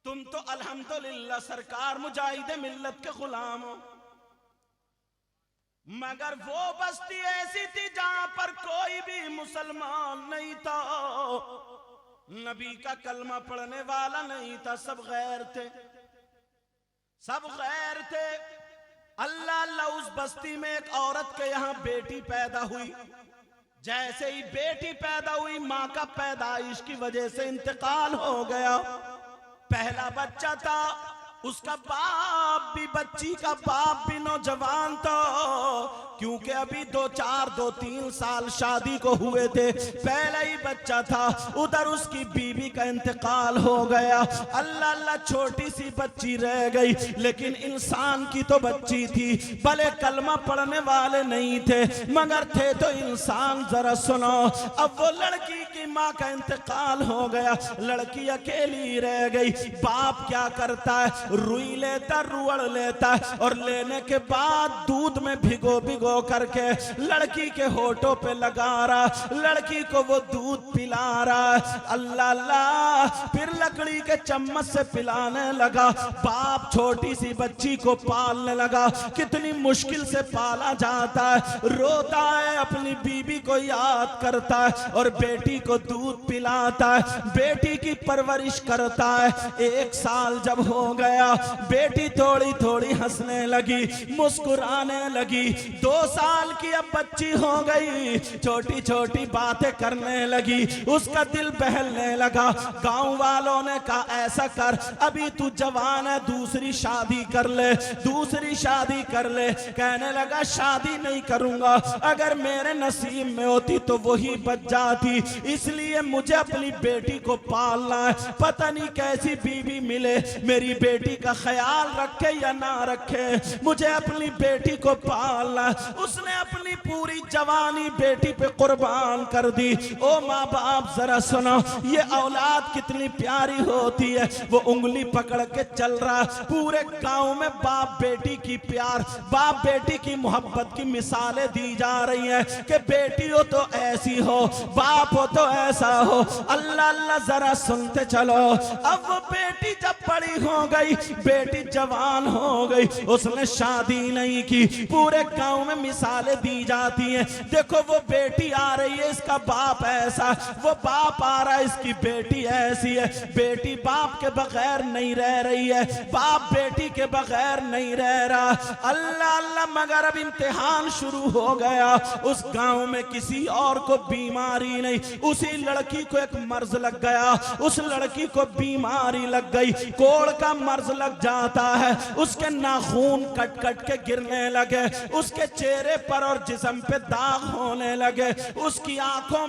तुम तो अल्हम्दुलिल्लाह सरकार मुजाहिद मिल्लत के गुलाम हो, मगर वो बस्ती ऐसी थी जहां पर कोई भी मुसलमान नहीं था, नबी का कलमा पढ़ने वाला नहीं था, सब गैर थे, सब गैर थे। अल्लाह अल्लाह उस बस्ती में एक औरत के यहां बेटी पैदा हुई। जैसे ही बेटी पैदा हुई, मां का पैदाइश की वजह से इंतकाल हो गया। पहला बच्चा था, उसका बाप भी, बच्ची का बाप भी नौजवान था, क्योंकि अभी 2-3 साल शादी को हुए थे, पहला ही बच्चा था। उधर उसकी बीवी का इंतकाल हो गया। अल्लाह अल्लाह छोटी सी बच्ची रह गई, लेकिन इंसान की तो बच्ची थी, भले कलमा पढ़ने वाले नहीं थे मगर थे तो इंसान। जरा सुनो, अब वो लड़की की माँ का इंतकाल हो गया, लड़की अकेली रह गई। बाप क्या करता है, रुई लेता, रुअड़ लेता है और लेने के बाद दूध में भिगो भिगो करके लड़की के होठों पे लगा रहा, लड़की को वो दूध पिला रहा। अल्लाह अल्लाह, फिर लकड़ी के चम्मच से पिलाने लगा। बाप छोटी सी बच्ची को पालने लगा, कितनी मुश्किल से पाला जाता है, रोता है, अपनी बीबी को याद करता है और बेटी को दूध पिलाता है, बेटी की परवरिश करता है। 1 साल जब हो गया, बेटी थोड़ी थोड़ी हंसने लगी, मुस्कुराने लगी। 2 साल की अब बच्ची हो गई, छोटी छोटी बातें करने लगी, उसका दिल बहलने लगा। गांव वालों ने कहा ऐसा कर, अभी तू जवान है, दूसरी शादी कर ले, दूसरी शादी कर ले। कहने लगा शादी नहीं करूंगा, अगर मेरे नसीब में होती तो वही बच जाती, इसलिए मुझे अपनी बेटी को पालना है। पता नहीं कैसी बीवी मिले, मेरी बेटी का ख्याल रखे या ना रखे, मुझे अपनी बेटी को पालना। उसने अपनी पूरी जवानी बेटी पे कुर्बान कर दी। ओ माँ बाप जरा सुनो, ये औलाद कितनी प्यारी होती है। वो उंगली पकड़ के चल रहा, पूरे गांव में बाप बेटी की प्यार, बाप बेटी की मोहब्बत की मिसालें दी जा रही हैं कि बेटी हो तो ऐसी हो, बाप हो तो ऐसा हो। अल्लाह अल्लाह जरा सुनते चलो। अब वो बेटी जब बड़ी हो गई, बेटी जवान हो गई, उसने शादी नहीं की, पूरे गांव में मिसालें दी जाती हैं। देखो वो बेटी आ रही है, इसका बाप ऐसा, वो बाप आ रहा है, इसकी बेटी ऐसी है। बेटी बाप के बगैर नहीं रह रही है, बाप बेटी के बगैर नहीं रह रहा। अल्लाह अल्लाह, मगर अब इम्तिहान शुरू हो गया। उस गांव में किसी और को बीमारी नहीं, उसी लड़की को एक मर्ज लग गया, उस लड़की को बीमारी लग गई, कोढ़ का मर्ज लग जाता है, उसके नाखून कट कट के गिरने लगे, उसके चेहरे पर और जिस्म पे दाग होने लगे, उसकी आंखों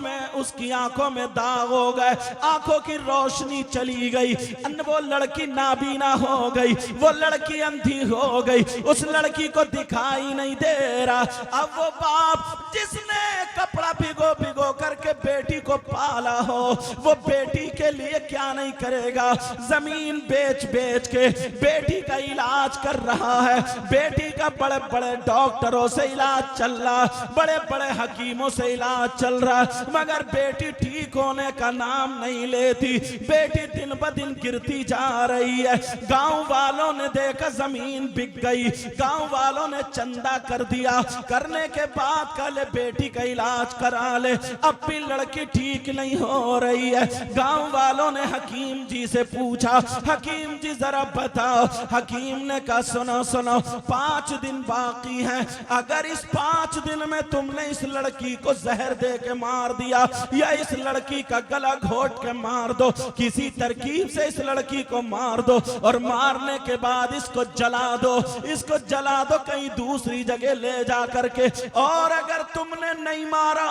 में दाग हो गए, आंखों की रोशनी चली गई, वो लड़की नाबीना हो गई, वो लड़की अंधी हो गई, उस लड़की को दिखाई नहीं दे रहा। अब वो बाप जिसने कपड़ा भिगो भिगो करके बेटी को पाला हो, वो बेटी के लिए क्या नहीं करेगा, जमीन बेच बेच के बेटी का इलाज कर रहा है, बेटी का बड़े बड़े डॉक्टरों से इलाज चल रहा, बड़े बड़े हकीमों से इलाज चल रहा, मगर बेटी ठीक होने का नाम नहीं लेती, बेटी दिन ब दिन गिरती जा रही है। गांव वालों ने देखा जमीन बिक गई, गांव वालों ने चंदा कर दिया, करने के बाद कल बेटी का इलाज करा ले, अब भी लड़की ठीक नहीं हो रही है। गांव वालों ने हकीम जी से पूछा, हकीम जी जरा बताओ। हकीम ने कहा सुनो सुनो, 5 दिन बाकी हैं, अगर इस 5 दिन में तुमने इस लड़की को जहर दे के मार दिया या इस लड़की का गला घोट के मार दो, किसी तरकीब से इस लड़की को मार दो और मारने के बाद इसको जला दो, इसको जला दो कहीं दूसरी जगह ले जा करके, और अगर तुमने नहीं मारा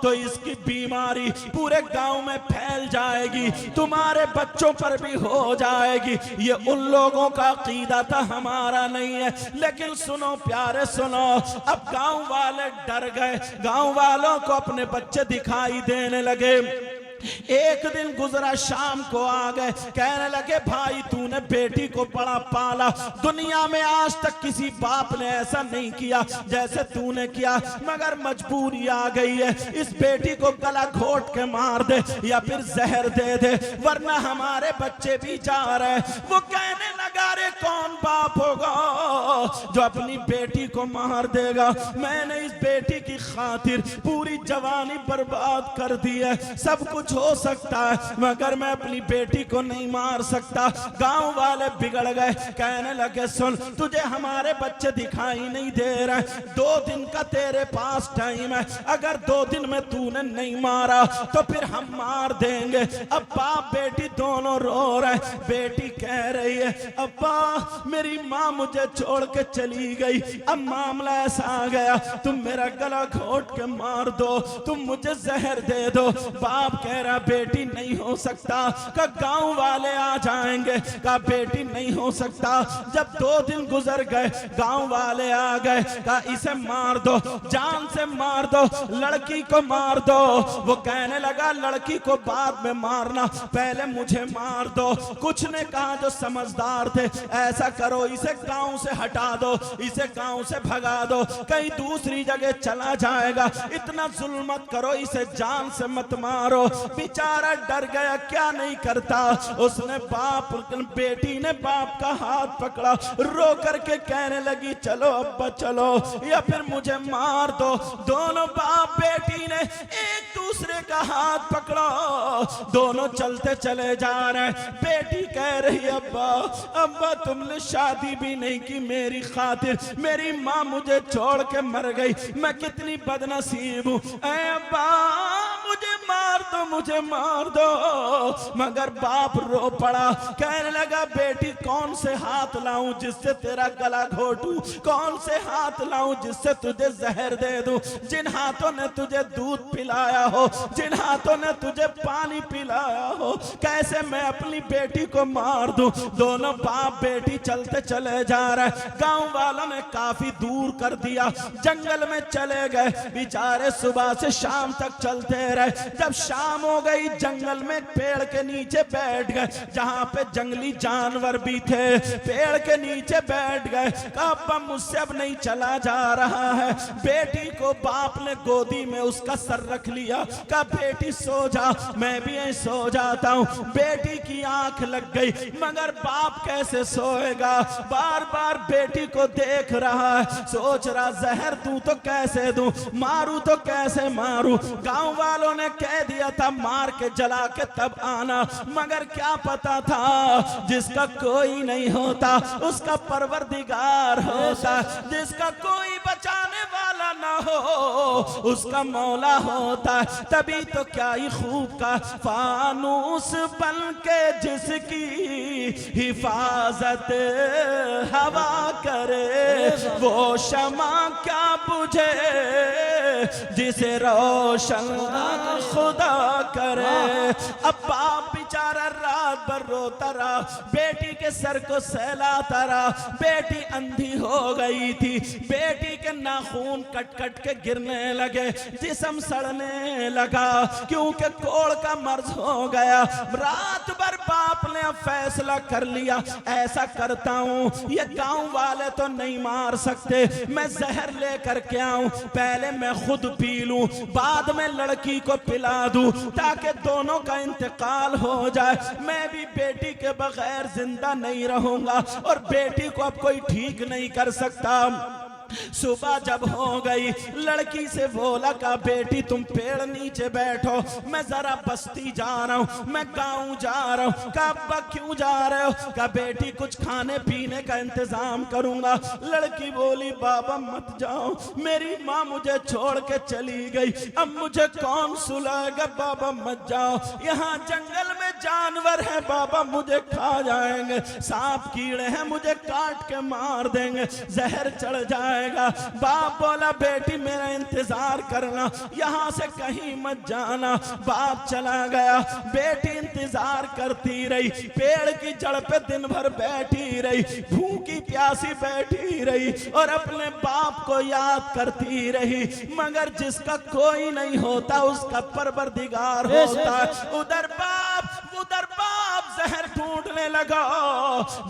तो इसकी बीमारी पूरे गांव में फैल जाएगी, तुम्हारे बच्चों पर भी हो जाएगी। ये उन लोगों का अकीदा था, हमारा नहीं है। लेकिन सुनो प्यारे सुनो, अब गांव वाले डर गए, गांव वालों को अपने बच्चे दिखाई देने लगे। एक दिन गुजरा, शाम को आ गए, कहने लगे भाई तूने बेटी को बड़ा पाला, दुनिया में आज तक किसी बाप ने ऐसा नहीं किया जैसे तूने किया, मगर मजबूरी आ गई है, इस बेटी को गला घोट के मार दे या फिर जहर दे दे वरना हमारे बच्चे भी जा रहे हैं। वो कहने लगा रे कौन बाप होगा जो अपनी बेटी को मार देगा, मैंने इस बेटी की खातिर पूरी जवानी बर्बाद कर दी है, सब कुछ हो सकता है मगर मैं अपनी बेटी को नहीं मार सकता। गांव वाले बिगड़ गए, कहने लगे सुन तुझे हमारे बच्चे दिखाई नहीं दे रहे, 2 दिन का तेरे पास टाइम है, अगर 2 दिन में तूने नहीं मारा तो फिर हम मार देंगे। अब बाप बेटी दोनों रो रहे, बेटी कह रही है अब्बा मेरी माँ मुझे छोड़ के चली गई, अब मामला ऐसा आ गया तुम मेरा गला घोट के मार दो, तुम मुझे जहर दे दो। बाप कह रहा बेटी नहीं हो सकता, का गांव वाले आ जाएंगे, का बेटी नहीं हो सकता। जब 2 दिन गुजर गए गांव वाले आ गए, का इसे मार दो, जान से मार दो, लड़की को मार दो। वो कहने लगा लड़की को बाद में मारना, पहले मुझे मार दो। कुछ ने कहा जो समझदार थे ऐसा करो इसे गांव से हटा दो, इसे गांव से भगा दो, कहीं दूसरी जगह चला जाएगा, इतना जुल्म मत करो, इसे जान से मत मारो। बेचारा डर गया, क्या नहीं करता, उसने बेटी ने बाप का हाथ पकड़ा, रो करके कहने लगी चलो अब्बा चलो या फिर मुझे मार दो। दोनों बाप बेटी ने एक दूसरे का हाथ पकड़ा, दोनों चलते चले जा रहे। बेटी कह रही अब्बा अब्बा तुमने शादी भी नहीं की मेरी खातिर, मेरी माँ मुझे छोड़ के मर गई, मैं कितनी बदनसीब हूँ, ऐ अब्बा मुझे मार दो मुझे मार दो। मगर बाप रो पड़ा, कहने लगा बेटी कौन से हाथ लाऊं जिससे तेरा गला घोटूं, कौन से हाथ लाऊं जिससे तुझे जहर दे दूं, जिन हाथों ने तुझे दूध पिलाया हो, जिन हाथों ने तुझे पानी पिलाया हो, कैसे मैं अपनी बेटी को मार दूं। दोनों बाप बेटी चलते चले जा रहे, गांव वालों ने काफी दूर कर दिया, जंगल में चले गए, बेचारे सुबह से शाम तक चलते रहे। जब शाम हो गई जंगल में पेड़ के नीचे बैठ गए, जहां पे जंगली जानवर भी थे, पेड़ के नीचे बैठ गए। कहा मुझसे अब नहीं चला जा रहा है। बेटी को बाप ने गोदी में उसका सर रख लिया, कहा बेटी सो जा, मैं भी यहीं सो जाता हूं। बेटी की आंख लग गई मगर बाप कैसे सोएगा, बार बार बेटी को देख रहा है, सोच रहा जहर दूं तो कैसे दूं, मारूं तो कैसे मारूं। गांव वालों ने कह दिया था मार के जला के तब आना, मगर क्या पता था जिसका कोई नहीं होता उसका परवरदिगार होता, जिसका कोई बचाने वाला ना हो उसका मौला होता। तभी तो क्या ही खूब का फानूस बन के जिसकी हिफाजत हवा करे, वो शमा क्या बुझे जिसे रोशन खुदा करे। अब बाप बेचारा रात भर रोता रहा, बेटी के सर को सहलाता रहा, बेटी अंधी हो गई थी, बेटी के नाखून कट कट के गिरने लगे, जिस्म सड़ने लगा क्योंकि कोड़ का मर्ज हो गया। रात भर बाप ने अब फैसला कर लिया ऐसा करता हूं, ये गांव वाले तो नहीं मार सकते, मैं जहर लेकर के आऊं, पहले मैं खुद पी लूं, बाद में लड़की को पिला दूं ताकि दोनों का इंतकाल हो जाए। मैं भी बेटी के बगैर जिंदा नहीं रहूंगा और बेटी को अब कोई ठीक नहीं कर सकता। सुबह जब हो गई लड़की से बोला का बेटी तुम पेड़ नीचे बैठो, मैं जरा बस्ती जा रहा हूँ, मैं गाँव जा रहा हूँ। का अब्बा क्यों जा रहे हो? का बेटी कुछ खाने पीने का इंतजाम करूंगा। लड़की बोली बाबा मत जाओ, मेरी माँ मुझे छोड़ के चली गई, अब मुझे कौन सुलाएगा। बाबा मत जाओ, यहाँ जंगल में जानवर है बाबा, मुझे खा जाएंगे, सांप कीड़े हैं मुझे काट के मार देंगे, जहर चढ़ जाए जाएगा। बाप बोला बेटी मेरा इंतजार करना, यहाँ से कहीं मत जाना। बाप चला गया, बेटी इंतजार करती रही, पेड़ की जड़ पे दिन भर बैठी रही, भूखी प्यासी बैठी रही और अपने बाप को याद करती रही। मगर जिसका कोई नहीं होता उसका परवरदिगार होता है। उधर बाप जहर ढूंढने लगा।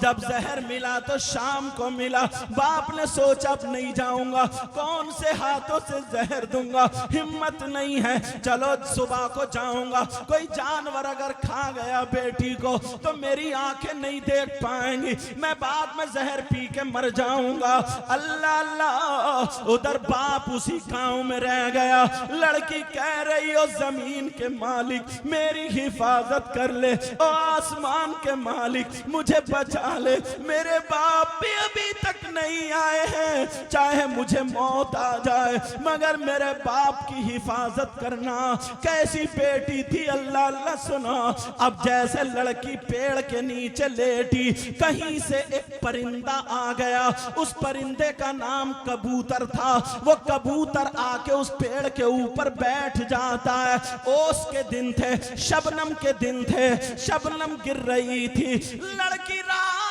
जब जहर मिला तो शाम को मिला। बाप ने सोचा अब नहीं जाऊंगा, कौन से हाथों से जहर दूंगा, हिम्मत नहीं है, चलो सुबह को जाऊंगा। कोई जानवर अगर खा गया बेटी को तो मेरी आंखें नहीं देख पाएंगी, मैं बाद में जहर पी के मर जाऊंगा। अल्लाह अल्लाह। उधर बाप उसी गांव में रह गया। लड़की कह रही हो जमीन के मालिक मेरी हिफाजत कर ले, ओ आसमान के मालिक मुझे बचा ले, मेरे बाप भी अभी तक नहीं आए हैं, चाहे मुझे मौत आ जाए मगर मेरे बाप की हिफाजत करना। कैसी बेटी थी अल्लाह अल्लाह सुनो। अब जैसे लड़की पेड़ के नीचे लेटी, कहीं से एक परिंदा आ गया। उस परिंदे का नाम कबूतर था। वो कबूतर आके उस पेड़ के ऊपर बैठ जाता है। ओस के दिन थे, शबनम के दिन थे, शबनम गिर रही थी। लड़की रात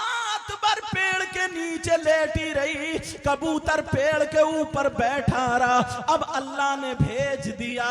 भर पेड़ के नीचे लेटी रही, कबूतर पेड़ के ऊपर बैठा रहा। अब अल्लाह ने भेज दिया,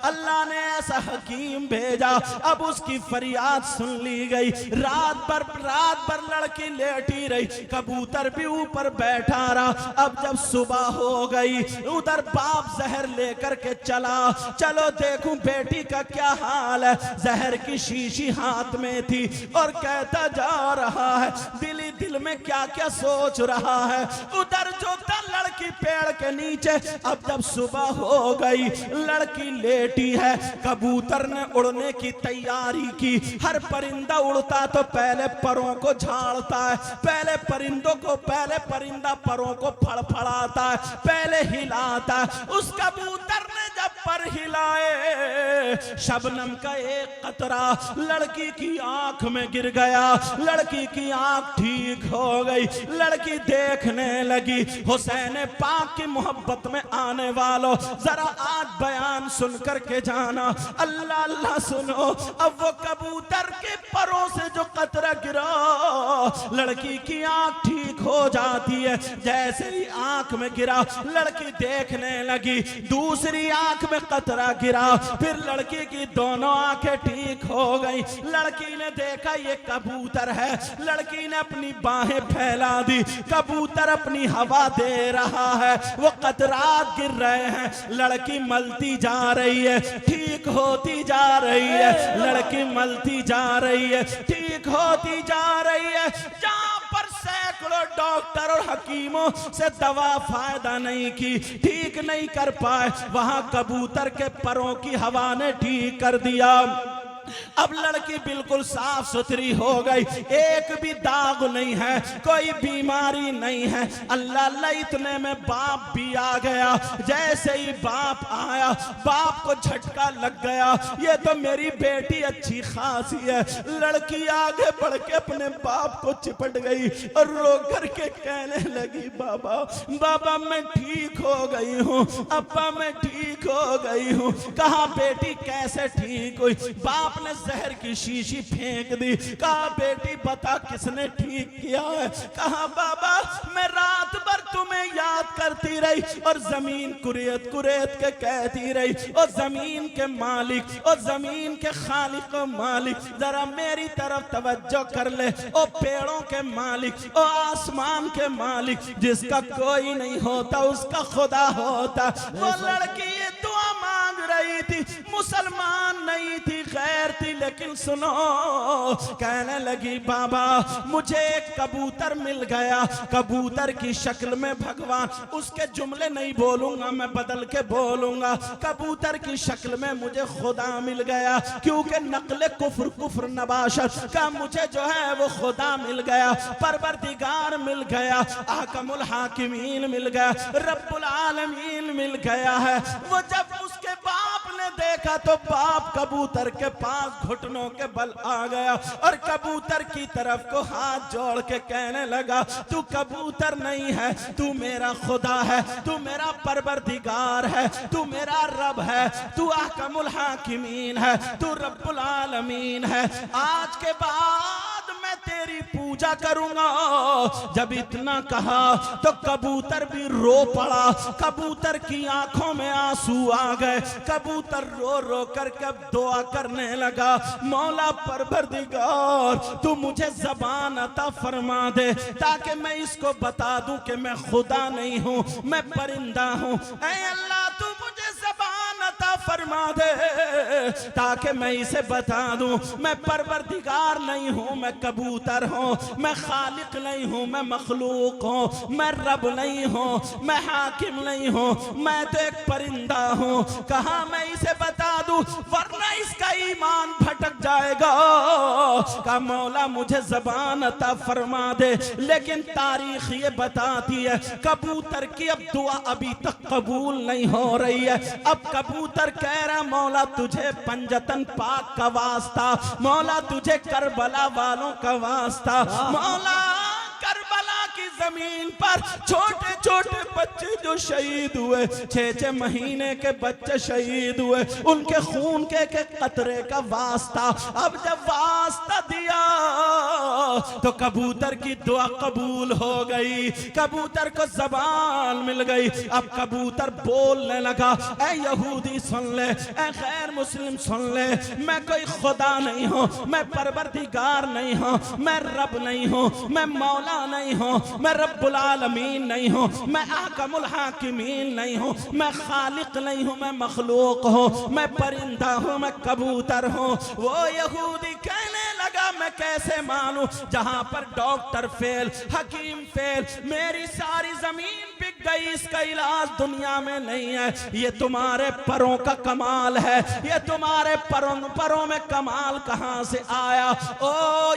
अल्लाह ने ऐसा हकीम भेजा, अब उसकी फरियाद सुन ली गई। रात भर लड़की लेटी रही, कबूतर भी ऊपर बैठा रहा। अब जब सुबह हो गई, उधर बाप जहर लेकर के चला, चलो देखूं बेटी का क्या हाल है। जहर की शीशी हाथ में थी और कहता जा रहा है, दिल ही दिल में क्या क्या सोच रहा है। उधर जो था लड़की पेड़ के नीचे। अब जब सुबह हो गई, लड़की लेटी है, कबूतर ने उड़ने की तैयारी की। हर परिंदा उड़ता तो पहले परों को झाड़ता है, पहले परिंदा परों को फड़फड़ाता है, पहले हिलाता है। उस कबूतर ने जब पर हिलाए, शबनम का एक कतरा लड़की की आंख में गिर गया। लड़की की आंख ठीक हो गई। लड़की देखने लगी। हुसैन पाक की मोहब्बत में आने वालों, जरा आज बयान सुन करके जाना। अल्लाह अल्लाह सुनो। अब वो कबूतर के परों से जो कतरा गिरा, लड़की की आंख ठीक हो जाती है। जैसे ही आंख में गिरा, लड़की देखने लगी। दूसरी आंख में कतरा गिरा, फिर लड़की की दोनों आंखें ठीक हो गई। लड़की ने देखा ये कबूतर है। लड़की ने अपनी बाहें फैला दी, कबूतर अपनी हवा दे रहा है, वो कतरात गिर रहे हैं। लड़की मलती जा रही है, ठीक होती जा रही है। लड़की मलती जा रही है, ठीक होती जा रही है। जहां पर सैकड़ों डॉक्टर और हकीमों से दवा फायदा नहीं की, ठीक नहीं कर पाए, वहां कबूतर के परों की हवा ने ठीक कर दिया। अब लड़की बिल्कुल साफ सुथरी हो गई, एक भी दाग नहीं है, कोई बीमारी नहीं है। अल्लाह अल्लाह इतने में बाप भी आ गया। जैसे ही बाप आया, बाप को झटका लग गया, ये तो मेरी बेटी अच्छी खासी है। लड़की आगे बढ़ के अपने बाप को चिपट गई और रो करके कहने लगी, बाबा बाबा मैं ठीक हो गई हूँ, अब्बा मैं ठीक हो गई हूँ। कहा बेटी कैसे ठीक हुई? बाप ने जहर की शीशी फेंक दी। कहा बेटी बता किसने ठीक किया है? कहा बाबा मैं रात भर तुम्हें याद करती रही और जमीन कुरेत कुरेत के कहती रही, और जमीन के मालिक और जमीन के खालिक और मालिक जरा मेरी तरफ तवज्जो कर ले। ओ पेड़ों के मालिक, ओ आसमान के मालिक, जिसका कोई नहीं होता उसका खुदा होता। वो लड़की ये दुआ मांग रही थी, मुसलमान नहीं थी, गैर थी, लेकिन सुनो कहने लगी बाबा मुझे एक कबूतर मिल गया, कबूतर की शक्ल में भगवान, उसके जुमले नहीं बोलूंगा मैं बदल के बोलूंगा। कबूतर की शक्ल में मुझे खुदा मिल गया, क्योंकि नकले कुफ्र कुफ्र नबाशत का मुझे जो है वो खुदा मिल गया, परवरदिगार मिल गया, आकमुल हाकिमीन मिल गया, रब्बुल आलमीन मिल गया है। वो जब उसके बाप ने ने देखा तो बाप कबूतर के पास घुटनों के बल आ गया और कबूतर की तरफ को हाथ जोड़ के कहने लगा, तू कबूतर नहीं है, तू मेरा खुदा है, तू मेरा परवरदिगार है, तू मेरा रब है, तू अहकमुल हाकिमीन है, तू रब्बुल आलमीन है। आज के बाद मैं तेरी पूजा करूंगा। जब इतना कहा तो कबूतर भी रो पड़ा, कबूतर की आंखों में आंसू आ गए, कबूतर रो रो करके अब दुआ करने लगा, मौला परवरदिगार तू मुझे ज़बान अता फरमा दे ताकि मैं इसको बता दूं कि मैं खुदा नहीं हूं, मैं परिंदा हूं। ऐ अल्लाह तू मुझे ज़बान अता फरमा दे ताकि मैं इसे बता दूं मैं परवरदिगार नहीं हूं, मैं कबूतर हूं, मैं खालिक नहीं हूं, मैं मखलूक हूं, मैं रब नहीं हूं, मैं हाकिम नहीं हूं, मैं तो एक परिंदा हूं। कहा मैं इसे बता दूं वरना इसका ईमान भटक जाएगा। का मौला मुझे ज़बान अता फरमा दे। लेकिन तारीख ये बताती है कबूतर की अब दुआ अभी तक कबूल नहीं हो रही है। अब कबूतर कह रहा मौला तुझे पंजतन पाक का वास्ता, मौला तुझे करबला वालों का वास्ता, मौला करबला की जमीन पर छोटे छोटे बच्चे जो शहीद हुए, 6-6 महीने के बच्चे शहीद हुए, उनके खून के कतरे का वास्ता। अब जब वास्ता दिया तो कबूतर की दुआ कबूल हो गई, कबूतर को ज़बान मिल गई। अब कबूतर बोलने लगा, ऐ यहूदी सुन ले, ऐ गैर मुस्लिम सुन ले, मैं कोई खुदा नहीं हूँ, मैं परवरदिगार नहीं हूँ, मैं रब नहीं हूँ, मैं मौला नहीं हूँ, मैं रब्बुल आलमीन नहीं हूँ, मैं अहकमुल हाकिमीन नहीं हूँ, मैं खालिक नहीं हूँ, मैं मखलूक हूँ, मैं परिंदा हूँ, मैं कबूतर हूँ। वो यहूदी कहने लगा मैं कैसे मानूं जहां पर डॉक्टर फेल, हकीम फेल, मेरी सारी जमीन बिक गई, इसका इलाज दुनिया में नहीं है। ये तुम्हारे परों का कमाल है, ये तुम्हारे परों में कमाल कहां से आया? ओ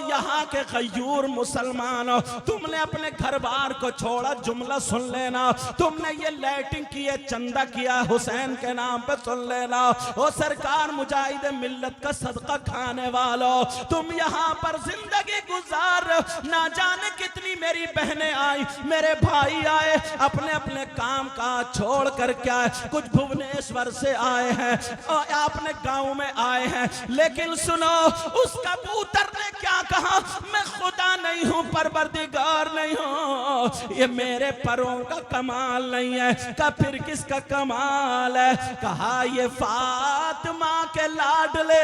यहाँ के गयूर मुसलमानों, तुमने अपने घर बार को छोड़ा, जुमला सुन लेना, तुमने ये लैटिंग किए, चंदा किया हुसैन के नाम पे, सुन लेना। ओ सरकार मुजाहिद मिल्लत का सदका खाने वालों, तुम यहाँ पर जिंदगी गुजार, ना जाने कितनी मेरी बहनें आई, मेरे भाई आए, अपने अपने काम काज छोड़ कर क्या, कुछ भुवनेश्वर से आए हैं, अपने गांव में आए हैं। लेकिन सुनो, उस कबूतर ने क्या कहा, मैं खुदा नहीं हूं, परवरदिगार नहीं हूं, ये मेरे परों का कमाल नहीं है। का फिर किसका कमाल है? कहा ये फातिमा के लाडले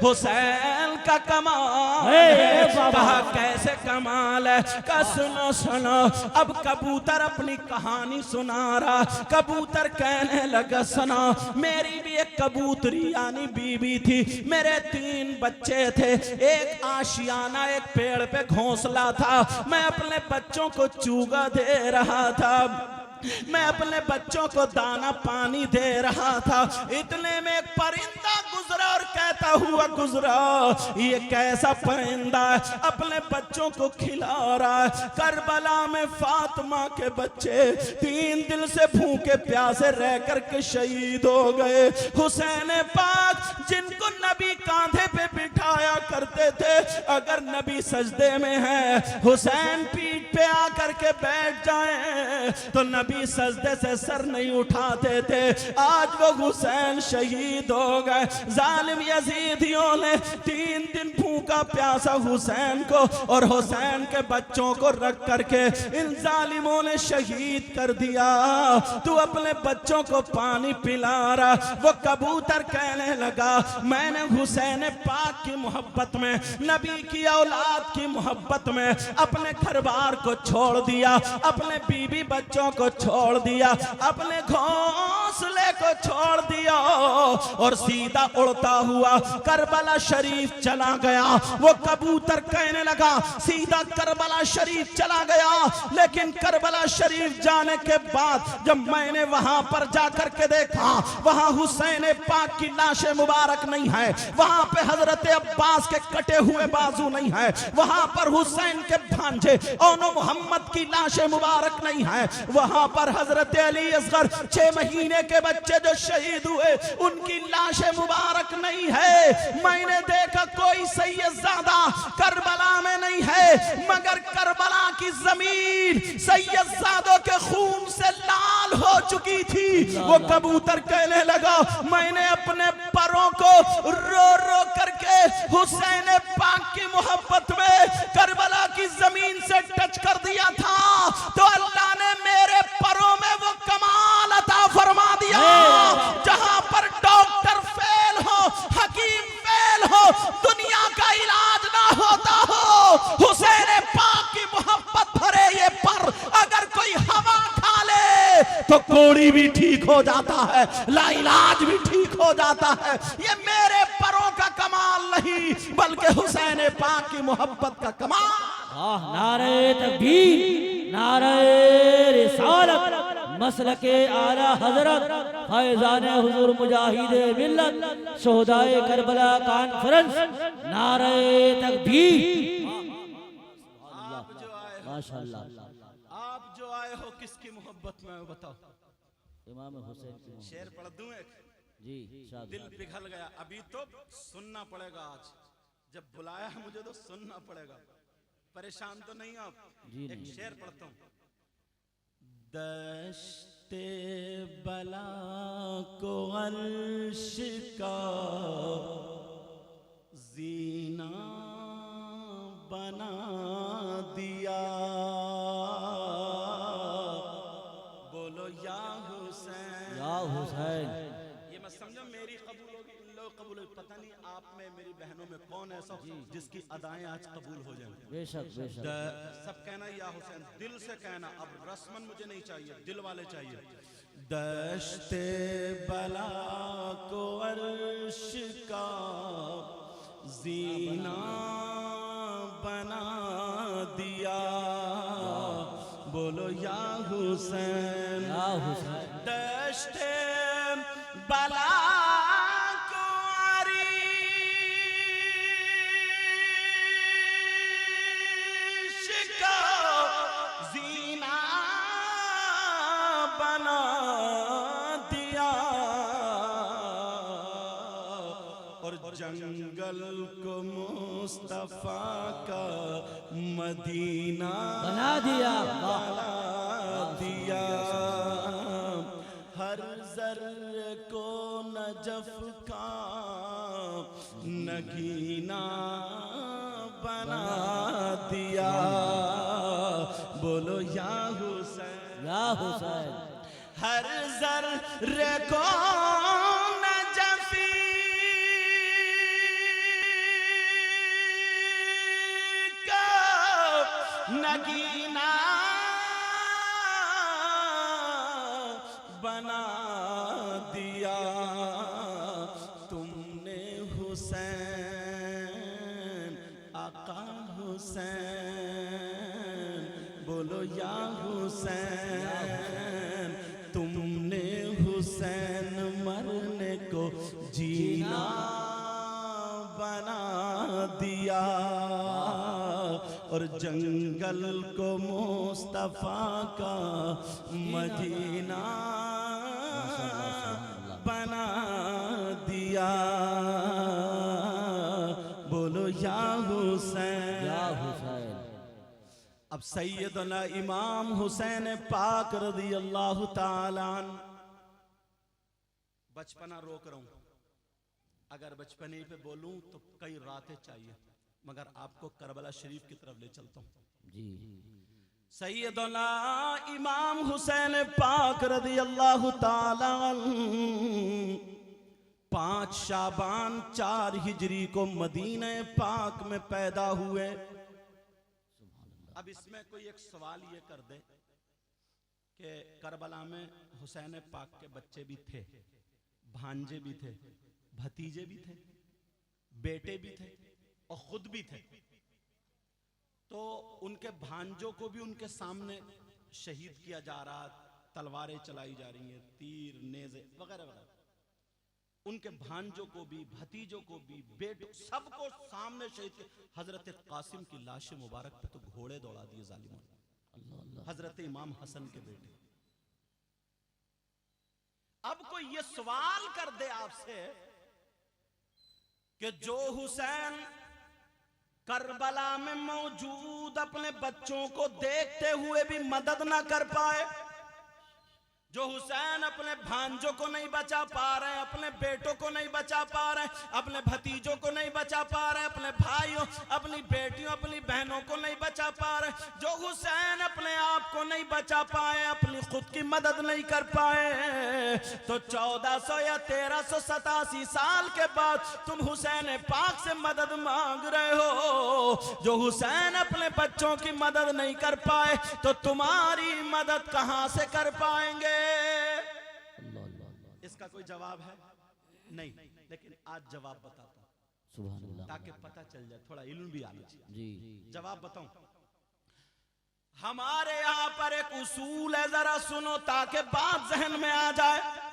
हुसैन का कमाल है। कहा कैसे कमाल है? का सुनो सुनो, अब कबूतर अपनी कहानी सुना रहा। कबूतर कहने लगा सुनो, मेरी भी एक कबूतरी यानी बीबी थी, मेरे 3 बच्चे थे, एक आशियाना एक पेड़ पे घोंसला था, मैं अपने बच्चों को चूगा दे रहा था, मैं अपने बच्चों को दाना पानी दे रहा था। इतने में एक परिंदा गुजरा और कहता हुआ गुजरा, ये कैसा परिंदा है, अपने बच्चों को खिला रहा है। करबला में फातिमा के बच्चे 3 दिन से भूखे प्यासे रह करके शहीद हो गए। हुसैन पाक जिनको नबी कांधे पे बिठाया करते थे, अगर नबी सजदे में है, हुसैन पीठ पे आकर के बैठ जाए तो नबी सजदे से सर नहीं उठाते थे। आज वो हुसैन शहीद हो गए। जालिम यजीदियों ने 3 दिन भूखा प्यासा हुसैन को और हुसैन के बच्चों को रख करके इन जालिमों ने शहीद कर दिया। तू अपने बच्चों को पानी पिला रहा। वो कबूतर कहने लगा, मैंने हुसैन पाक की मोहब्बत में, नबी की औलाद की मोहब्बत में अपने घर बार को छोड़ दिया, अपने बीबी बच्चों को छोड़ दिया, अपने घोंसले को छोड़ दिया और सीधा उड़ दौड़ता हुआ करबला शरीफ चला गया। वो कबूतर कहने लगा सीधा करबला शरीफ चला गया, लेकिन करबला शरीफ जाने के बाद जब मैंने वहां पर जाकर के देखा, वहां हुसैन पाक की लाश मुबारक नहीं है, वहां पे हजरत अब्बास के कटे हुए बाजू नहीं है, वहां पर हुसैन के भांजे ओनो मोहम्मद की लाश मुबारक नहीं है, वहां पर हजरत अली असगर 6 महीने के बच्चे जो शहीद हुए उनकी लाश मुबारक नहीं है। मैंने देखा कोई सैयदजादा करबला में नहीं है, मगर करबला की जमीन सैयदजादों के खून से लाल हो चुकी थी। वो कबूतर कहने लगा मैंने अपने परों को रो रो करके हुसैन पाक की मोहब्बत में करबला की जमीन से टच कर दिया था, तो अल्लाह ने मेरे परों में वो कमाल अता फरमा दिया। जहां पर डॉक्टर फेल हो, हकीम फेल हो, दुनिया का इलाज ना होता हो, हुसैन पाक की मोहब्बत भरे ये पर अगर कोई हवा खा ले तो कोड़ी भी ठीक हो जाता है, लाइलाज भी ठीक हो जाता है। ये मेरे परों का कमाल नहीं बल्कि हुसैन पाक की मोहब्बत का कमाल। नारे तकबीर, नारे रिसालत, मसलके आला हजरत फैजाने हुजूर मुजाहिदे मिल्लत शोहदाए करबला कॉन्फ्रेंस, नारे तकबीर। माशाअल्लाह। आप जो आए हो किसकी मोहब्बत में बताओ? इमाम हुसैन की शेर पढ़ दूं एक? जी दिल पिघल गया। अभी तो सुनना पड़ेगा, आज जब बुलाया है मुझे तो सुनना पड़ेगा। परेशान तो नहीं आप? एक शेर पढ़ता हूं। दश्ते बला को अर्श का जीना बना दिया, बोलो या हुसैन। या हुसैन। ये मत समझो मेरी कबूल होगी, इन लोग कबूल होगी। पता नहीं आप में मेरी बहनों में कौन ऐसा जिसकी अदाएं आज कबूल हो जाएं। बेशक बेशक। सब कहना या हुसैन, दिल से कहना। अब रस्मन मुझे नहीं चाहिए, दिल वाले चाहिए। दश्ते बला को अर्श का जीना बना दिया, बोलो या हुसैन। या हुसैन। दश्ते बला को अर्श का जीना बना दिया, और जंगल को मुस्तफा का मदीना बना दिया, बना दिया। हर जर्रे को नजफ का नगीना बना दिया, बोलो या हुसैन। या हुसैन। हर जर्रे को नजफी का नगीना बना दिया। तुमने हुसैन, आका हुसैन, बोलो या हुसैन। तुमने हुसैन मरने को जीना बना दिया, और जंगल को मुस्तफा का मदीना बना दिया, बोलो या हुसैन। या हुसैन। अब सैयदना इमाम हुसैन पाक रज़ी अल्लाह ताला अन्हु, बचपना रोक रहा हूं, अगर बचपने पे बोलूं तो कई रातें चाहिए, मगर आपको करबला शरीफ की तरफ ले चलता हूं। जी। सैयदना इमाम हुसैन पाक रज़ी अल्लाह ताला अन्हु 5 शाबान 4 हिजरी को मदीने पाक में पैदा हुए। अब इसमें कोई एक सवाल ये कर दे कि करबला में हुसैन पाक के बच्चे भी थे, भांजे भी थे, भतीजे भी थे, बेटे भी थे और खुद भी थे। तो उनके भांजों को भी उनके सामने शहीद किया जा रहा, तलवारें चलाई जा रही हैं, तीर नेज़े वगैरह वगैरह। उनके भांजों को भी, भतीजों को भी, बेटों, सबको सामने शहीद किया। हजरत कासिम की लाश मुबारक पे तो घोड़े दौड़ा दिए जालिमों ने, हजरत इमाम हसन के बेटे। अब कोई ये सवाल कर दे आपसे कि जो हुसैन करबला में मौजूद अपने बच्चों को देखते हुए भी मदद ना कर पाए, जो हुसैन अपने भांजों को नहीं बचा पा रहे हैं, अपने बेटों को नहीं बचा पा रहे हैं, अपने भतीजों को नहीं बचा पा रहे हैं, अपने भाइयों, अपनी बेटियों, अपनी बहनों को नहीं बचा पा रहे, जो हुसैन अपने आप को नहीं बचा पाए, अपनी खुद की मदद नहीं कर पाए, तो 1400 या 1387 साल के बाद तुम हुसैन पाक से मदद मांग रहे हो। जो हुसैन अपने बच्चों की मदद नहीं कर पाए तो तुम्हारी मदद कहां से कर पाएंगे? इसका कोई जवाब है नहीं, लेकिन आज जवाब बताता हूं, सुभान अल्लाह, ताकि पता चल जाए, थोड़ा इल्म भी आना चाहिए। जी जवाब बताऊं, हमारे यहां पर एक उसूल है, जरा सुनो ताकि बात जहन में आ जाए।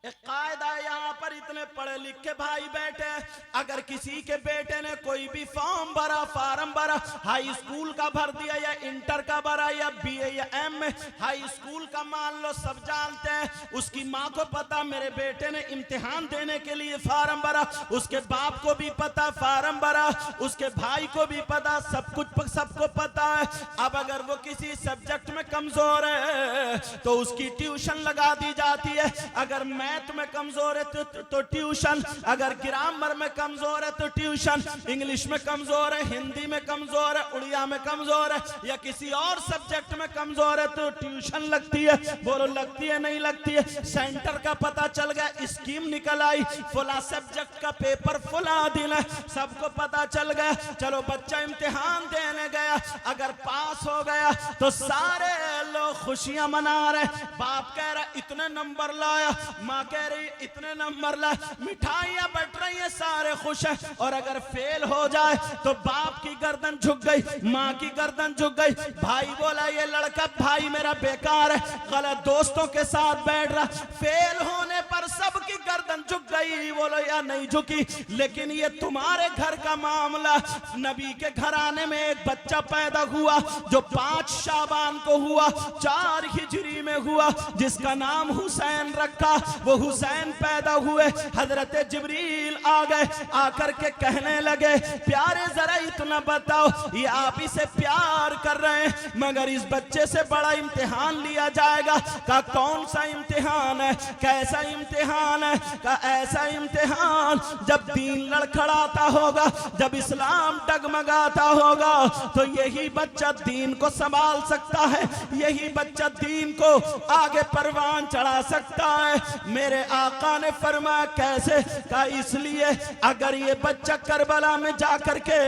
एक कायदा है, यहाँ पर इतने पढ़े लिखे भाई बैठे हैं, अगर किसी के बेटे ने कोई भी फॉर्म भरा, फार्म भरा, हाई स्कूल का भर दिया या इंटर का भरा या बीए या एमए, हाई स्कूल का मान लो, सब जानते हैं, उसकी माँ को पता मेरे बेटे ने इम्तिहान देने के लिए फार्म भरा, उसके बाप को भी पता फार्म भरा, उसके भाई को भी पता, सब कुछ सबको पता है। अब अगर वो किसी सब्जेक्ट में कमजोर है तो उसकी ट्यूशन लगा दी जाती है। अगर मैथ में कमजोर है तो ट्यूशन, अगर ग्रामर में कमजोर है तो ट्यूशन, इंग्लिश में कमजोर है, हिंदी में कमजोर है, उड़िया में कमजोर है, या किसी और सब्जेक्ट में कमजोर है तो ट्यूशन लगती है। बोलो लगती है नहीं लगती है? सेंटर का पता चल गया, स्कीम निकल आई, फुला सब्जेक्ट का पेपर फुला दिन है, सबको पता चल गया। चलो बच्चा इम्तिहान देने गया, अगर पास हो गया तो सारे लोग खुशियां मना रहे, बाप कह रहा इतने नंबर लाया, माँ कह रही इतने नंबर ला, मिठाइयां बट रही है, सारे खुश हैं। और अगर फेल हो जाए तो बाप की गर्दन झुक गई, माँ की गर्दन झुक गई, भाई बोला ये लड़का भाई मेरा बेकार है, गलत दोस्तों के साथ बैठ रहा, फेल होने पर सबकी गर्दन झुक गई। बोलो या नहीं झुकी? लेकिन ये तुम्हारे घर का मामला, नबी के घराने में एक बच्चा पैदा हुआ जो 5 शाबान को हुआ, 4 हिजरी में हुआ, जिसका नाम हुसैन रखा। वो हुसैन पैदा हुए, हजरत जिब्रील आ गए, आकर के कहने लगे प्यारे जरा इतना बताओ, ये आप इसे प्यार कर रहे हैं मगर इस बच्चे से बड़ा इम्तिहान लिया जाएगा। का कौन सा इम्तिहान है? कैसा इम्तिहान है? का ऐसा इम्तिहान जब दीन लड़खड़ाता होगा, जब इस्लाम डगमगाता होगा तो यही बच्चा दीन को संभाल सकता है, यही बच्चा दीन को आगे परवान चढ़ा सकता है। मेरे आका ने फरमाया कैसे? का इसलिए अगर ये बच्चा करबला में जाकर के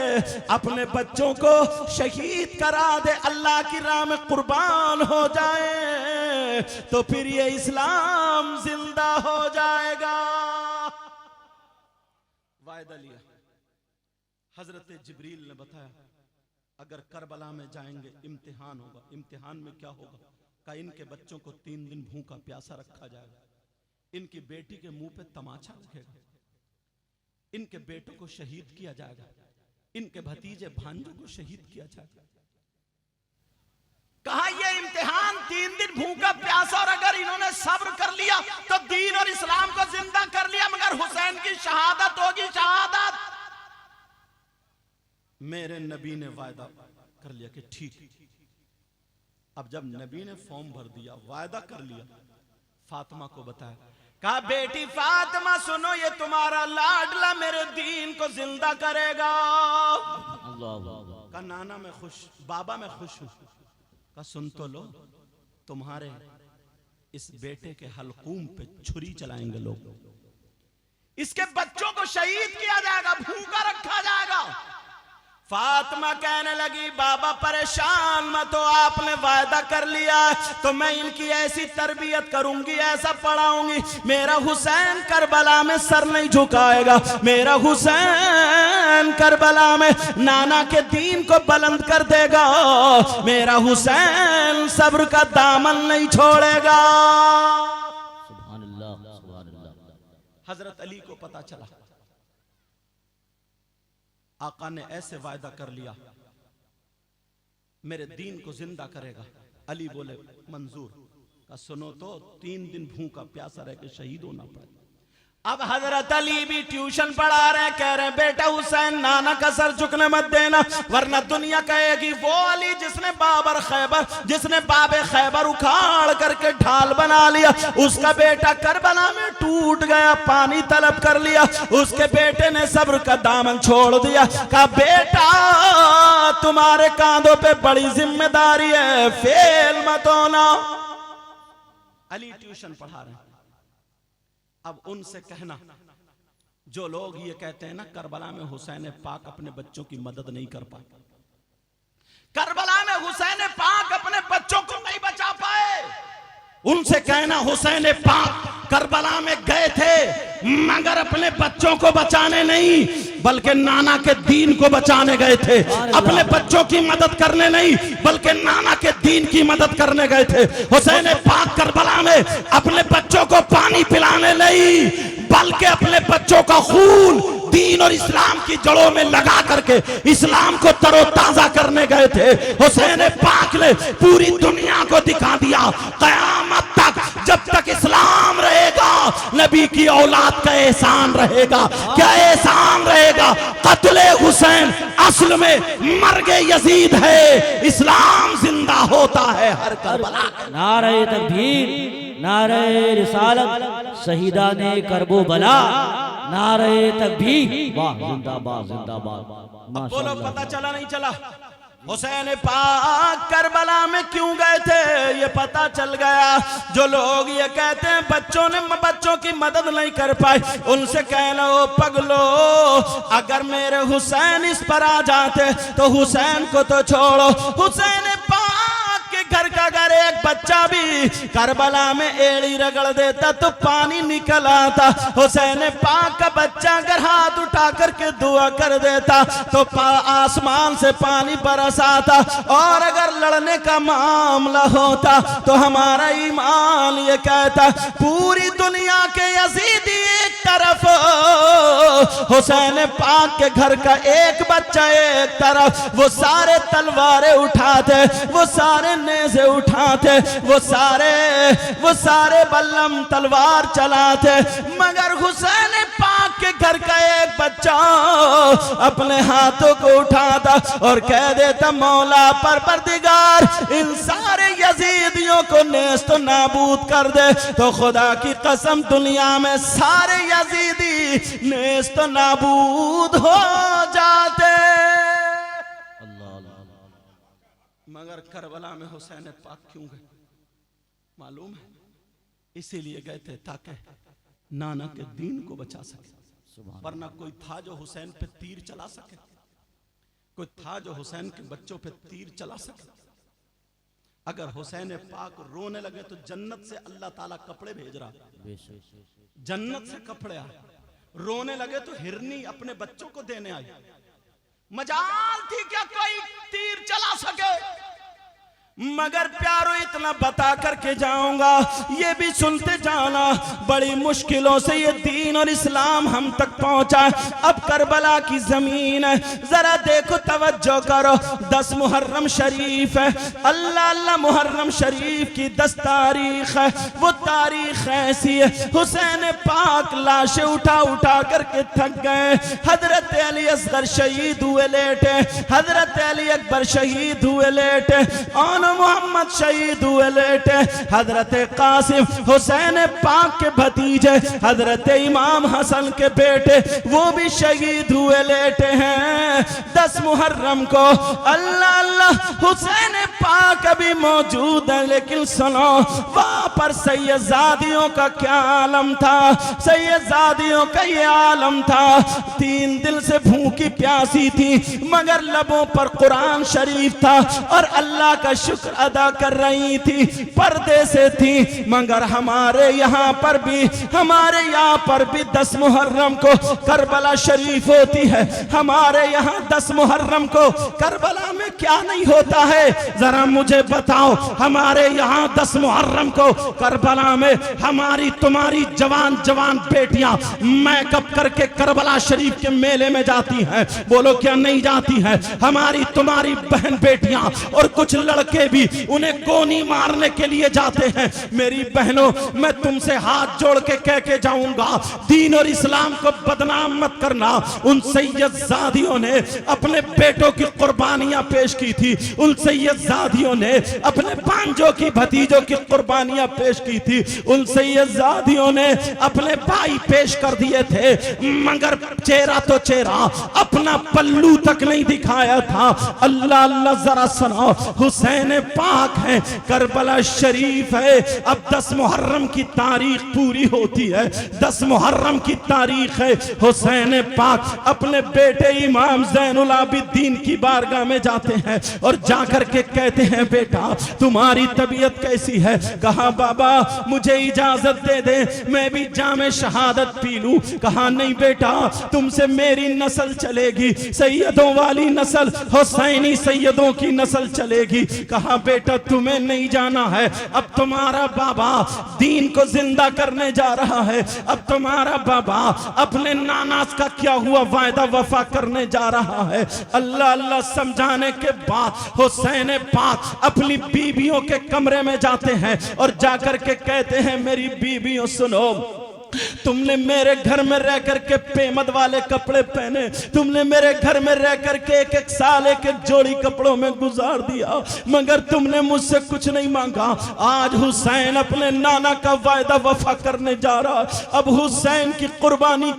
अपने बच्चों को शहीद करा दे, अल्लाह की राह में कुर्बान हो जाए, तो फिर ये इस्लाम जिंदा हो जाएगा। वायदा लिया। हजरत जिब्रील ने बताया अगर करबला में जाएंगे इम्तिहान होगा। इम्तिहान में क्या होगा? का इनके बच्चों को 3 दिन भूखा प्यासा रखा जाएगा, इनकी बेटी के मुंह पे तमाचा लगेगा, इनके बेटों को शहीद किया जाएगा, इनके भतीजे भांजों को शहीद किया जाएगा। कहा ये इम्तिहान 3 दिन भूखा प्यासा, और अगर इन्होंने सब्र कर लिया तो दीन और इस्लाम को जिंदा कर लिया, मगर हुसैन की शहादत होगी, शहादत। मेरे नबी ने वायदा कर लिया कि ठीक। अब जब नबी ने फॉर्म भर दिया, वायदा कर लिया, फातिमा को बताया, कहा बेटी फातिमा सुनो, ये तुम्हारा लाडला मेरे दीन को जिंदा करेगा। का नाना मैं खुश, बाबा मैं खुश हूं। का सुन तो लो, तुम्हारे इस बेटे के हलकूम पे छुरी चलाएंगे लोग, इसके बच्चों को शहीद किया जाएगा, भूखा रखा जाएगा। फातिमा कहने लगी बाबा परेशान मत हो, आपने वायदा कर लिया तो मैं इनकी ऐसी तरबियत करूंगी, ऐसा पढ़ाऊंगी, मेरा हुसैन करबला में सर नहीं झुकाएगा, मेरा हुसैन करबला में नाना के दीन को बुलंद कर देगा, मेरा हुसैन सब्र का दामन नहीं छोड़ेगा। सुभान अल्लाह, सुभान अल्लाह। हजरत अली को पता चला आका ने ऐसे वायदा कर लिया मेरे दीन को जिंदा करेगा। अली बोले मंजूर का सुनो तो 3 दिन भूखा प्यासा रह के शहीद होना पड़े। अब हजरत अली भी ट्यूशन पढ़ा रहे हैं, कह रहे हैं बेटा हुसैन नाना का सर झुकने मत देना वरना दुनिया कहेगी वो अली जिसने जिसने बाबे खैबर उखाड़ करके ढाल बना लिया, उसका बेटा करबला में टूट गया, पानी तलब कर लिया, उसके बेटे ने सब्र का दामन छोड़ दिया। कहा बेटा तुम्हारे कांधों पे बड़ी जिम्मेदारी है, फेल मत होना। अली ट्यूशन पढ़ा रहे हैं। अब उनसे कहना जो लोग ये कहते हैं ना करबला में हुसैन पाक अपने बच्चों की मदद नहीं कर पाए, करबला में हुसैन पाक अपने बच्चों को नहीं बचा पाए, उनसे कहना हुसैन पाक करबला में गए थे मगर अपने बच्चों को बचाने नहीं बल्कि नाना के दीन को बचाने गए थे, अपने बच्चों की मदद करने नहीं बल्कि नाना के दीन की मदद करने गए थे। हुसैन पाक करबला में अपने बच्चों को पानी पिलाने नहीं बल्कि अपने बच्चों का खून दीन और इस्लाम की जड़ों में लगा करके इस्लाम को तरोताजा करने गए थे। हुसैन पाक ने पूरी दुनिया को दिखा दिया कयामत तक जब तक इस्लाम रहेगा नबी की औलाद का एहसान रहेगा। क्या एहसान रहेगा? कत्ले हुसैन असल में मर्गे यजीद है, इस्लाम जिंदा होता है हर करबला। नारे तकबीर, नारे रिसालत, शहीदाने करबो बला, नारे तकबीर, वाह जिंदाबाद जिंदाबाद। बोलो पता चला नहीं चला? हुसैन पाक करबला में क्यों गए थे ये पता चल गया। जो लोग ये कहते हैं बच्चों की मदद नहीं कर पाए, उनसे कहना ओ पगलो अगर मेरे हुसैन इस पर आ जाते तो हुसैन को तो छोड़ो, हुसैन घर का अगर एक बच्चा भी करबला में एड़ी रगड़ देता तो पानी निकल आता। हुसैन पाक का बच्चा अगर हाथ उठा करके दुआ कर देता तो आसमान से पानी बरस आता। और अगर लड़ने का मामला होता तो हमारा ईमान ये कहता पूरी दुनिया के यजीदी एक तरफ, हुसैन पाक के घर का एक बच्चा एक तरफ, वो सारे तलवारें उठाते, वो सारे से उठाते, वो सारे बल्लम तलवार चलाते, मगर हुसैन पाक के घर का एक बच्चा अपने हाथों को उठाता और कह देता मौला परवरदिगार इन सारे यजीदियों को नेस्त नाबूद कर दे। तो खुदा की कसम दुनिया में सारे यजीदी नेस्त नाबूद हो जाते, मगर करबला में हुसैन पाक क्यों गए मालूम है? इसीलिए गए थे ताकि नाना के दीन को बचा सके, वरना कोई था जो हुसैन पे तीर चला सके, कोई था जो हुसैन के बच्चों पे तीर चला सके। अगर हुसैन पाक रोने लगे तो जन्नत से अल्लाह ताला कपड़े भेज रहा, जन्नत से कपड़े आए, रोने लगे तो हिरनी अपने बच्चों को देने आई। मजाल थी क्या कोई तीर चला सके? मगर प्यारो इतना बता करके जाऊंगा, ये भी सुनते जाना बड़ी मुश्किलों से ये दीन और इस्लाम हम तक पहुंचा। अब करबला की जमीन है, जरा देखो तवज्जो करो, 10 मुहर्रम शरीफ है, अल्लाह अल्लाह मुहर्रम शरीफ की 10 तारीख है। वो तारीख ऐसी है हुसैन पाक लाशें उठा उठा करके थक गए। हजरत अली असगर शहीद हुए लेटे, हजरत अली अकबर शहीद हुए लेटे, मोहम्मद शहीद हुए लेटे, हजरत कासिम हुसैन पाक के भतीजे हजरत इमाम हसन के बेटे वो भी शहीद हुए लेटे हैं। 10 मुहर्रम को अल्लाह अल्लाह हुसैन पाक अभी मौजूद है, लेकिन सुनो वहां पर सैयदजादियों का क्या आलम था। सैयदजादियों का ये आलम था, 3 दिन से भूखी प्यासी थी मगर लबों पर कुरान शरीफ था और अल्लाह का शुक्र अदा कर रही थी, पर्दे से थी। मगर हमारे यहाँ पर भी 10 मुहर्रम को करबला शरीफ होती है। हमारे यहाँ 10 मुहर्रम को करबला में क्या नहीं होता है, जरा मुझे बताओ। हमारे यहाँ 10 मुहर्रम को करबला में हमारी तुम्हारी जवान जवान बेटियां मेकअप करके करबला शरीफ के मेले में जाती हैं, बोलो क्या नहीं जाती हैं? हमारी तुम्हारी बहन बेटियां और कुछ लड़के भी उन्हें गोनी मारने के लिए जाते हैं। मेरी बहनों, मैं तुमसे हाथ जोड़ के कह के जाऊंगा, दीन और इस्लाम को बदनाम मत करना। उन सैयदजादियों ने अपने बेटों की कुर्बानियां पेश की थी, उन सैयदजादियों ने अपने भांजों की भतीजों की कुर्बानियां पेश की थी, उन सैयदजादियों ने अपने भाई पेश कर दिए थे मगर चेहरा तो चेहरा, अपना पल्लू तक नहीं दिखाया था। अल्लाह अल्लाह, जरा सुनो, हुसैन पाक है, करबला शरीफ है। अब 10 मुहर्रम की तारीख पूरी होती है, 10 मुहर्रम की तारीख है। हुसैन पाक अपने बेटे इमाम ज़ैनुल आबिदीन की बारगाह में जाते हैं और जाकर के कहते हैं, बेटा तुम्हारी तबीयत कैसी है? कहा बाबा मुझे इजाजत दे दे, मैं भी जामे शहादत पी लूं। कहा नहीं बेटा, तुमसे मेरी नस्ल चलेगी, सैयदों वाली नस्ल, हुसैनी सैयदों की नस्ल चलेगी। कहा बेटा तुम्हें नहीं जाना है, अब तुम्हारा बाबा दीन को जिंदा करने जा रहा है, अब तुम्हारा बाबा अपने नाना का क्या हुआ वायदा वफा करने जा रहा है। अल्लाह अल्लाह समझाने के बाद हुसैन पाक अपनी बीबियों के कमरे में जाते हैं और जाकर के कहते हैं, मेरी बीबियों सुनो, तुमने मेरे घर में रह करके पेमद वाले कपड़े पहने, तुमने मेरे घर में रह करके 1-1 साल 1-1 जोड़ी कपड़ों में गुजार दिया, मगर तुमने मुझसे कुछ नहीं मांगा। आज हुसैन अपने नाना का वायदा वफा करने जा रहा, अब हुसैन की कुर्बानी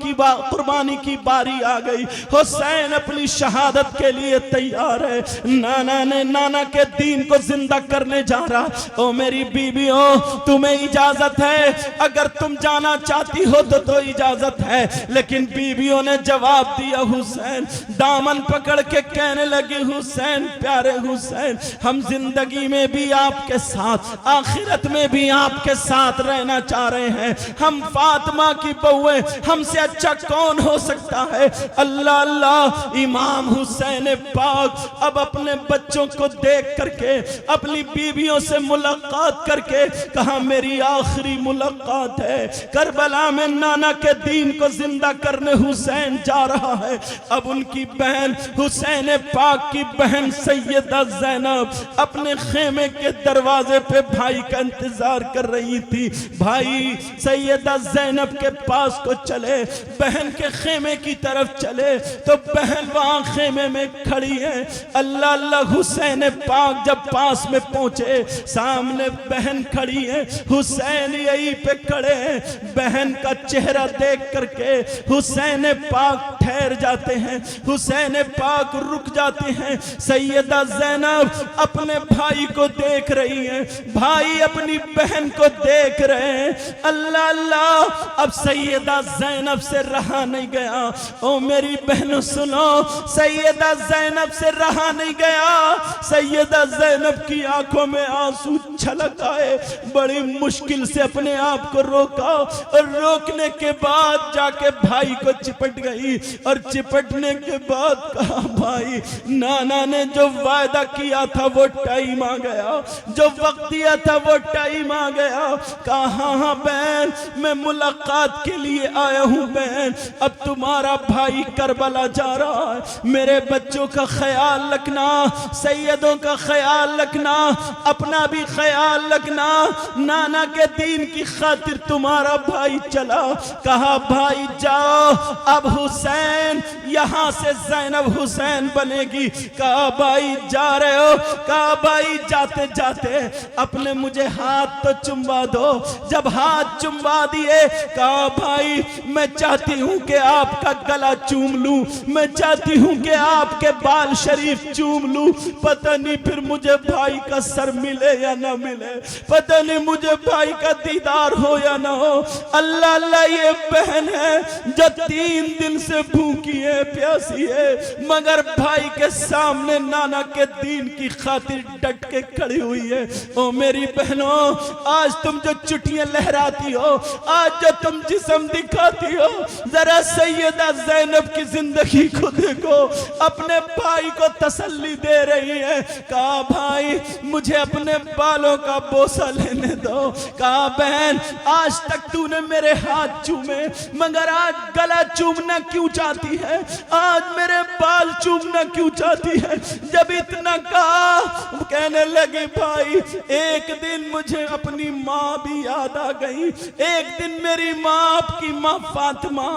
की बारी आ गई। हुसैन अपनी शहादत के लिए तैयार है, नाना ने नाना के दीन को जिंदा करने जा रहा। ओ मेरी बीबियों, तुम्हें इजाजत है, अगर तुम जाना चाहती हो तो इजाजत है। लेकिन बीबियों ने जवाब दिया, हुसैन दामन पकड़ के कहने लगी, हुसैन प्यारे हुसैन, हम जिंदगी में भी आपके साथ, आखिरत में भी आपके साथ रहना चाह रहे हैं। हम फातिमा की बहुएं, हमसे अच्छा कौन हो सकता है? अल्लाह अल्लाह, इमाम हुसैन पाक अब अपने बच्चों को देख करके, अपनी बीबियों से मुलाकात करके कहा, मेरी आखिरी मुलाकात है, करबला में नाना के दीन को जिंदा करने हुसैन जा रहा है। अब उनकी बहन हुसैन पाक की बहन सैयदा ज़ैनब अपने खेमे के दरवाजे पे भाई का इंतजार कर रही थी। भाई सैयदा ज़ैनब के पास को चले, बहन के खेमे की तरफ चले तो बहन वहां खेमे में खड़ी है। अल्लाह अल्लाह, हुसैन पाक जब पास में पहुंचे, सामने बहन खड़ी है, हुसैन यहीं पे खड़े हैं। बहन का चेहरा देख करके हुसैन पाक ठहर जाते हैं, हुसैन पाक रुक जाते हैं। सैयदा ज़ैनब अपने भाई को देख रही हैं, भाई अपनी बहन को देख रहे हैं। अल्लाह अल्लाह, अब सैयदा ज़ैनब से रहा नहीं गया। ओ मेरी बहनों सुनो, सैयदा ज़ैनब से रहा नहीं गया। सैयदा ज़ैनब की आंखों में आंसू छलक आए, बड़ी मुश्किल से अपने आप को रोका और रोकने के बाद जाके भाई को चिपट गई और चिपटने के बाद कहा, भाई नाना ने जो वायदा किया था वो टाइम आ गया, जो वक्त दिया था वो टाइम आ गया। कहा हाँ बहन, मैं मुलाकात के लिए आया हूँ बहन, अब तुम्हारा भाई करबला जा रहा है, मेरे बच्चों का ख्याल रखना, सैयदों का ख्याल रखना, अपना भी ख्याल रखना। नाना के दीन की खातिर तुम्हारा भाई भाई चला। कहा भाई जाओ, अब हुसैन यहां से ज़ैनब हुसैन बनेगी। कहा भाई जा रहे हो? कहा भाई जाते जाते अपने मुझे हाथ तो चुम्बा दो। जब हाथ चुम्बा दिए, कहा भाई मैं चाहती हूं कि आपका गला चूम लूं, मैं चाहती हूं कि आपके बाल शरीफ चूम लूं। पता नहीं फिर मुझे भाई का सर मिले या ना मिले, पता नहीं मुझे भाई का दीदार हो या ना हो। अल्लाह अल्लाह, ये बहन है जो 3 दिन से भूखी है, प्यासी है, मगर भाई के सामने नाना के दीन की खातिर डट के खड़ी हुई है। ओ मेरी बहनों, आज तुम जो चुटियां लहराती हो, आज जो तुम जिस्म दिखाती हो, जरा सैयदा ज़ैनब की जिंदगी को देखो, अपने भाई को तसल्ली दे रही है। कहा भाई मुझे अपने बालों का बोसा लेने दो। कहा बहन आज तक तूने मेरे हाथ चूमे, मगर आज गला चूमना क्यों चाहती है, आज मेरे बाल चूमना क्यों चाहती है? जब इतना कहा, कहने लगी भाई एक दिन मुझे अपनी माँ भी याद आ गई। एक दिन मेरी माँ, आपकी माँ फातिमा,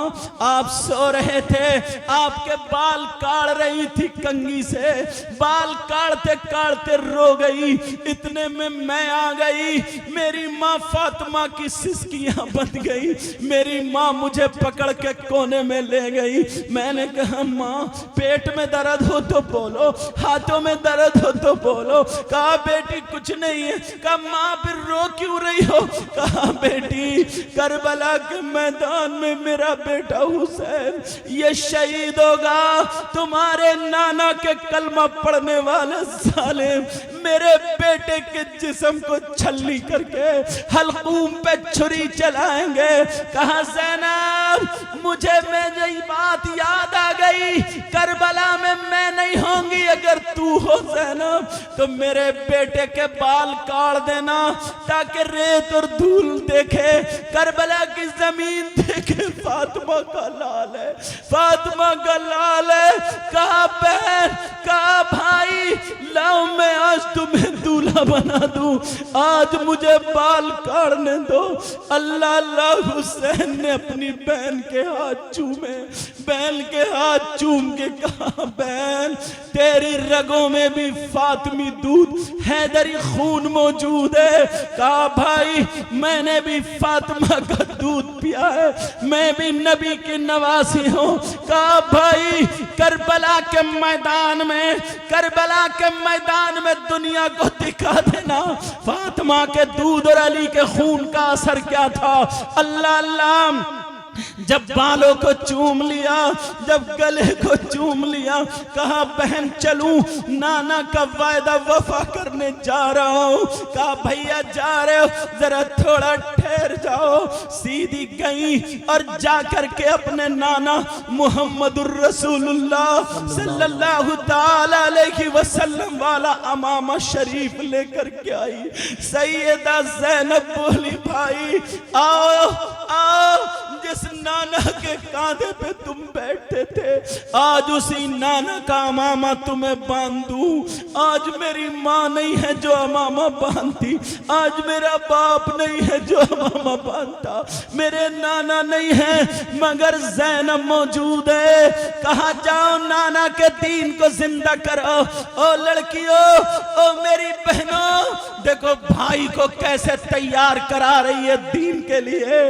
आप सो रहे थे, आपके बाल काट रही थी कंघी से, बाल काटते काटते रो गई। इतने में मैं आ गई, मेरी माँ फातिमा की सिसकियां बंध गई, मेरी माँ मुझे पकड़ के कोने में ले गई। मैंने कहा माँ पेट में दर्द हो तो बोलो, हाथों में दर्द हो तो बोलो। कहा बेटी कुछ नहीं है। कहा माँ फिर रो क्यों रही हो? कहा बेटी करबला के मैदान में मेरा बेटा हुसैन ये शहीद होगा, तुम्हारे नाना के कलमा पढ़ने वाले जालिम मेरे बेटे के जिस्म को छल्ली करके हलकूम पे छुरी चलाएंगे। कहा ज़ैनब मुझे मेरी बात याद आ गई, करबला में मैं नहीं होंगी, अगर तू हो ज़ैनब तो मेरे बेटे के बाल काट देना ताकि रेत और धूल देखे, करबला की जमीन देखे फातिमा का लाल है, फातिमा का लाल है। कहा बहन, कहा भाई लाओ मैं आज तुम्हें दूल्हा बना दूं, आज मुझे बाल काटने दो। अल्लाह अल्लाह, हुसैन ने अपनी बहन के हाथ चूमे, बहन के हाथ चूम के कहा बहन तेरी रगों में भी फातिमी दूध हैदरी खून मौजूद है। कहा भाई मैंने भी फातिमा का दूध पिया है, मैं भी नबी की नवासी हूँ। कहा भाई करबला के मैदान में, करबला के मैदान में दुनिया को दिखा देना फातिमा के दूध और अली के खून का असर क्या था। अल्लाह अल्लाह, जब बालों को चूम लिया, जब गले को चूम लिया, कहा बहन चलूं, नाना का वायदा वफा करने जा रहा हूं। कहा भैया जा रहे हो, जरा थोड़ा ठहर जाओ। सीधी गई और जाकर के अपने नाना मुहम्मदुर रसूलुल्लाह सल्लल्लाहु ताला अलैहि वसल्लम वाला अमामा शरीफ लेकर के आई। सैयदा ज़ैनब बोली भाई आओ आओ, जिस नाना के कांधे पे तुम बैठे थे आज उसी नाना का अमामा तुम्हें बांधू। आज मेरी माँ नहीं है जो अमामा बांधती, आज मेरा बाप नहीं है जो अमामा बांधता, मेरे नाना नहीं है मगर ज़ैनब मौजूद है। कहा जाओ नाना के दीन को जिंदा करो। ओ लड़कियों, ओ मेरी बहनों, देखो भाई को कैसे तैयार करा रही है दीन के लिए।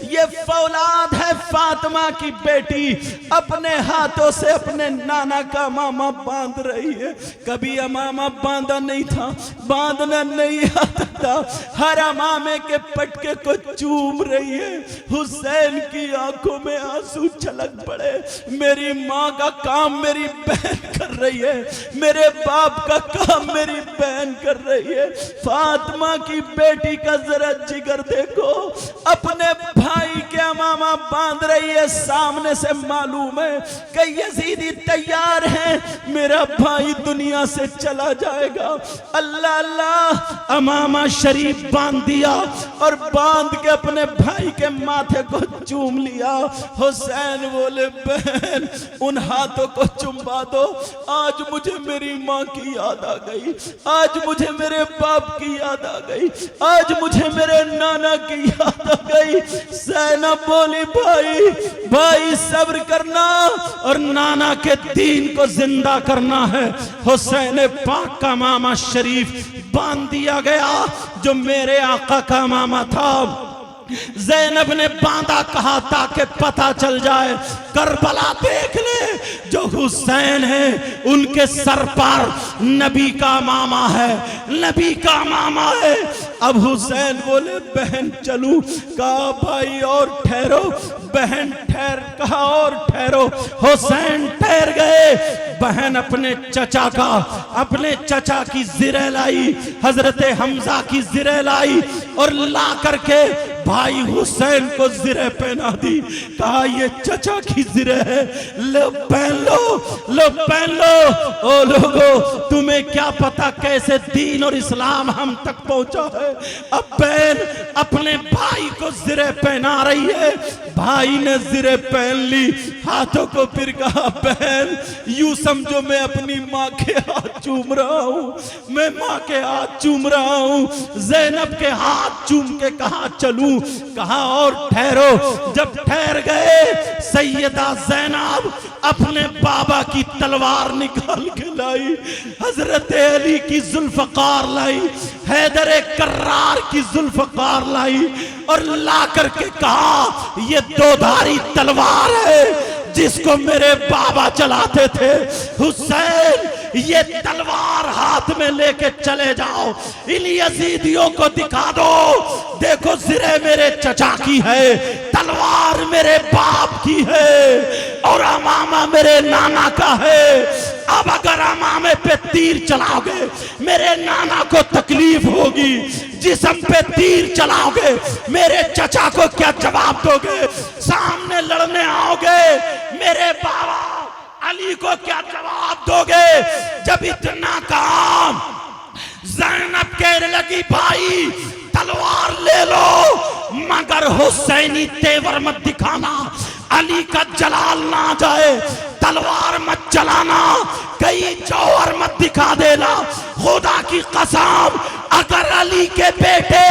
ये फौलाद है फातिमा की बेटी, अपने हाथों से अपने नाना का अमामा बांध रही है। कभी अमामा बांधा नहीं था, बांधना नहीं आता था, हर अमामे के पटके को चूम रही है। हुसैन की आंखों में आंसू छलक पड़े। मेरी माँ का काम मेरी बहन कर रही है, मेरे बाप का काम मेरी बहन कर रही है। फातिमा की बेटी का जरा जिगर देखो, अपने भाई के अमामा बांध रही है। सामने से मालूम है कि यजीदी तैयार है, मेरा भाई दुनिया से चला जाएगा। अल्लाह अल्लाह, अमामा शरीफ बांध दिया और बांध के अपने भाई के माथे को चूम लिया। हुसैन बोले बहन उन हाथों को चुम्बा दो, आज मुझे मेरी माँ की याद आ गई, आज मुझे मेरे बाप की याद आ गई, आज मुझे मेरे नाना की याद आ गई। ज़ैनब बोली भाई भाई सब्र करना और नाना के दीन को जिंदा करना है। हुसैन पाक का मामा शरीफ बांध दिया गया जो मेरे आका का मामा था। ज़ैनब ने बांधा कहा ताकि पता चल जाए, करबला देख ले, जो हुसैन है उनके सर पर नबी का मामा है, नबी का मामा है। अब हुसैन बोले बहन चलूं, कहा भाई और ठहरो, बहन ठहर, कहा और ठहरो। हुसैन ठहर गए। बहन अपने चचा की ज़िरे लाई, हजरत हमजा की ज़िरे लाई और ला करके भाई हुसैन को ज़िरे पहना दी। कहा ये चचा की ज़िरे है, लो पहन लो, लो पहन लो। ओ लोगो तुम्हें क्या पता कैसे दीन और इस्लाम हम तक पहुंचा है। अब बहन अपने भाई को ज़िरे पहना रही है। भाई ने ज़िरे पहन ली, हाथों को फिर कहा बहन यूं समझो मैं अपनी माँ के हाथ चूम रहा हूँ, मैं माँ के हाथ चूम रहा हूँ। ज़ैनब के हाथ चूम के कहा चलूं, कहा और ठहरो। जब ठहर गए सैयदा ज़ैनब अपने बाबा की तलवार निकाल के लाई, हजरत अली की जुल्फ़कार लाई, हैदर कर्रार की जुल्फ़कार लाई और ला करके कहा ये दोधारी तलवार है जिसको मेरे बाबा चलाते थे। हुसैन ये तलवार हाथ में लेके चले जाओ, इन यजीदियों को दिखा दो, देखो ज़िरे मेरे चचा की है, तलवार मेरे बाप की है और अमामा मेरे नाना का है। अब अगर अमामे पे तीर चलाओगे मेरे नाना को तकलीफ होगी, जिस्म पे तीर चलाओगे मेरे चचा को क्या जवाब दोगे, सामने लड़ने आओगे मेरे बाबा अली को क्या जवाब दोगे। जब इतना काम ज़ैनब कहने लगी भाई तलवार ले लो मगर हुसैनी तेवर मत दिखाना, अली का जलाल ना जाए, तलवार मत चलाना, कहीं जौहर मत दिखा देना। खुदा की कसम अगर अली के बेटे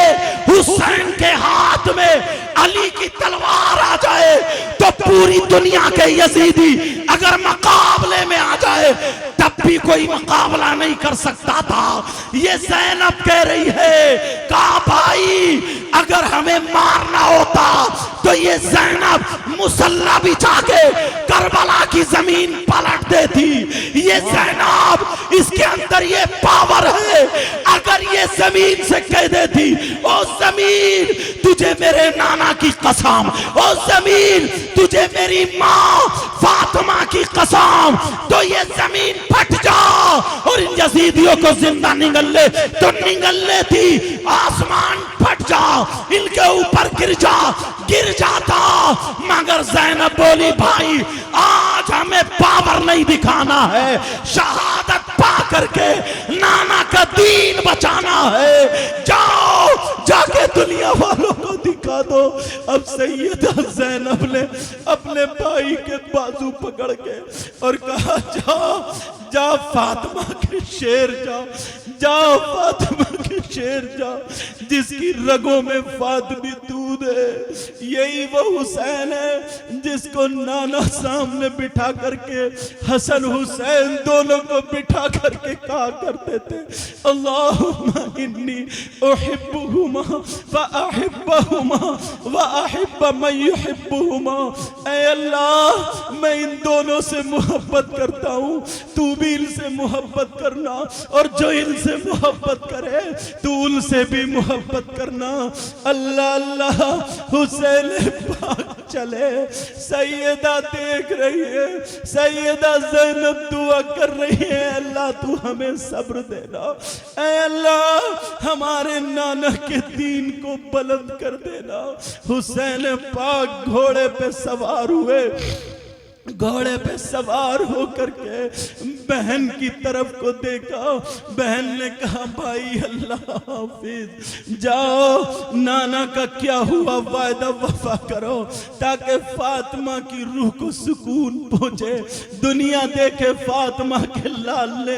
हुसैन के हाथ में अली की तलवार आ जाए तो पूरी दुनिया के यजीदी अगर मुकाबले में आ जाए तब भी कोई मुकाबला नहीं कर सकता था। ये ज़ैनब कह रही है, कहा भाई अगर हमें मारना होता तो ये ज़ैनब मुसल्ला बिछा के करबला की जमीन पलट देती। ये ज़ैनब इसके अंदर ये पावर है, अगर ये जमीन से कह देती ओ जमीन तुझे मेरे नाना की कसम, ओ जमीन तुझे मेरी माँ फातिमा की कसम, तो ये जमीन फट जा और इन यजीदियों को जिंदा निगल ले तो निगल लेती, आसमान फट जा इनके ऊपर गिर जाता। मगर ज़ैनब बोली भाई आज हमें पावर नहीं दिखाना है, शहादत पा करके नाना का दीन बचाना है, जाओ जाके दुनिया वालों को दिखा दो। अब सैयदा ज़ैनब ने अपने भाई के बाजू पकड़ के और कहा जा फातिमा के शेर जाओ फातिमा के शेर जाओ, जिसकी रगों में फातिमी दूध है, यही वो हुसैन है जिसको नाना सामने बिठा करके हसन हुसैन दोनों को बिठा करके कहा करते थे अल्लाहुम्मा इन्नी उहिब्बुहुमा व अहिब्बहुमा व अहिब्ब मन युहिब्बुहुमा। ऐ अल्लाह मैं इन दोनों से मोहब्बत करता हूँ, तू भी इनसे मोहब्बत करना और जो इनसे मोहब्बत करे तू उनसे भी मोहब्बत करना। अल्लाह अल्लाह हुसैन पाक चले, सैयदा देख रही है, सैयदा ज़ैनब दुआ कर रही है अल्लाह तू हमें सब्र देना, ऐ अल्लाह हमारे नाना के दीन को बुलंद कर देना। हुसैन पाक घोड़े पे सवार हुए, घोड़े पे सवार होकर के बहन की तरफ को देखा। बहन ने कहा भाई अल्लाह हाफिज, जाओ नाना का क्या हुआ वायदा वफा करो ताकि फातिमा की रूह को सुकून पहुंचे। दुनिया देखे फातिमा के लाल ने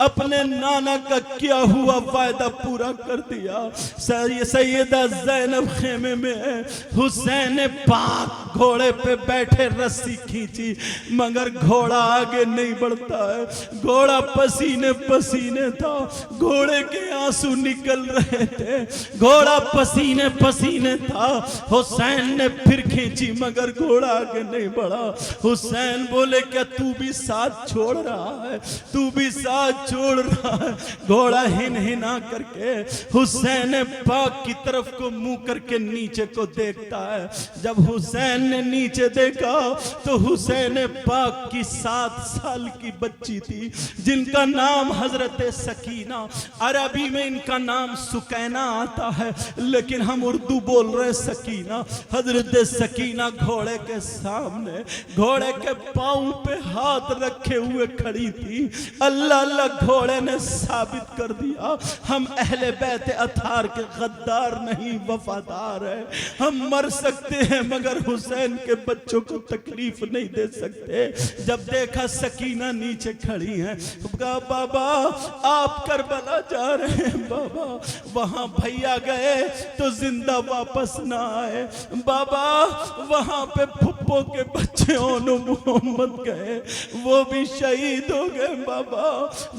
अपने नाना का क्या हुआ वायदा पूरा कर दिया। सैयदा ज़ैनब खेमे में, हुसैन पाक घोड़े पे बैठे रस्सी खींची मगर घोड़ा आगे नहीं बढ़ता है। घोड़ा पसीने पसीने था, घोड़े के आंसू निकल रहे थे, घोड़ा पसीने पसीने था। हुसैन ने फिर खींची मगर घोड़ा आगे नहीं बढ़ा। हुसैन बोले क्या तू भी साथ छोड़ रहा है, तू भी साथ छोड़ रहा है। घोड़ा हिन हिना करके हुसैन पाक की तरफ को मुंह करके नीचे को देखता है। जब हुसैन ने नीचे देखा तो हुसैन पाक की 7 साल की बच्ची थी जिनका नाम हजरत सकीना, अरबी में इनका नाम सुकैना आता है लेकिन हम उर्दू बोल रहे सकीना। हजरत सकीना घोड़े के सामने घोड़े के पांव पे हाथ रखे हुए खड़ी थी। अल्लाह अल्लाह घोड़े ने साबित कर दिया हम अहले बैत अतार के गद्दार नहीं वफादार है। हम मर सकते हैं मगर हुसैन के बच्चों को तकलीफ नहीं दे सकते। जब देखा सकीना नीचे खड़ी हैं, कहा बाबा आप करबला जा रहे हैं बाबा, वहां भैया गए तो जिंदा वापस ना आए बाबा, वहां पे फुप्पो के बच्चे ओनो मोहम्मद गए वो भी शहीद हो गए बाबा,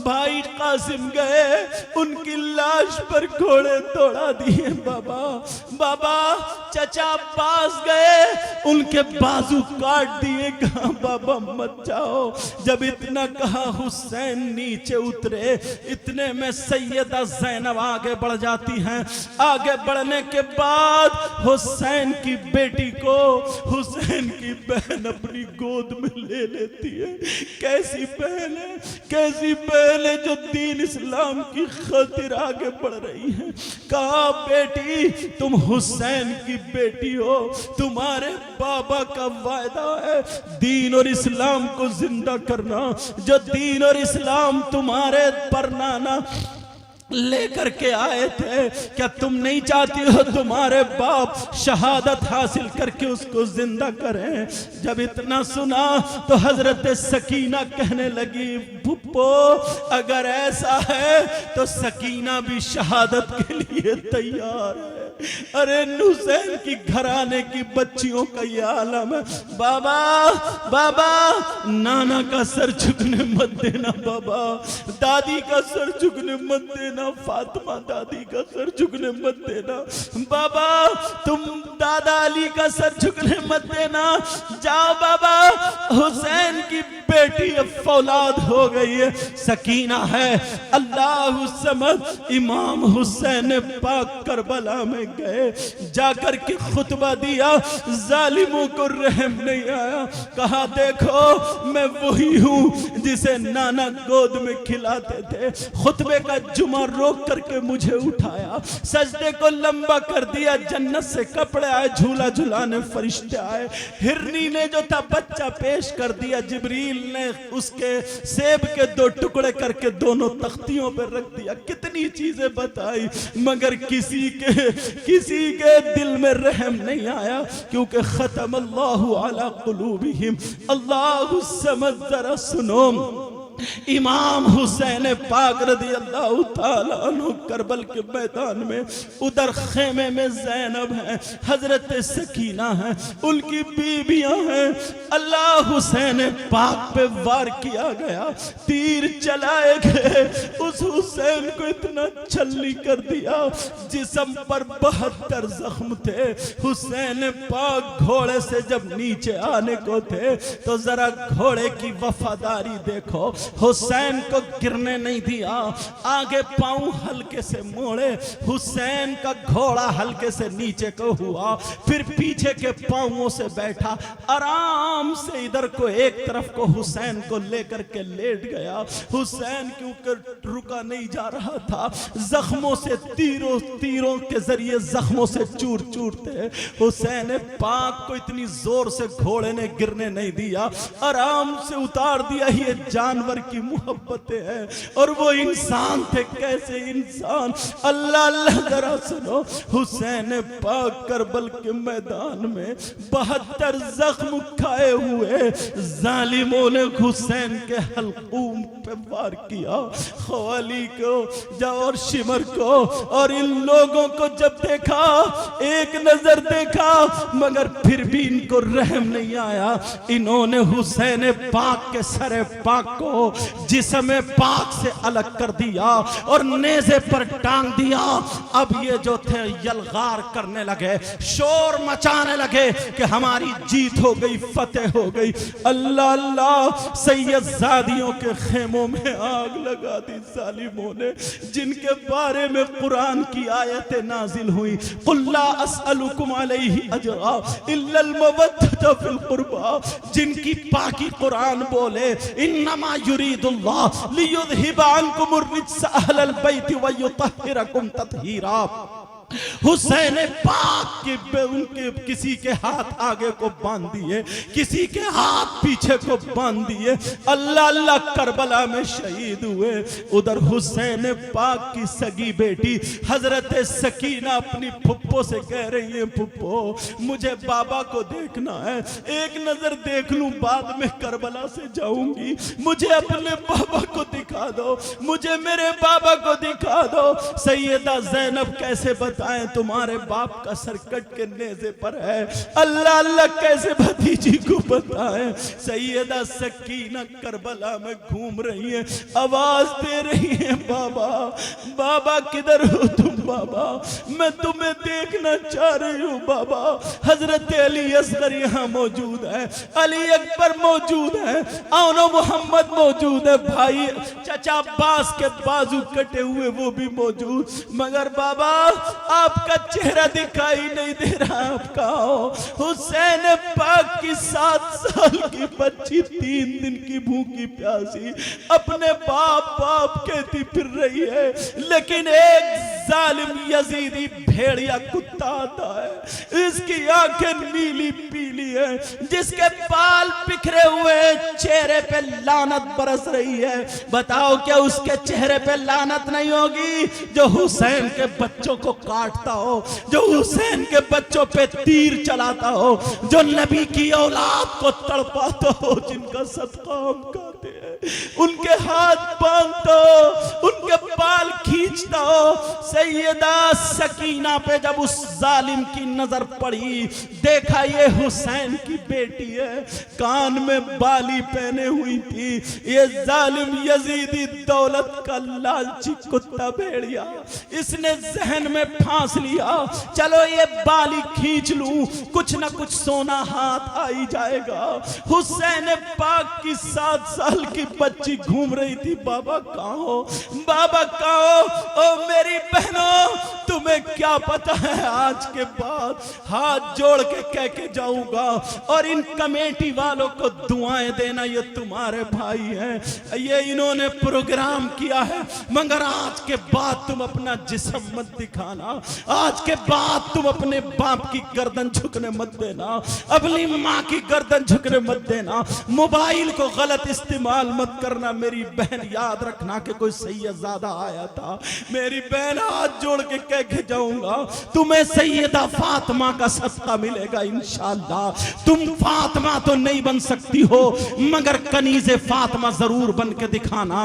भाई कासिम गए उनकी लाश पर घोड़े दौड़ा दिए बाबा, बाबा चचा अब्बास गए उनके बाजू काट दिए। कहा बाबा मत जाओ। जब इतना कहा हुसैन नीचे उतरे, इतने में सैयदा ज़ैनब आगे बढ़ जाती हैं। आगे बढ़ने के बाद हुसैन की बेटी को हुसैन की बहन अपनी गोद में ले लेती है। कैसी बहन है, कैसी बहन है जो दीन इस्लाम की खातिर आगे बढ़ रही है। कहा बेटी तुम हुसैन की बेटी हो, तुम्हारे बाबा का वायदा है दीन और इस्लाम को जिंदा करना। जो दीन और इस्लाम तुम्हारे परनाना लेकर के आए थे, क्या तुम नहीं चाहती हो तुम्हारे बाप शहादत हासिल करके उसको जिंदा करें। जब इतना सुना तो हजरत सकीना कहने लगी पुप्पो अगर ऐसा है तो सकीना भी शहादत के लिए तैयार है। अरे हुसैन की घराने की बच्चियों का यह आलम है। बाबा बाबा नाना का सर झुकने मत देना बाबा, दादी का सर झुकने मत देना, फातिमा दादी का सर झुकने मत देना बाबा, तुम दादा अली का सर झुकने मत देना। जाओ बाबा हुसैन की बेटी अब फौलाद हो गई है, सकीना है। अल्लाह समद इमाम हुसैन पाक करबला में गए, जाकर के खुतबा दिया, जालिमों को रहम नहीं आया। कहा देखो मैं वही हूँ जिसे नाना गोद में खिलाते थे। खुतबे का जुमा रोक करके मुझे उठाया, सजदे को लंबा कर दिया, जन्नत से कपड़े आए, झूला झुलाने फरिश्ते आए, हिरनी ने जो था बच्चा पेश कर दिया, जिब्रील ने उसके सेब के 2 टुकड़े करके दोनों तख्तियों पर रख दिया। कितनी चीजें बताई मगर किसी के दिल में रहम नहीं आया, क्योंकि खतम अल्लाहु अला कुलूबिहिम। अल्लाहु समद, जरा सुनो, इमाम हुसैन पाक रज़ी अल्लाह ताला अन्हु करबल के मैदान में, उधर खेमे में ज़ैनब है, हजरत सकीना है, उनकी बीबियां हैं। अल्लाह हुसैन पाक पे वार किया गया, तीर चलाए गए, उस हुसैन को इतना छल्ली कर दिया जिस्म पर 72 जख्म थे। हुसैन पाक घोड़े से जब नीचे आने को थे तो जरा घोड़े की वफादारी देखो, हुसैन को गिरने नहीं दिया, आगे पांव हल्के से मोड़े, हुसैन का घोड़ा हल्के से नीचे को हुआ, फिर पीछे के पांवों से बैठा, आराम से इधर को एक तरफ को हुसैन को लेकर के लेट गया। हुसैन क्योंकि रुका नहीं जा रहा था, जख्मों से तीरों के जरिए जख्मों से चूर चूरते हुसैन पाक को इतनी जोर से घोड़े ने गिरने नहीं दिया, आराम से उतार दिया। ये जानवर की मोहब्बतें हैं और वो इंसान थे, कैसे इंसान। अल्लाह अल्लाह जरा सुनो, हुसैन पाक करबल के मैदान में 72 जख्म खाए हुए जालिमों ने हुसैन के हल्कूम पे वार किया, खवाली को और शिमर को, और इन लोगों को जब देखा, एक नजर देखा, मगर फिर भी इनको रहम नहीं आया। इन्होंने हुसैन पाक के सरे पाक को जिस्म पाक से अलग कर दिया और नेज़े पर टांग दिया। अब ये जो थे यलगार करने लगे, शोर मचाने लगे कि हमारी जीत हो गई, फतेह हो गई। अल्लाह अल्लाह, सैयदजादियों के खेमों में आग लगा दी जालिमों ने, जिनके बारे में कुरान की आयतें नाजिल हुई, कुल्ला अस्अलुकुम अलैहि अजरा इल्लल मवद्दता फिल कुर्बा, जिनकी पाकी कुरान बोले, इन्नमा युरीदुल्लाह लियुज़हिबा अन्कुमुर रिज्स अहलल बैति व युतहिरकुम तत्हीरा। हुसैन पाक के उनके किसी के हाथ आगे को बांध दिए, किसी के हाथ पीछे को बांध दिए। अल्लाह अल्लाह करबला में शहीद हुए। उधर हुसैन पाक की सगी बेटी हजरत सकीना अपनी फुप्पो से कह रही है, फुप्पो मुझे बाबा को देखना है, एक नजर देख लूं, बाद में करबला से जाऊंगी, मुझे अपने बाबा को दिखा दो, मुझे मेरे बाबा को दिखा दो। सैयदा ज़ैनब कैसे बताएं तुम्हारे बाप का सर कट के नेज़े पर है, अल्लाह अल्लाह कैसे भतीजी को बताएं। सैयदा सकीना करबला में घूम रही है, आवाज दे रही है, बाबा बाबा किधर हो तुम, बाबा मैं तुम्हें देखना चाह रही हूँ बाबा। हजरत अली असगर यहाँ मौजूद है, अली अकबर मौजूद है, आनो मोहम्मद मौजूद है, भाई चचा अब्बास के बाजू कटे हुए वो भी मौजूद, मगर बाबा आपका चेहरा दिखाई नहीं दे रहा। आपका हुसैन पाक की 7 साल की बच्ची 3 दिन की भूखी प्यासी अपने बाप बाप कहती फिर रही है, लेकिन एक जालिम यजीदी भेड़िया कुत्ता आता है, इसकी आंखें नीली पीली है, जिसके बाल बिखरे हुए, चेहरे पे लानत बरस रही है। बताओ क्या उसके चेहरे पे लानत नहीं होगी जो हुसैन के बच्चों को काटता हो, जो हुसैन के बच्चों पे तीर चलाता हो, जो नबी की औलाद को तड़पाता हो, जिनका सदका हम खाते हैं, उनके हाथ बांधता हो, उनके बाल खींचता हो। सैयदा सकीना पे जब उस जालिम की नजर पड़ी, देखा ये हुसैन की बेटी है, कान में बाली पहने हुई थी, ये जालिम यजीदी दौलत का लालची कुत्ता भेड़िया, इसने जहन में फांस लिया, चलो ये बाली खींच लूं, कुछ ना कुछ सोना हाथ आ ही जाएगा। हुसैन पाक की 7 साल की बच्ची घूम रही थी, बाबा कहाँ हो, बाबा कहाँ हो, ओ मेरी बहनों तुम्हें क्या पता है, आज के बाद हाथ जोड़ के कह के जाऊंगा, और इन कमेटी वालों को दुआएं देना, ये तुम्हारे भाई हैं, ये इन्होंने प्रोग्राम किया है, मगर आज के बाद तुम अपना जिस्म मत दिखाना, आज के बाद तुम अपने बाप की गर्दन झुकने मत देना, अपनी माँ की गर्दन झुकने मत देना, मोबाइल को गलत इस्तेमाल मत करना। मेरी बहन याद रखना कि कोई सैयदजादा आया था, मेरी बहन हाथ जोड़ के कह के जाऊंगा, तुम्हें सैयदा फातिमा का सदका मिलेगा इंशाअल्लाह। तुम फातिमा तो नहीं बन सकती हो, मगर कनीज़े फातिमा जरूर बन के दिखाना।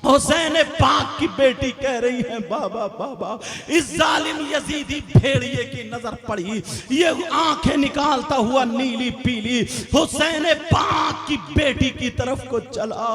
हुसैन पाक की बेटी कह रही है बाबा बाबा, इस जालिम यजीदी भेड़िए की नजर पड़ी, ये आंखें निकालता हुआ नीली पीली हुसैन पाक की बेटी की तरफ को चला।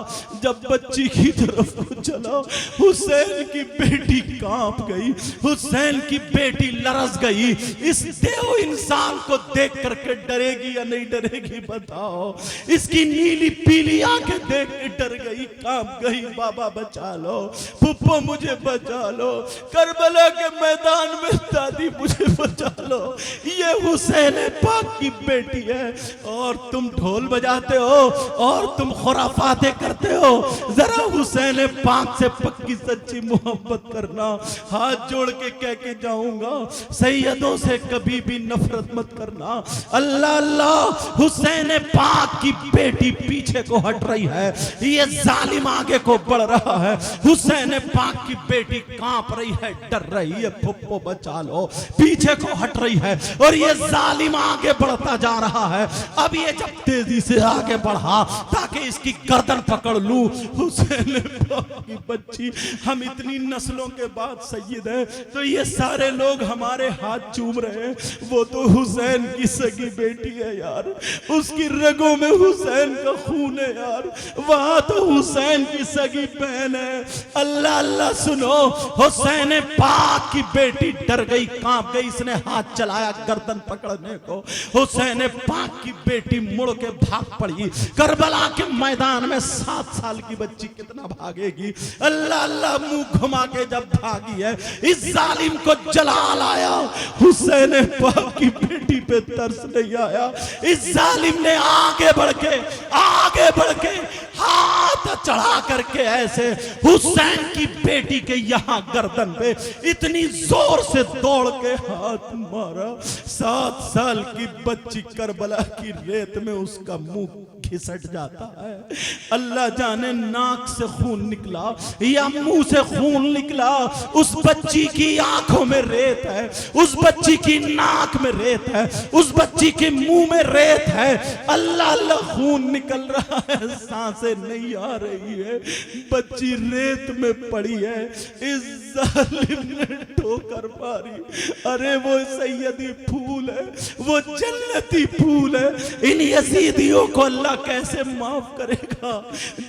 जब बच्ची की तरफ को चला, हुसैन की बेटी कांप गई, हुसैन की बेटी लरस गई। इस देव इंसान को देख करके डरेगी या नहीं डरेगी बताओ? इसकी नीली पीली आंखें देख के डर गई, कांप गई। बाबा बचा लो, पुप्पो मुझे बचा लो, करबला के मैदान में दादी मुझे बचा लो, ये हुसैन पाक की बेटी है और तुम ढोल बजाते हो और तुम खुराफाते करते हो। जरा हुसैन पाक से पक्की सच्ची मोहब्बत करना। हाथ जोड़ के कह के जाऊंगा, सैयदों से कभी भी नफरत मत करना। अल्लाह अल्लाह, हुसैन पाक की बेटी पीछे को हट रही है, ये जालिम आगे को बढ़ रहा है। हुसैन पाक की बेटी कांप रही है, डर रही है, फुप्पो बचा लो, पीछे को हट रही है और ये जालिम आगे बढ़ता जा रहा है। अब ये जब तेजी से आगे बढ़ा ताकि इसकी गर्दन पकड़ लूं, हुसैन पाक की बच्ची, हम इतनी नस्लों के बाद सैयद है तो ये सारे लोग हमारे हाथ चूम रहे हैं, वो तो हुसैन की सगी बेटी है यार, उसकी रगों में हुसैन का खून है यार, वहां तो हुसैन की सगी बहन है। अल्लाह अल्लाह सुनो, हुसैन पाक की बेटी डर गई, कांप गई, इसने हाथ चलाया गर्दन पकड़ने को। हुसैन पाक की बेटी मुड़ के भाग पड़ी। करबला के मैदान में 7 साल की बच्ची कितना भागेगी? अल्लाह अल्लाह, मुंह घुमा के जब भागी है, इस जालिम को जलाल आया, हुसैन पाक की बेटी पे तरस नहीं आया। इस जालिम ने आगे बढ़ के हाथ चढ़ा करके ऐसे हुसैन की बेटी के यहां गर्दन पे इतनी जोर से दौड़ के हाथ मारा, 7 साल की बच्ची करबला की रेत में उसका मुंह खिसट जाता है। अल्लाह जाने नाक से खून निकला या मुंह से खून निकला। उस बच्ची की आंखों में रेत है, उस बच्ची की नाक में रेत है, उस बच्ची के मुंह में रेत है। अल्लाह अल्लाह, खून निकल रहा है, सांसें नहीं आ रही है, बच्ची रेत में पड़ी है। इस जालिम ने ठोकर मारी। अरे वो सैयदी फूल है, वो जन्नती फूल है, इन यजीदियों को अल्लाह कैसे माफ करेगा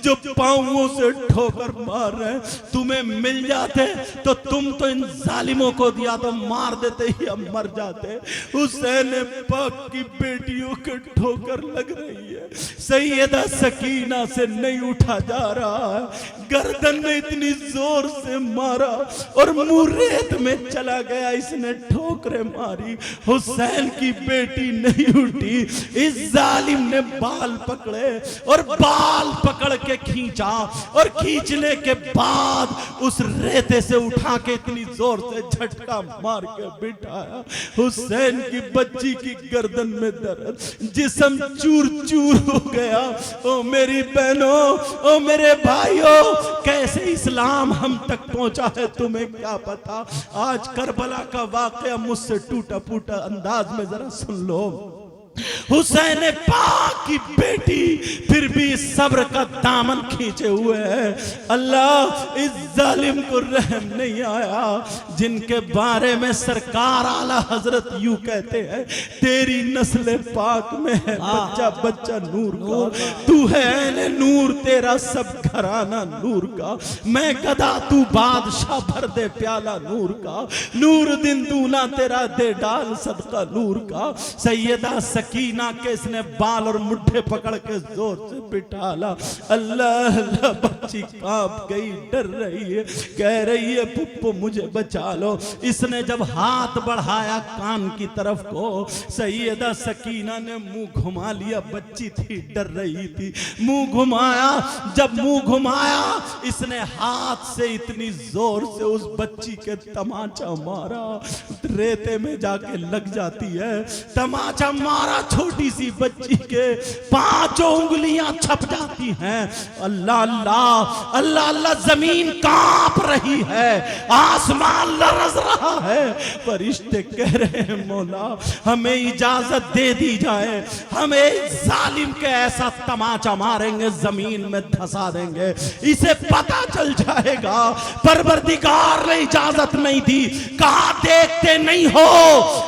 जो पांवों से ठोकर मार रहे हैं? तुम्हें मिल जाते तो तुम तो इन जालिमों को दिया तो मार देते या मर जाते। हुसैन पाक की बेटियों को ठोकर लग रही है, सैयदा सकीना से नहीं उठा जा रहा है, गर्दन में इतनी जोर से मारा और मुंह रेत में चला गया। इसने ठोकरें मारी, हुसैन की बेटी नहीं उठी। इस जालिम ने बाल पकड़े और बाल पकड़ के खींचा और खींचने के बाद उस रेते से उठा के इतनी जोर से झटका मार के बिठाया। हुसैन की बच्ची की गर्दन में दर्द, जिस्म चूर चूर हो गया। ओ मेरी बहनों, ओ मेरे भाइयों, कैसे इस्लाम हम तक पहुंचा है तुम्हें क्या पता। आज करबला का वाकया मुझसे टूटा फूटा अंदाज में जरा सुन लो। हुसैन पाक की बेटी फिर भी सब्र का दामन खींचे हुए है। अल्लाह, इस जालिम को रहम नहीं आया जिनके बारे में सरकार आला हजरत यूं कहते हैं, तेरी नस्ल पाक में है बच्चा बच्चा नूर का, तू है नूर, तेरा सब घराना नूर का, मैं गदा तू बादशाह, भर दे प्याला नूर का, नूर दिन दूना तेरा दे डाल सदका नूर का। सैयदा सकीना के इसने बाल और मुट्ठे पकड़ के जोर से बिठाला। अल्लाह अल्लाह, बच्ची कांप गई, डर रही है, कह रही है पुप्पो मुझे बचा लो। इसने जब हाथ बढ़ाया कान की तरफ को, सैयदा सकीना ने मुंह घुमा लिया, बच्ची थी डर रही थी, मुंह घुमाया। जब मुंह घुमाया, इसने हाथ से इतनी जोर से उस बच्ची के तमाचा मारा, रेते में जाके लग जाती है। तमाचा मारा जरा छोटी सी बच्ची के 5 उंगलियां छप जाती हैं। अल्लाह अल्लाह अल्लाह अल्लाह, जमीन कांप रही है, आसमान लरज रहा है। फरिश्ते कह रहे हैं मौला हमें इजाजत दे दी जाए, हमें जालिम के ऐसा तमाचा मारेंगे, जमीन में धंसा देंगे, इसे पता चल जाएगा। परवरदिगार ने इजाजत नहीं दी, कहा देखते नहीं हो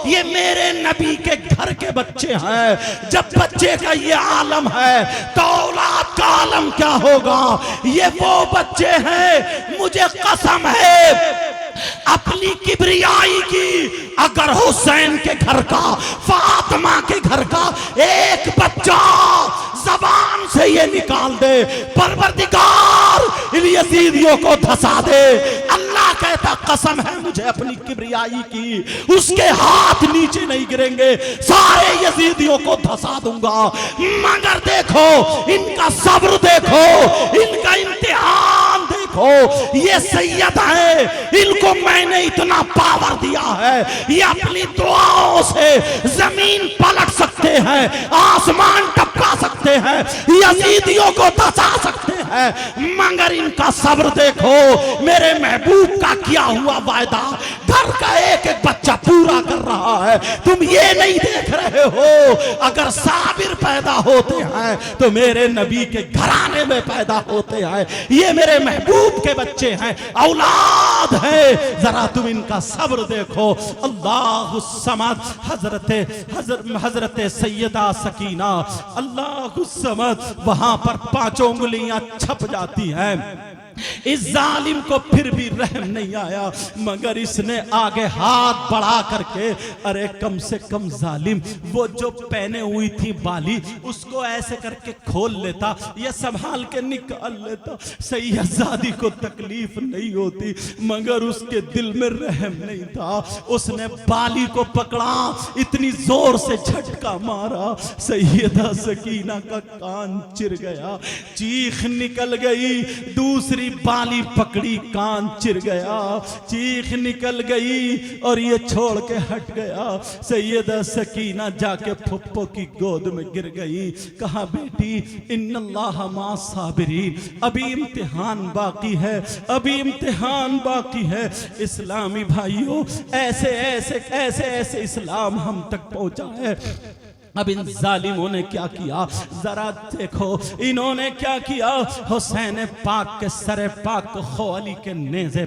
ये मेरे नबी के घर के बच्चे हैं। जब बच्चे का ये आलम है तो औलाद का आलम क्या होगा। ये वो बच्चे हैं, मुझे कसम है अपनी किबरियाई की, अगर हुसैन के घर का, फातिमा के घर का एक बच्चा जबान से ये निकाल दे, परवरदिगार इन यजीदियों को धंसा दे। अल्लाह कहता कसम है मुझे अपनी किबरियाई की, उसके हाथ नीचे नहीं गिरेंगे, सारे यजीदियों को धंसा दूंगा। मगर देखो इनका सब्र, देखो इनका इम्तिहान, देखो ये सैयद है, इनको मैंने इतना पावर दिया है, ये अपनी दुआओं से जमीन पलट सकते हैं, आसमान टपका सकते हैं, यजीदियों को धंसा सकते हैं। मगर इनका सब्र देखो, मेरे महबूब का किया हुआ वायदा घर का एक एक बच्चा पूरा कर रहा है। तुम ये नहीं देख रहे हो, अगर साबिर पैदा होते हैं तो मेरे नबी के घराने में पैदा होते हैं। ये मेरे महबूब के बच्चे हैं, औलाद है, जरा तुम इनका सब्र देखो। अल्लाहु समद, हजरत सैयदा सकीना अल्लाहु समद, वहां पर 5 उंगलियां छप जाती हैं। इस जालिम को फिर भी रहम नहीं आया, मगर इसने आगे हाथ बढ़ा करके, अरे कम से कम जालिम वो जो पहने हुई थी बाली उसको ऐसे करके खोल लेता या संभाल के निकाल लेता, सैयदजादी को तकलीफ नहीं होती। मगर उसके दिल में रहम नहीं था, उसने बाली को पकड़ा, इतनी जोर से झटका मारा, सैयदा सकीना का कान चिर गया, चीख निकल गई। दूसरी बाली पकड़ी, कान चिर गया, चीख निकल गई और ये छोड़ के हट गया। सैयदा सकीना जाके फुप्पो की गोद में गिर गई, कहा बेटी इन्नल्लाह मा साबिरीन, अभी इम्तिहान बाकी है, अभी इम्तिहान बाकी है। इस्लामी भाइयों, ऐसे ऐसे ऐसे ऐसे इस्लाम हम तक पहुंचा है। अब इन जालिमों ने क्या किया, जरा देखो इन्होंने क्या किया। हुसैन पाक के सरे पाक को खोली के नेज़े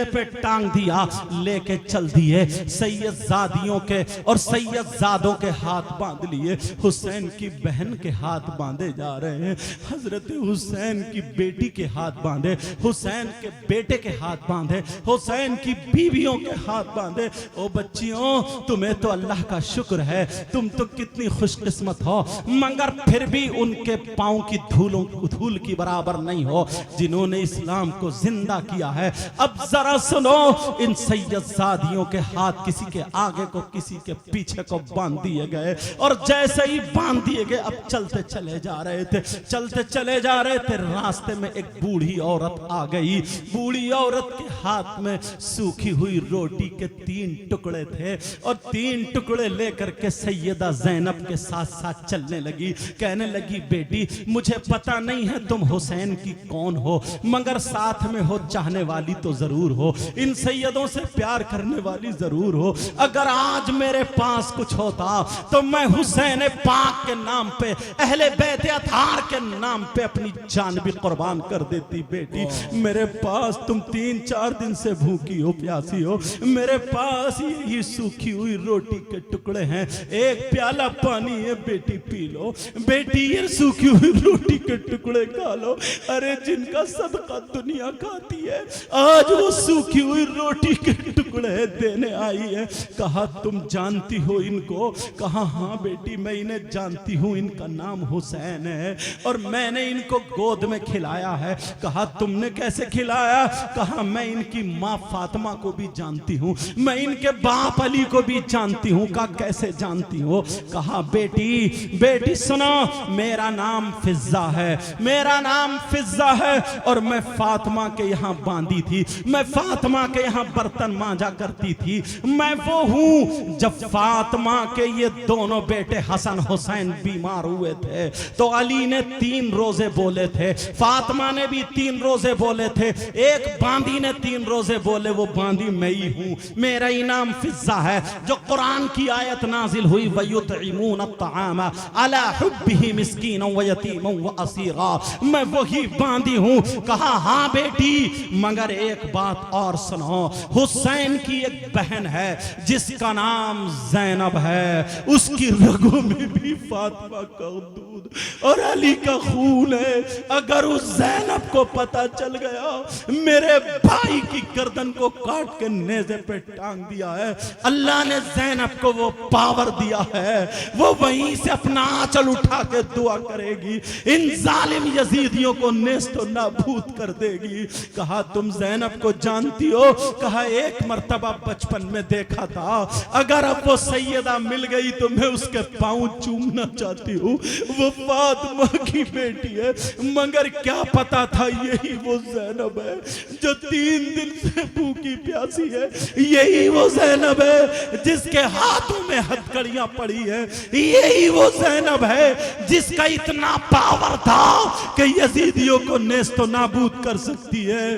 पे टांग दिया, लेके चल दिए। सैयदजादियों के और सैयदजादों के हाथ बांध लिए, हुसैन की बहन के हाथ बांधे जा रहे हैं, हजरत हुसैन की बेटी के हाथ बांधे, हुसैन के बेटे के हाथ बांधे, हुसैन की बीवियों के हाथ बांधे। ओ बच्चियों, तुम्हें तो अल्लाह का शुक्र है, तुम तो कितनी खुशकिस्मत हो, मगर फिर भी उनके पांव की धूल की बराबर नहीं हो जिन्होंने इस्लाम को जिंदा किया है। अब जरा सुनो, इन सैयदजादियों के हाथ किसी के आगे को किसी के पीछे को बांध दिए गए, और जैसे ही बांध दिए गए अब चलते चले जा रहे थे, चलते चले जा रहे थे। रास्ते में एक बूढ़ी औरत आ गई। बूढ़ी औरत के हाथ में सूखी हुई रोटी के 3 टुकड़े थे, और 3 टुकड़े लेकर के सैयदा ज़ैनब के साथ साथ चलने लगी। कहने लगी बेटी मुझे पता नहीं है तुम हुसैन की कौन हो, मगर साथ में हो चाहने वाली तो जरूर हो, इन सैयदों से प्यार करने वाली जरूर हो। अगर आज मेरे पास कुछ होता तो मैं हुसैन पाक के नाम पे, अहले बैत अतार के नाम पे अपनी जान भी कुर्बान कर देती। बेटी मेरे पास तुम 3-4 दिन से भूखी हो, प्यासी हो, मेरे पास यही सूखी हुई रोटी के टुकड़े हैं, एक प्याला पानी है, बेटी पी लो। बेटी ये सूखी हुई रोटी के टुकड़े खा लो। अरे जिनका सदका दुनिया खाती है, आज वो सूखी हुई रोटी के टुकड़े देने आई है। कहा तुम जानती हो इनको? कहा हाँ बेटी मैं इन्हें जानती हूँ, इनका नाम हुसैन है और मैंने इनको गोद में खिलाया है। कहा तुमने कैसे खिलाया? कहा मैं इनकी माँ फातिमा को भी जानती हूँ, मैं इनके बाप अली को भी जानती हूँ। कहा कैसे जानती हो? कहा बेटी बेटी सुनो, मेरा नाम फिजा है, मेरा नाम फिजा है और मैं फातिमा के यहाँ बांधी थी, मैं फातिमा के यहाँ बर्तन मांजा करती थी, मैं वो हूँ। जब फातिमा के ये दोनों बेटे हसन हुसैन बीमार हुए थे तो अली ने 3 रोजे बोले थे, फातिमा ने भी 3 रोजे बोले थे, एक बांदी ने 3 रोजे बोले, वो बांदी मैं ही हूँ, मेरा ही नाम फिजा है। जो कुरान की आयत नाजिल हुई वयुतइमून अत्तआम अला हुब्बिही मिस्कीनन व यतीमन व असीरा, मैं वही बांदी हूँ। कहा हाँ बेटी, मगर एक बात और सुनो, हुसैन की एक बहन है जिसका नाम ज़ैनब है, उसकी रगों में भी फातिमा का दूध और अली का खून है। अगर उस ज़ैनब को पता चल गया मेरे भाई की गर्दन को काट के नेज़े पे टांग दिया है, अल्लाह ने ज़ैनब को वो पावर दिया है, वो वहीं से अपना आंचल उठा के दुआ करेगी, इन जालिम यजीदियों को नेस्तो नाबूद कर देगी। कहा तुम ज़ैनब को जानती हो? कहा एक मर्तबा बचपन में देखा था, अगर अब वो सैयदा मिल गई तो मैं उसके पाँव चूमना चाहती हूँ, वो फातिमा की बेटी है। मगर क्या पता था यही वो ज़ैनब है जो 3 दिन से भूखी प्यासी है, यही वो ज़ैनब है जिसके हाथों में हथकड़ियां पड़ी है, यही वो ज़ैनब है जिसका इतना पावर था कि यजीदियों को नेस्तो नाबूद कर सकती है।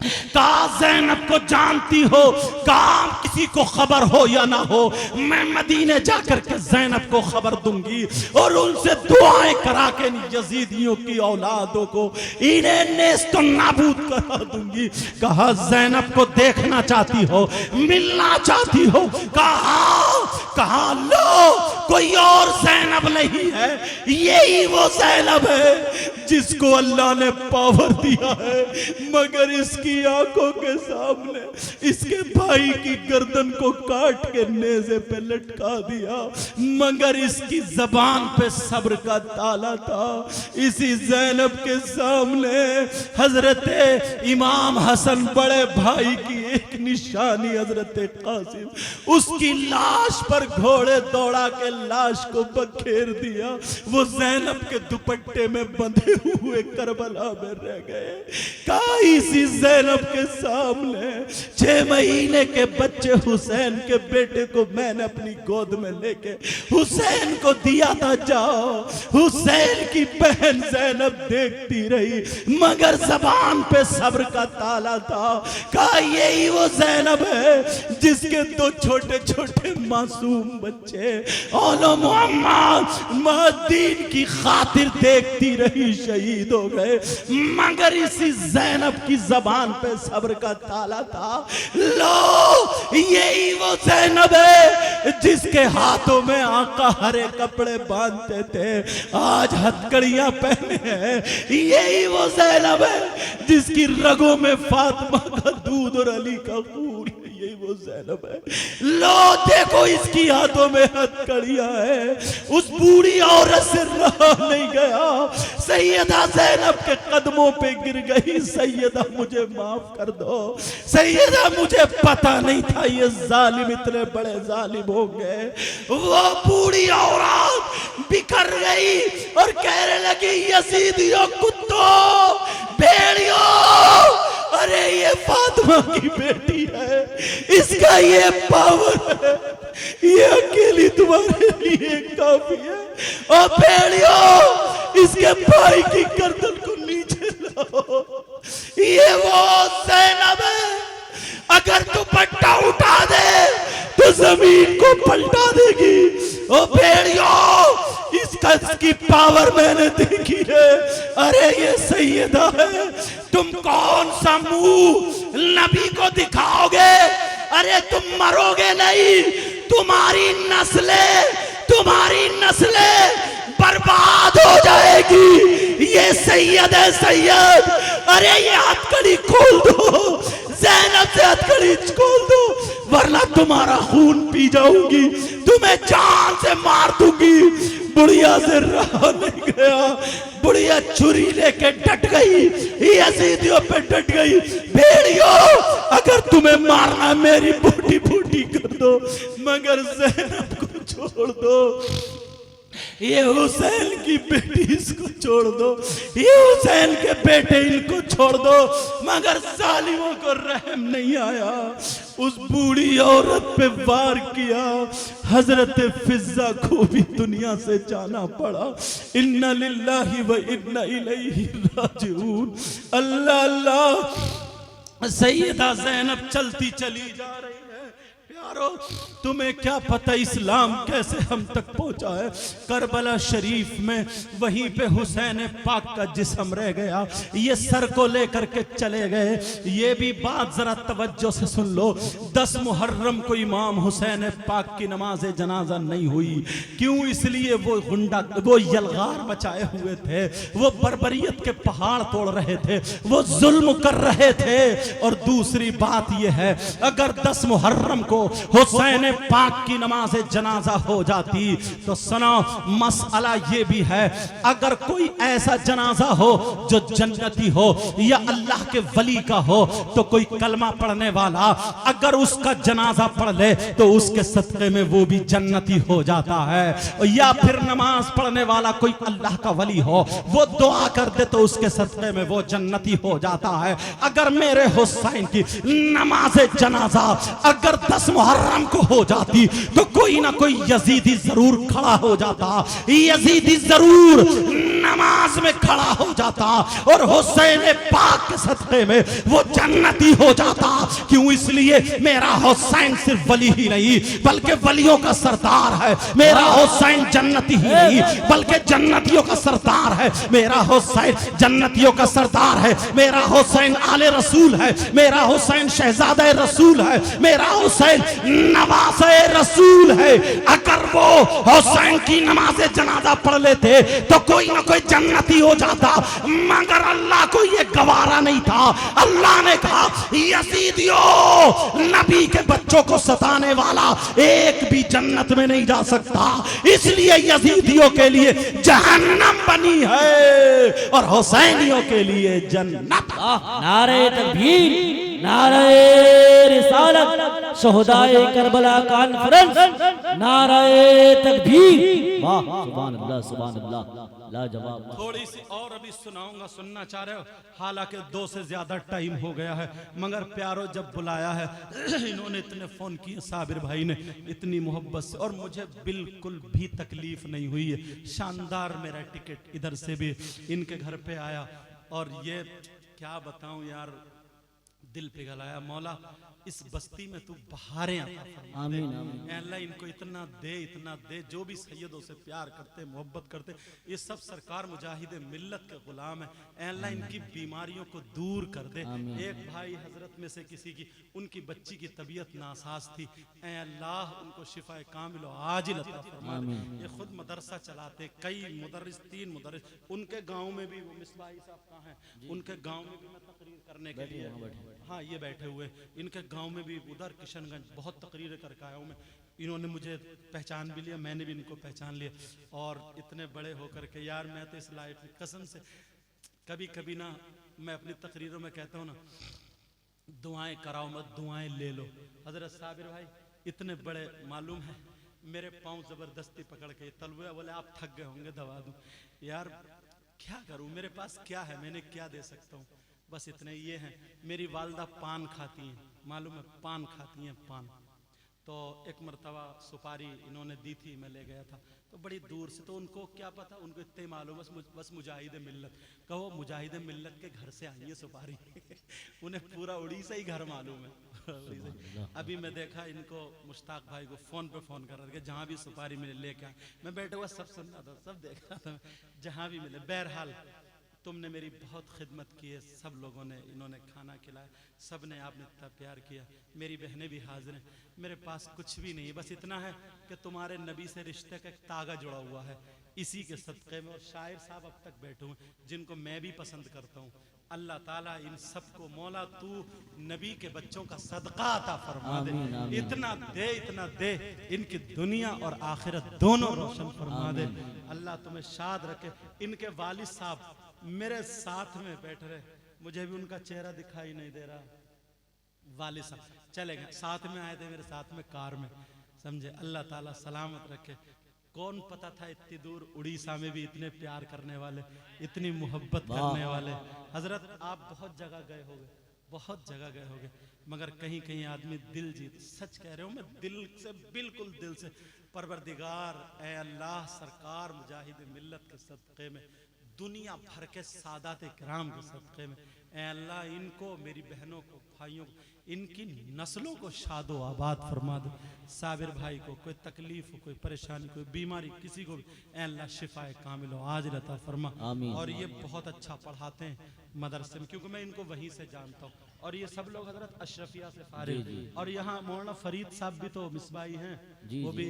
कहा ज़ैनब को जानती हो? कहा किसी को खबर हो या ना हो, मैं मदीने जाकर के ज़ैनब को खबर दूंगी और उनसे दुआएं करा के यजीदियों की औलादों को इन्हें नेस्तो नाबूद करा दूंगी। कहा ज़ैनब को देखना चाहती हो, मिलना चाहती हो? कहा लो कोई और ज़ैनब नहीं है, यही वो ज़ैनब है जिसको अल्लाह ने पावर दिया है, मगर इसकी आंखों के सामने इसके भाई की गर्दन को काट के नेज़े पे लटका दिया, मगर इसकी जबान पे सब्र का ताला था। इसी ज़ैनब के सामने हजरत इमाम हसन बड़े भाई की एक निशानी हजरत कासिम, उसकी लाश पर घोड़े दौड़ा के लाश को बखेर दिया, वो ज़ैनब के दुपट्टे में बंधे हुए करबला में रह गए। कहा इसी ज़ैनब के सामने 6 महीने के बच्चे हुसैन के बेटे को मैंने अपनी गोद में लेके हुसैन को दिया था। जाओ, हुसैन की बहन ज़ैनब देखती रही, मगर जबान पे सब्र का ताला था। कहा यही वो ज़ैनब है जिसके 2 छोटे छोटे मासूम बच्चे औलो मोहम्मद महदीन की खातिर देखती रही शहीद हो गए, मगर इसी ज़ैनब की जबान पे सब्र का ताला था। लो यही वो ज़ैनब है जिसके हाथों में आका हरे कपड़े बांधते थे, आज हथकड़ियां पहने हैं, यही वो ज़ैनब है जिसकी रगों में फातिमा का दूध और अली का खून, यही वो ज़ैनब है। लो देखो इसकी हाथों में हथकड़ियां है। उस बूढ़ी औरत से रहा नहीं गया, सैयदा ज़ैनब के कदमों पे गिर गई, सैयदा मुझे माफ कर दो, सैयदा मुझे पता नहीं था ये जालिम इतने बड़े जालिम होंगे। वो बूढ़ी औरत बिखर गई और कहने लगी यजीदियों, कुत्तों, भेड़ियों, अरे ये फातिमा की बेटी है, इसका ये पावर है, ये अकेली तुम्हारे लिए काफी है। और भेड़ियों, इसके भाई की गर्दन को नीचे लाओ, ये वो ज़ैनब है, अगर दुपट्टा उठा दे तो जमीन को पलटा देगी। ओ भेड़ियों, इसकी पावर मैंने देखी है। अरे ये सैयदा है, तुम कौन सा मुंह नबी को दिखाओगे? अरे तुम मरोगे नहीं, तुम्हारी नस्लें बर्बाद हो जाएगी। ये सैयद है सैयद। अरे ये हथकड़ी खोल दो, ज़ैनब से हथकड़ी खोल दो, वरना तुम्हारा खून पी जाऊंगी, तुम्हें जान से मार दूंगी। बुढ़िया से रहा नहीं गया, बुढ़िया छुरी लेके डट गई, यजीदियों पे डट गई। भेड़ियों, अगर तुम्हें मारना मेरी बूटी बूटी कर दो, मगर ज़ैनब को छोड़ छोड़ दो, ये हुसैन की बेटी इसको छोड़ दो, ये हुसैन के बेटे इनको छोड़ दो। मगर जालिमों को रहम नहीं आया, उस बूढ़ी औरत पे वार किया। हजरत फिजा को भी दुनिया से जाना पड़ा। इन्ना लिल्लाहि व इन्ना इलैहि राजिऊन। अल्लाह अल्लाह। सैयदा ज़ैनब चलती चली जा रही है। प्यारो, तुम्हें क्या पता इस्लाम कैसे हम तक पहुंचा है। करबला शरीफ में वहीं पे हुसैन पाक का जिस्म रह गया, ये सर को लेकर के चले गए। ये भी बात जरा तवज्जो से सुन लो, 10 मुहर्रम को इमाम हुसैन पाक की नमाज जनाजा नहीं हुई। क्यों? इसलिए वो यलगार मचाए हुए थे, वो बर्बरियत के पहाड़ तोड़ रहे थे, वो जुल्म कर रहे थे। और दूसरी बात यह है, अगर 10 मुहर्रम को हुसैन पाक की नमाज जनाजा हो जाती तो सुनो, मसला ये भी है, अगर कोई ऐसा जनाजा हो जो जन्नती हो या अल्लाह के वली का हो, तो कोई कलमा पढ़ने वाला अगर उसका जनाजा पढ़ ले तो उसके सदक़े में वो भी जन्नती हो जाता है। या फिर नमाज पढ़ने वाला कोई अल्लाह का वली हो, वो दुआ कर दे तो उसके सदक़े में वो जन्नती हो जाता है। अगर मेरे हुसैन की नमाज जनाजा अगर 10 मुहर्रम को हो जाती तो कोई ना कोई यजीदी जरूर खड़ा हो जाता, यजीदी जरूर नमाज में खड़ा हो जाता और हुसैन पाक के सदक़े में वो जन्नती हो जाता। क्यों? इसलिए मेरा हुसैन सिर्फ वली ही नहीं बल्कि वलियों का सरदार है। मेरा हुसैन जन्नती ही नहीं बल्कि जन्नतियों का सरदार है। मेरा हुसैन जन्नतियों का सरदार है। मेरा हुसैन आले रसूल है। मेरा हुसैन शहजादा रसूल है। मेरा हुसैन नवासे रसूल है। अगर वो हुसैन की नमाज जनाजा पढ़ लेते तो कोई ना कोई जन्नती हो जाता, मगर अल्लाह को ये गवारा नहीं था। अल्लाह ने कहा, यजीदियों, नबी के बच्चों को सताने वाला एक भी जन्नत में नहीं जा सकता, इसलिए यजीदियों के लिए जहन्नम बनी है और हुसैनियों के लिए जन्नत। नारे तकबीर, नारे रिसालत, शोहदाए करबला कॉन्फ्रेंस, नारे तकबीर। वाह, सुभान अल्लाह, सुभान अल्लाह, लाजवाब। थोड़ी सी और अभी सुनाऊंगा, सुनना चाह रहे हो? हालांकि 2 से ज्यादा टाइम हो गया है, मगर प्यारो जब बुलाया है इन्होंने इतने फोन किए, साबिर भाई ने इतनी मोहब्बत से, और मुझे बिल्कुल भी तकलीफ नहीं हुई है। शानदार मेरा टिकट इधर से भी इनके घर पे आया, और ये क्या बताऊं यार, दिल पिघलाया। मौला, इस बस्ती में तू बहारें आता फरमा दे। अल्लाह इनको इतना दे, जो भी सैयदों से प्यार करते, मोहब्बत करते, ये सब सरकार मुजाहिद मिल्लत के गुलाम है। अल्लाह इनकी बीमारियों को दूर कर दे। एक भाई हजरत में से किसी की, उनकी बच्ची की तबीयत नासाज थी, अल्लाह उनको शिफाए कामिल और आजिल अता फरमा दे। ये खुद मदरसा चलाते, कई मुदर्रिस, 3 मुदर्रिस, उनके गाँव में भी, वो मिसबाही साहब कहाँ हैं, उनके गाँव में भी मैं तकरीर करने के लिए, हाँ ये बैठे हुए, इनके गांव में भी उधर किशनगंज बहुत तकरीरें करके आया हूँ मैं। इन्होंने मुझे पहचान भी लिया, मैंने भी इनको पहचान लिया। और इतने बड़े होकर के यार, मैं तो इस लाइफ में कसम से कभी कभी ना, मैं अपनी तकरीरों में कहता हूँ ना, दुआएं कराओ मत, दुआएं ले लो। हजरत साबिर भाई इतने बड़े, मालूम है मेरे पाँव जबरदस्ती पकड़ के तलवे, बोले आप थक गए होंगे, दबा दूं। यार क्या करूं, मेरे पास क्या है, मैंने क्या दे सकता हूँ, बस इतने ये हैं। मेरी वालदा पान खाती हैं, मालूम है, पान खाती हैं, पान। तो एक मरतबा सुपारी इन्होंने दी थी, मैं ले गया था, तो बड़ी दूर से, तो उनको क्या पता, उनको इतने मालूम, बस मुजाहिद मिल्लत, कहो मुजाहिद मिल्लत के घर से आई है सुपारी उन्हें पूरा उड़ीसा ही घर मालूम है। अभी मैं देखा इनको, मुश्ताक भाई को फोन पे फोन कर रहे थे, जहाँ भी सुपारी मिले लेके आए। मैं बैठा हुआ सब सुन रहा था, सब देख रहा था, जहाँ भी मिले। बहरहाल तुमने मेरी बहुत खिदमत की है, सब लोगों ने, इन्होंने खाना खिलाया, सब ने, आपने इतना प्यार किया। मेरी बहनें भी हाजिर हैं। मेरे पास कुछ भी नहीं है, बस इतना है कि तुम्हारे नबी से रिश्ते का एक तागा जुड़ा हुआ है, इसी के सदक़े में। और शायर साहब अब तक बैठे हुए, जिनको मैं भी पसंद करता हूँ। अल्लाह ताला इन सबको, मौला तू नबी के बच्चों का सदका अता फरमा दे, इतना दे, इनकी दुनिया और आखिरत दोनों रोशन फरमा दे। अल्लाह तुम्हें शाद रखे। इनके वालिद साहब मेरे साथ में बैठ रहे, मुझे भी उनका चेहरा दिखाई नहीं दे रहा। वालिद साहब चले गए, साथ में आए थे मेरे साथ में कार में, समझे। अल्लाह ताला सलामत रखे। कौन पता था इतनी दूर उड़ीसा में भी इतने प्यार करने वाले, इतनी मोहब्बत करने वाले। हजरत आप बहुत जगह गए होगे, बहुत जगह गए होगे, मगर कहीं कहीं आदमी दिल जीत, सच कह रहे हो मैं दिल से, बिल्कुल दिल से, परवरदिगार ए अल्लाह सरकार मुजाहिद मिल्लत के सदक़े में, दुनिया भर के सादात किराम के सदक़े में, ए अल्लाह इनको, मेरी बहनों को, भाइयों को, इनकी नस्लों को शादो आबाद फरमा दे। साबिर भाई को कोई तकलीफ हो, कोई परेशानी, कोई बीमारी, किसी को भी ए अल्लाह शिफाए कामिल हो आज रहता फरमा। और ये बहुत अच्छा पढ़ाते हैं मदरसे में, क्योंकि मैं इनको वहीं से जानता हूँ। और ये सब लोग हजरत अशरफिया से फारिग, और यहाँ मौलाना फरीद साहब भी तो मिसबाई हैं, वो भी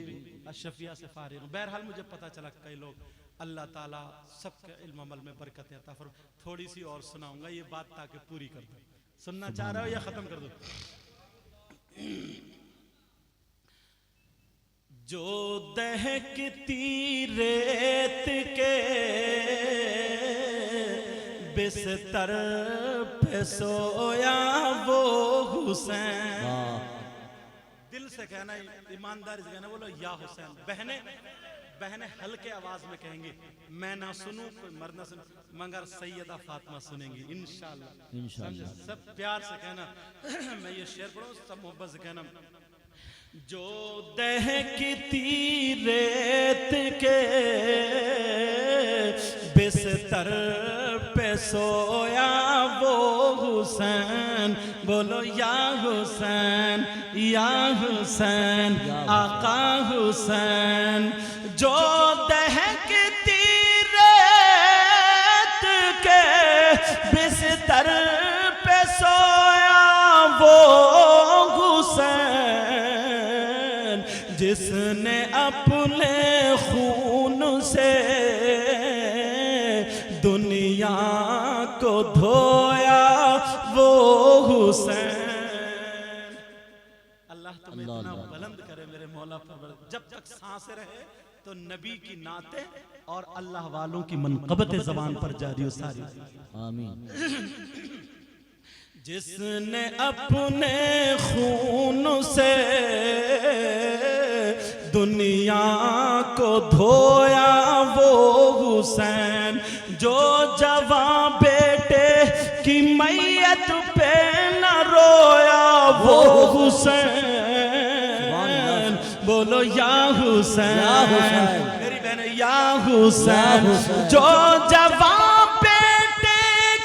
अशरफिया से फारिग। बहरहाल मुझे पता चला कई लोग, अल्लाह ताला सबके इल्म अमल में बरकत अता फरमा। थोड़ी सी और सुनाऊंगा ये बात ताकि पूरी कर दूं। सुनना चाह रहे हो या खत्म कर दो? जो दहकती रेत के बिस्तर पे सोया वो हुसैन। दिल से कहना, ईमानदारी से कहना, बोलो या हुसैन। बहने हल्के आवाज में कहेंगे, मैं ना सुनूं, कोई मर्द ना सुनूं, मगर सैयदा फातिमा सुनेंगी इंशाअल्लाह। इंशाअल्लाह सब प्यार से कहना। मैं ये शेर पढ़ूं, सब मोहब्बत से कहना। जो दहकती रेत के बिस्तर पे सोया वो हुसैन, बोलो या हुसैन, या हुसैन, आका हुसैन। जो दहकती रेत के बिस्तर पे सोया वो हुसैन, जिसने अपने खून से दुनिया को धोया वो हुसैन। अल्लाह तुम्हें इतना बुलंद करे मेरे मौला पर। जब तक सांसें रहे तो नबी की नाते और अल्लाह वालों की मनक़बत ज़बान पर जारी हो सारी। आमीन। जिसने अपने खून से दुनिया को धोया वो हुसैन, जो जवां बेटे की मैयत पे न रोया वो हुसैन, बोलो या हुसैन, मेरी बहन या हुसैन। जो जवां बेटे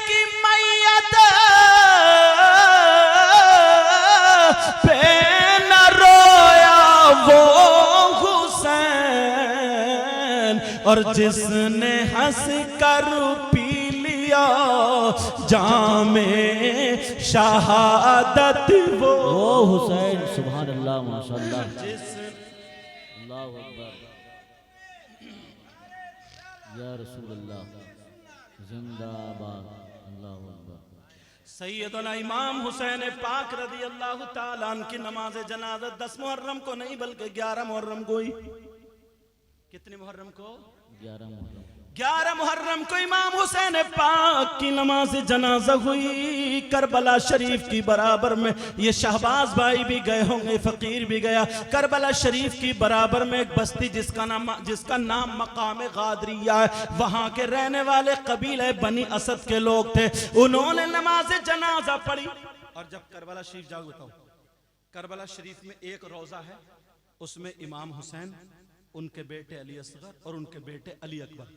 की मैयत पे न रोया वो हुसैन, और जिसने हंस कर पी लिया जामे शहादत वो हुसैन। सुभान अल्लाह, माशाअल्लाह, अल्लाहु अकबर, या रसूल अल्लाह, जिंदाबाद, अल्लाहु अकबर। सैयदना इमाम हुसैन पाक रज़ी अल्लाह ताला अन्हु की नमाज जनाज़त 10 मुहर्रम को नहीं बल्कि 11 मुहर्रम को ही। कितने मुहर्रम को? 11 मुहर्रम। 11 मुहर्रम को इमाम हुसैन पाक की नमाज जनाजा हुई करबला शरीफ की बराबर में। ये शहबाज भाई भी गए होंगे, फकीर भी गया। करबला शरीफ की बराबर में एक बस्ती जिसका नाम मकाम गादरिया है, वहां के रहने वाले कबीले बनी असद के लोग थे। उन्होंने नमाज जनाजा पढ़ी। और जब करबला शरीफ जाओ, बताओ, करबला शरीफ में एक रोजा है, उसमें इमाम हुसैन, उनके बेटे अली असगर और उनके बेटे अली अकबर,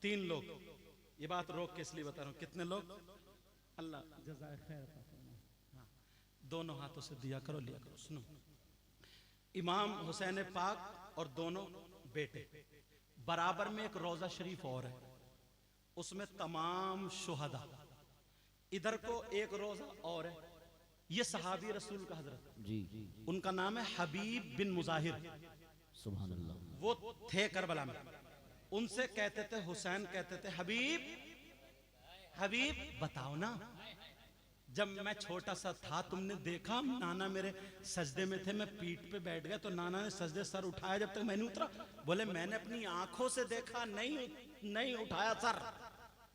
3 लोग। ये बात रोक के इसलिए बता रहा हूं, कितने लोग? अल्लाह जज़ाए खैर। हाँ, दोनों हाथों से दिया करो, लिया करो। सुनो, इमाम हुसैन पाक और दोनों बेटे, बराबर में एक रोजा शरीफ और है, उसमें तमाम शुहदा। इधर को एक रोजा और है, ये सहाबी रसूल का हजरत जी, उनका नाम है हबीब बिन मुजाहिर। सुभान अल्लाह। वो थे करबला में। उनसे कहते थे, हुसैन कहते थे, हबीब हबीब बताओ ना, जब मैं छोटा सा था तुमने देखा नाना मेरे सजदे में थे, मैं पीठ पे बैठ गया तो नाना ने सजदे सर उठाया, जब तक मैं नहीं उतरा। बोले मैंने अपनी आंखों से देखा, नहीं उठाया सर।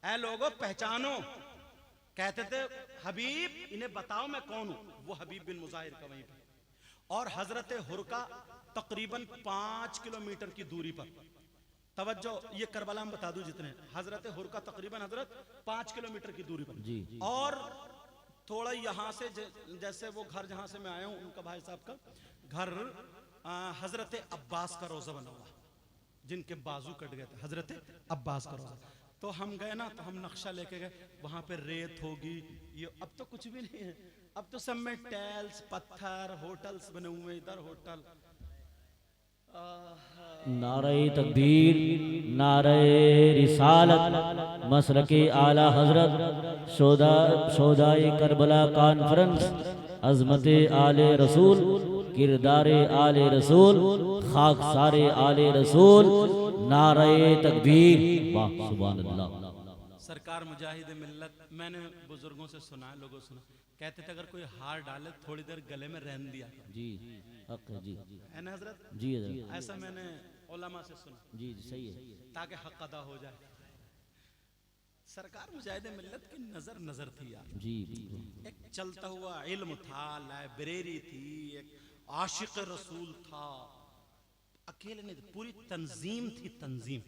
ऐ लोगों पहचानो। कहते थे हबीब इन्हें बताओ मैं कौन हूं। वो हबीब बिन मुजाहिर का वहीं पे। और हजरत हुरका तकरीबन 5 किलोमीटर की दूरी पर, तवज्जो, ये करबला में बता दूं जितने, हजरत हुरका तकरीबन हजरत 5 किलोमीटर की दूरी पर जी। और थोड़ा यहाँ से जैसे वो घर जहाँ से मैं आया हूँ उनका भाई साहब का घर हजरत अब्बास का रोजा बना हुआ, जिनके बाजू कट गए थे, हजरत अब्बास का रोजा। तो हम गए ना, तो हम नक्शा लेके गए, वहां पे रेत होगी, ये अब तो कुछ भी नहीं है, अब तो सब में टाइल्स पत्थर, होटल्स बने हुए, इधर होटल। नारे तकबीर, नारे रिसालत, मसलके आला हजरत, शोदाए करबला कॉन्फ्रेंस, अजमत आले रसूल, किरदारे आले रसूल, खाकसारे आले रसूल, नारे तकबीर, वाह सुभान अल्लाह। सरकार मुजाहिद मिल्लत, मैंने बुजुर्गों से सुना है, लोगों से सुना, कहते थे अगर कोई हार डाले थोड़ी देर गले में रहन दिया करो। जी हक है जी, है ना हजरत? जी हजरत, ऐसा मैंने उलमा से सुना, जी सही है, ताकि हक अदा हो जाए। सरकार मुजाहिद मिल्लत की नजर थी यार, जी बिल्कुल। एक चलता हुआ इल्म था, लाइब्रेरी थी, एक आशिक रसूल था, अकेले नहीं, पूरी तंजीम थी, तंजीम।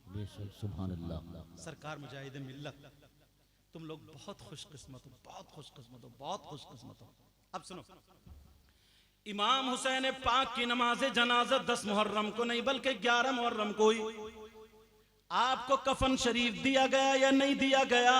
बेशक सुभान अल्लाह। सरकार मुजाहिद मिल्लत, तुम लोग बहुत खुशकिस्मत हो, बहुत खुशकिस्मत हो, बहुत खुशकिस्मत हो। अब सुनो, इमाम हुसैन पाक की नमाज जनाजा 10 मुहर्रम को नहीं बल्कि 11 मुहर्रम को हुई। आपको कफन शरीफ दिया गया या नहीं दिया गया?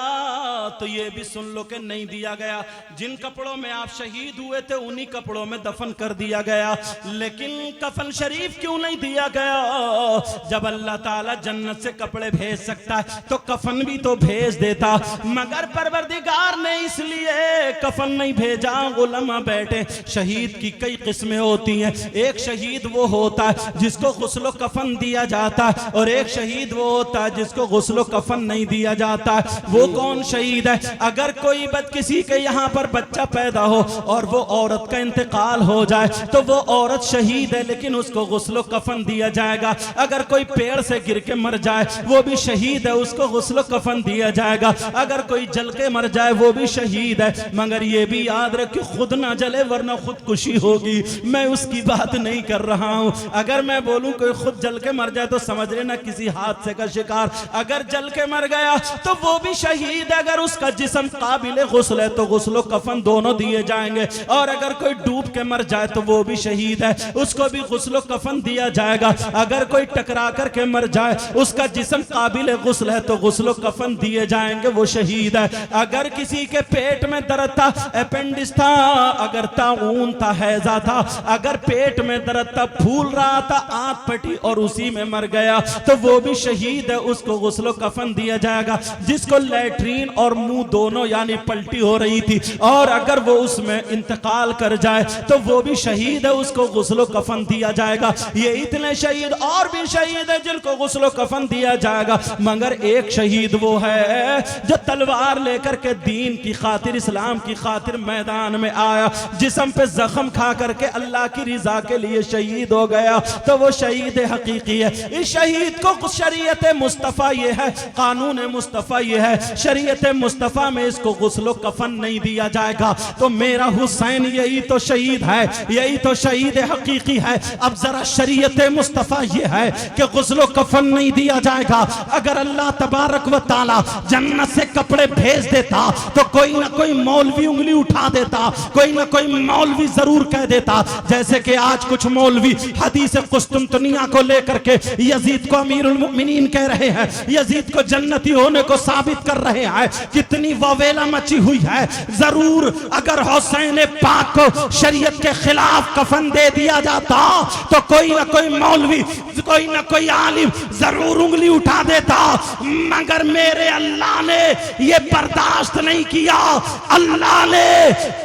तो ये भी सुन लो कि नहीं दिया गया। जिन कपड़ों में आप शहीद हुए थे उन्हीं कपड़ों में दफन कर दिया गया, लेकिन कफन शरीफ क्यों नहीं दिया गया? जब अल्लाह ताला जन्नत से कपड़े भेज सकता है तो कफन भी तो भेज देता, मगर परवरदिगार ने इसलिए कफन नहीं भेजा। उलमा बैठे, शहीद की कई किस्में होती हैं। एक शहीद वो होता है जिसको गुस्लो कफन दिया जाता है, और एक शहीद वो होता है जिसको गुस्लो कफन नहीं दिया जाता है। वो कौन शहीद है? अगर कोई किसी के यहाँ पर बच्चा पैदा हो और वो औरत का इंतकाल हो जाए तो वो औरत शहीद है, लेकिन उसको गुस्लो कफन दिया जाएगा। अगर कोई पेड़ से गिर के मर जाए वो भी शहीद है, उसको गुस्लो कफन दिया जाएगा। अगर कोई जल के मर जाए वो भी शहीद है, मगर ये भी याद रख खुद ना जले वरना खुदकुशी होगी। मैं उसकी बात नहीं कर रहा हूँ। अगर मैं बोलूं कोई खुद जल के मर जाए तो समझ लेना किसी हादसे का शिकार। अगर जल के मर गया तो वो भी शहीद है। अगर उसका जिस्म काबिल गुस्ल है तो गुस्लो कफन दोनों दिए जाएंगे, और अगर कोई डूब के मर जाए तो वो भी शहीद है, उसको भी गुस्लो कफन दिया जाएगा। अगर कोई टकरा करके मर जाए उसका जिस्म काबिल गुस्ल है तो गुस्लो कफन दिए जाएंगे, वो शहीद है। अगर किसी के पेट में दर्द था, अपेंडिक्स था, अगर ताऊन था, हैजा था, अगर पेट में दर्द था, फूल रहा था, आंत फटी और उसी में मर गया तो वो भी शहीद है, उसको गुस्लो कफन दिया जाएगा। जिसको लैट्रीन और मुंह दोनों यानी पलटी हो रही थी और अगर वो उसमें इंतकाल कर जाए तो वो भी शहीद है, उसको गुस्लो कफन दिया जाएगा। ये इतने शहीद और भी शहीद है जिनको गुस्लो कफन दिया जाएगा, मगर एक शहीद वो है जो तलवार लेकर के दीन की खातिर, इस्लाम की खातिर मैदान में आया, जिस्म पे जख्म खा करके अल्लाह की रिजा के लिए शहीद हो गया, तो वो शहीद हकीकी है। इस शहीद को शरीयत मुस्तफ़ा ये है, कानून मुस्तफ़ा ये है, शरीयत मुस्तफ़ा में इसको गुस्लो कफन नहीं दिया जाएगा। तो मेरा हुसैन यही तो शहीद है, यही तो शहीद हकीकी है। अब जरा शरीयत मुस्तफ़ा ये है कि गुस्लो कफन नहीं दिया जाएगा। अगर अल्लाह तबारक व ताला जन्नत से कपड़े भेज देता तो कोई ना कोई मौलवी उंगली उठा देता, कोई ना कोई मौलवी जरूर कह देता, जैसे कि आज कुछ मौलवी हदीस कुस्तुंतनिया को लेकर के यजीद को अमीरुल मुमिनीन कह रहे हैं, यजीद को जन्नती होने को साबित कर रहे हैं। कितनी ववेला मची हुई है। जरूर अगर हुसैन पाक को शरीयत के खिलाफ कफन दे दिया जाता तो कोई ना कोई मौलवी, कोई ना कोई आलिम जरूर उंगली उठा देता, मगर मेरे अल्लाह ने ये बर्दाश्त नहीं किया। अल्लाह ने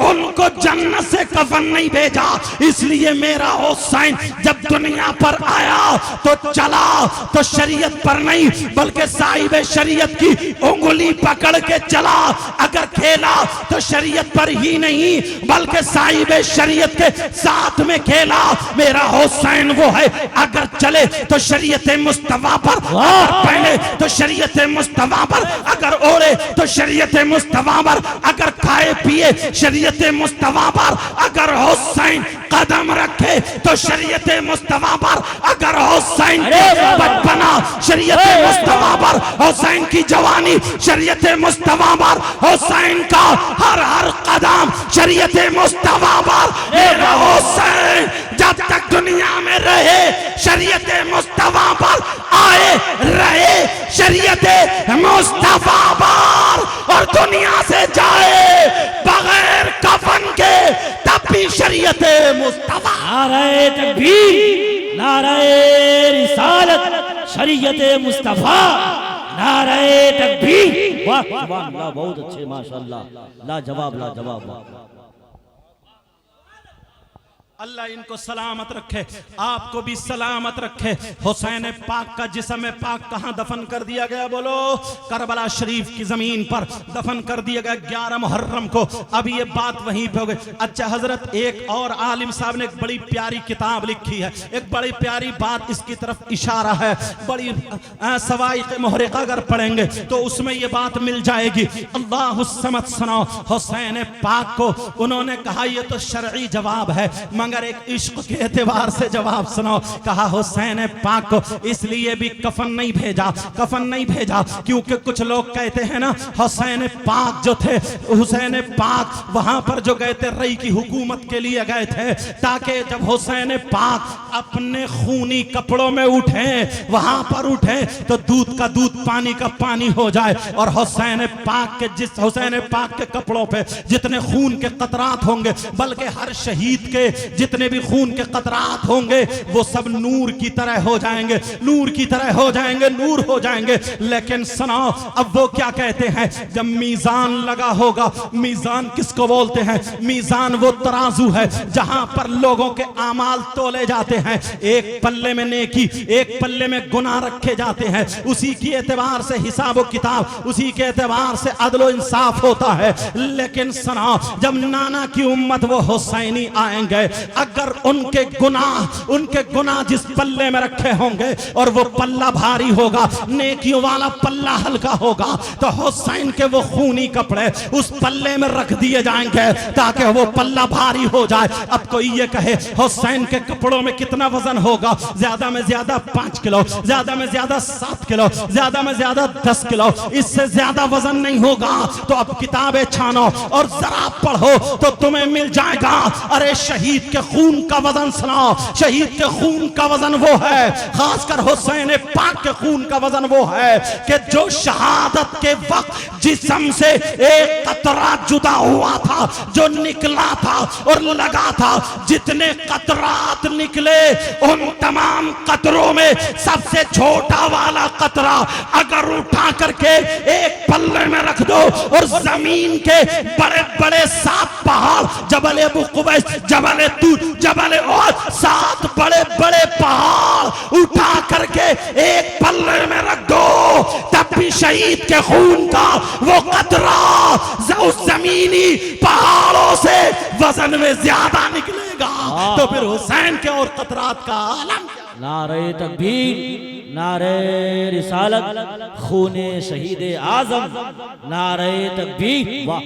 उनको जन्नत से कफन नहीं भेजा, इसलिए मेरा हुसैन जब दुनिया पर आया तो चला तो शरीयत पर नहीं बल्कि साहिब शरीयत की उंगली पकड़ के चला। अगर खेला तो शरीयत पर ही नहीं बल्कि साहिब शरीयत के साथ में खेला। मेरा हुसैन वो है, अगर चले तो शरीयत मुस्तफा पर, अगर पहने तो शरीयत मुस्तफा पर, अगर ओढ़े तो शरीयत मुस्तफा पर, अगर खाए पिए शरीयत मुस्तफा पर। अगर हुसैन कदम रखे तो शरीयत मुस्तफा पर, अगर हुसैन बचपना शरीयत मुस्तफा पर, हुसैन की जवानी शरीयत मुस्तफा पर, हुसैन का हर हर कदम शरीयत मुस्तफा पर। मेरा हुसैन जब तक दुनिया में रहे शरीयत मुस्तफा पर आए रहे, शरीयत मुस्तफा पर, और दुनिया से जाए बगैर कफन के तब भी शरीयत मुस्तफा। नारे तकबीर, नारे रिसालत, शरीयत मुस्तफा, नारे तकबीर। वाह सुभान अल्लाह, बहुत अच्छे माशाअल्लाह, लाजवाब लाजवाब। अल्लाह इनको सलामत रखे, आपको भी सलामत रखे। हुसैन पाक का जिस्म पाक कहां दफन कर दिया गया? बोलो, करबला शरीफ की जमीन पर दफन कर दिया गया 11 मुहर्रम को। अभी ये बात वहीं पे हो गई। अच्छा हजरत, एक और आलिम साहब ने एक बड़ी प्यारी किताब लिखी है, एक बड़ी प्यारी बात इसकी तरफ इशारा है, बड़ी सवाइक़ मुहरिक़ा अगर पढ़ेंगे तो उसमें ये बात मिल जाएगी। अल्लाह समत सुनाओ, हुसैन पाक को उन्होंने कहा ये तो शरई जवाब है, मगर एक इश्क के एतबार से जवाब सुनाओ। कहा हुसैन पाक को इसलिए भी कफन नहीं भेजा, कफन नहीं भेजा क्योंकि कुछ लोग कहते हैं ना, हुसैन पाक जो थे, हुसैन पाक वहां पर जो गए थे रई की हुकूमत के लिए गए थे, ताकि जब हुसैन पाक अपने खूनी कपड़ों में उठे, वहां पर उठे तो दूध का दूध पानी का पानी हो जाए। और हुसैन पाक के, जिस हुसैन पाक के कपड़ों पे जितने खून के कतरात होंगे, बल्कि हर शहीद के जितने भी खून के कतरात होंगे वो सब नूर की तरह हो जाएंगे, नूर की तरह हो जाएंगे, नूर हो जाएंगे। लेकिन सुनाओ, अब वो क्या कहते हैं, जब मीजान लगा होगा, मीजान किसको बोलते हैं? मीजान वो तराजू है जहां पर लोगों के आमाल तोले जाते हैं, एक पल्ले में नेकी, एक पल्ले में गुनाह रखे जाते हैं, उसी की एतबार से हिसाब व किताब, उसी के एतबार से अदल व इंसाफ होता है। लेकिन सुनाओ, जब नाना की उम्मत वो हुसैनी आएंगे, अगर उनके गुनाह जिस पल्ले में रखे होंगे और वो पल्ला भारी होगा, नेकियों वाला पल्ला हल्का होगा, तो हुसैन के वो खूनी कपड़े उस पल्ले में रख दिए जाएंगे ताकि वो पल्ला भारी हो जाए। अब कोई ये कहे हुसैन के कपड़ों में कितना वजन होगा? ज्यादा में ज्यादा 5 किलो, ज्यादा में ज्यादा 7 किलो, ज्यादा में ज्यादा 10 किलो, इससे ज्यादा वजन नहीं होगा। तो अब किताबें छानो और जरा पढ़ो तो तुम्हें मिल जाएगा। अरे शहीद के खून का वजन सुनाओ, शहीद के खून का वजन वो है, खासकर हुसैन पाक के खून का वजन वो है कि जो शहादत के वक्त जिस्म से एक कतरा जुदा हुआ था, जो निकला था और लगा था, जितने कतरात निकले उन तमाम कतरों में सबसे छोटा वाला कतरा अगर उठा करके एक पल्ले में रख दो और जमीन के बड़े बड़े 7 पहाड़, जबल अबू कुबैस, जबल तूर, जबल और 7 बड़े बड़े पहाड़ उठा करके एक पल्ले में रख दो, तब भी शहीद के खून का वो कतरा उस जमीनी पहाड़ों से वजन में ज्यादा निकलेगा। तो फिर हुसैन के और कतरात का आलम क्या? नारे तकबीर, नारे रिसालत, खूने शहीद आजम, नारे तकबीर। वाह,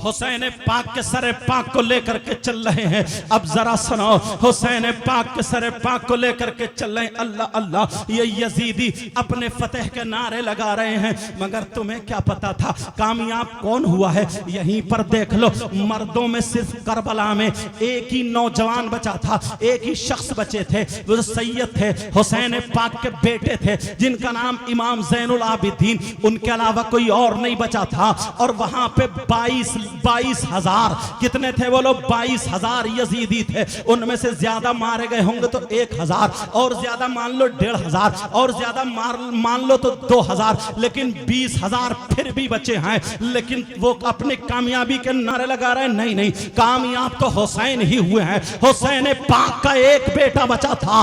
हुसैन पाक के सरे पाक को लेकर के चल रहे हैं। अब जरा सुनो, हुसैन पाक के सरे पाक को लेकर के चल रहे हैं। अल्लाह अल्लाह, ये यजीदी अपने फतेह के नारे लगा रहे हैं, मगर तुम्हें क्या पता था कामयाब कौन हुआ है? यहीं पर देख लो, मर्दों में सिर्फ करबला में एक ही नौजवान बचा था, एक ही शख्स बचे थे, वो सैयद थे, हुसैन पाक के बेटे थे, जिनका नाम इमाम ज़ैनुल आबिदीन, उनके अलावा कोई और नहीं बचा था। और वहां पे 22,000 कितने थे बोलो? 22,000 यजीदी थे। उनमें से ज्यादा मारे गए होंगे तो 1,000, और ज्यादा मान लो 1,500, और ज्यादा मान लो तो 2,000, लेकिन 20,000 फिर भी बचे हैं। लेकिन वो अपने कामयाबी के नारे लगा रहे हैं, नहीं नहीं, कामयाब तो हुसैन ही हुए हैं। हुसैन पाक का एक बेटा बचा था,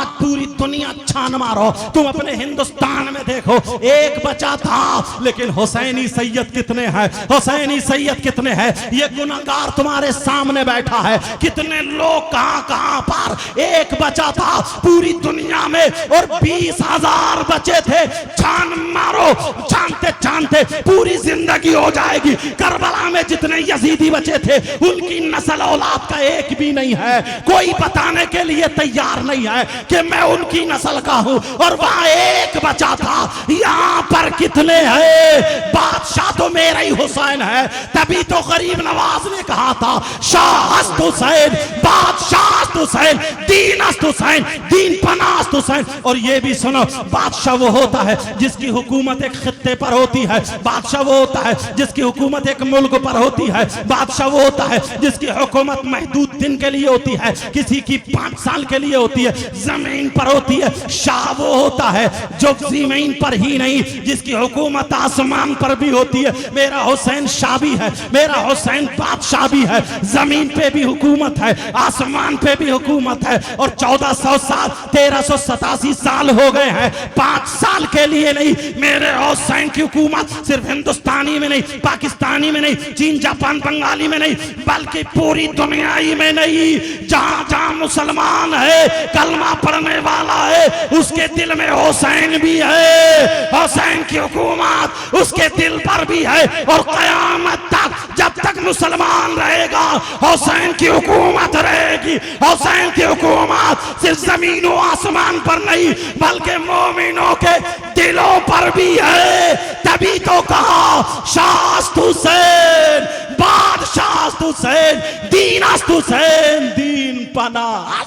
आज पूरी दुनिया छान मारो, तुम अपने हिंदुस्तान में देखो, एक बचा था, लेकिन हुसैनी सैयद कितने हैं, हुसैनी सैयद कितने हैं। ये गुनहगार तुम्हारे सामने बैठा है, कितने लोग कहां कहां पर, एक बचा था पूरी दुनिया में और 20,000 बचे थे। छान मारो, छानते छानते पूरी जिंदगी हो जाएगी। करबला में जितने यजीदी बचे थे उनकी नस्ल औलाद का एक भी नहीं है, कोई बताने के लिए तैयार नहीं है कि मैं उनकी नस्ल का हूं। और वहां एक बचा था, यहां पर कितने हैं? बादशाह तो मेरा ही हुसैन है। तभी तो गरीब नवाज ने कहा था शाह हुसैन, बादशाह हुसैन, दीन हुसैन, दीन पनाह हुसैन। और ये भी सुनो, बादशाह वो होता है जिसकी हुकूमत एक खित्ते पर होती है, बादशाह वो होता है जिसकी हुकूमत एक मुल्क पर होती है, बादशाह वो होता है जिसकी हुकूमत महदूद दिन के लिए होती है, किसी की 5 साल के लिए होती है, जमीन पर होती है। शाह वो होता है जो जमीन पर ही नहीं, जिसकी हुकूमत आसमान पर भी होती है। मेरा हुसैन शाह भी है, मेरा हुसैन बादशाह भी है, जमीन पे भी हुकूमत है, आसमान पे भी हुकूमत है। और 1400 साल 1387 साल हो गए हैं, 5 साल के लिए नहीं। मेरे हुसैन की हुकूमत सिर्फ हिंदुस्तानी में नहीं, पाकिस्तानी में नहीं, चीन जापान बंगाली में नहीं, बल्कि पूरी दुनिया ही में नहीं। जहां जहां मुसलमान है, कलमा पढ़ने वाला है, उसके दिल में हुसैन भी है, हुसैन की हुकूमत उसके दिल पर भी है। और कयामत तक जब तक मुसलमान रहेगा हुसैन की हुकूमत रहेगी। हुसैन की हुकूमत सिर्फ जमीन और आसमान पर नहीं, बल्कि मोमिनों के दिलों पर भी है। तभी तो कहा शाह हुसैन, बादशाह हुसैन, दीन हुसैन, दीन पनाह।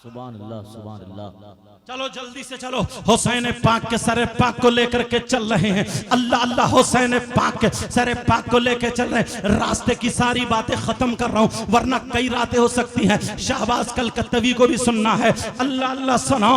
सुभान अल्लाह, सुभान अल्लाह। चलो जल्दी से चलो, हुसैन पाक के सरे पाक को लेकर के चल रहे हैं। अल्लाह अल्लाह, हुसैन पाक के सरे पाक को लेकर चल रहे हैं। रास्ते की सारी बातें खत्म कर रहा हूं, वरना कई रातें हो सकती हैं। शाहबाज कलकत्तवी को भी सुनना है। अल्लाह अल्लाह सुनो,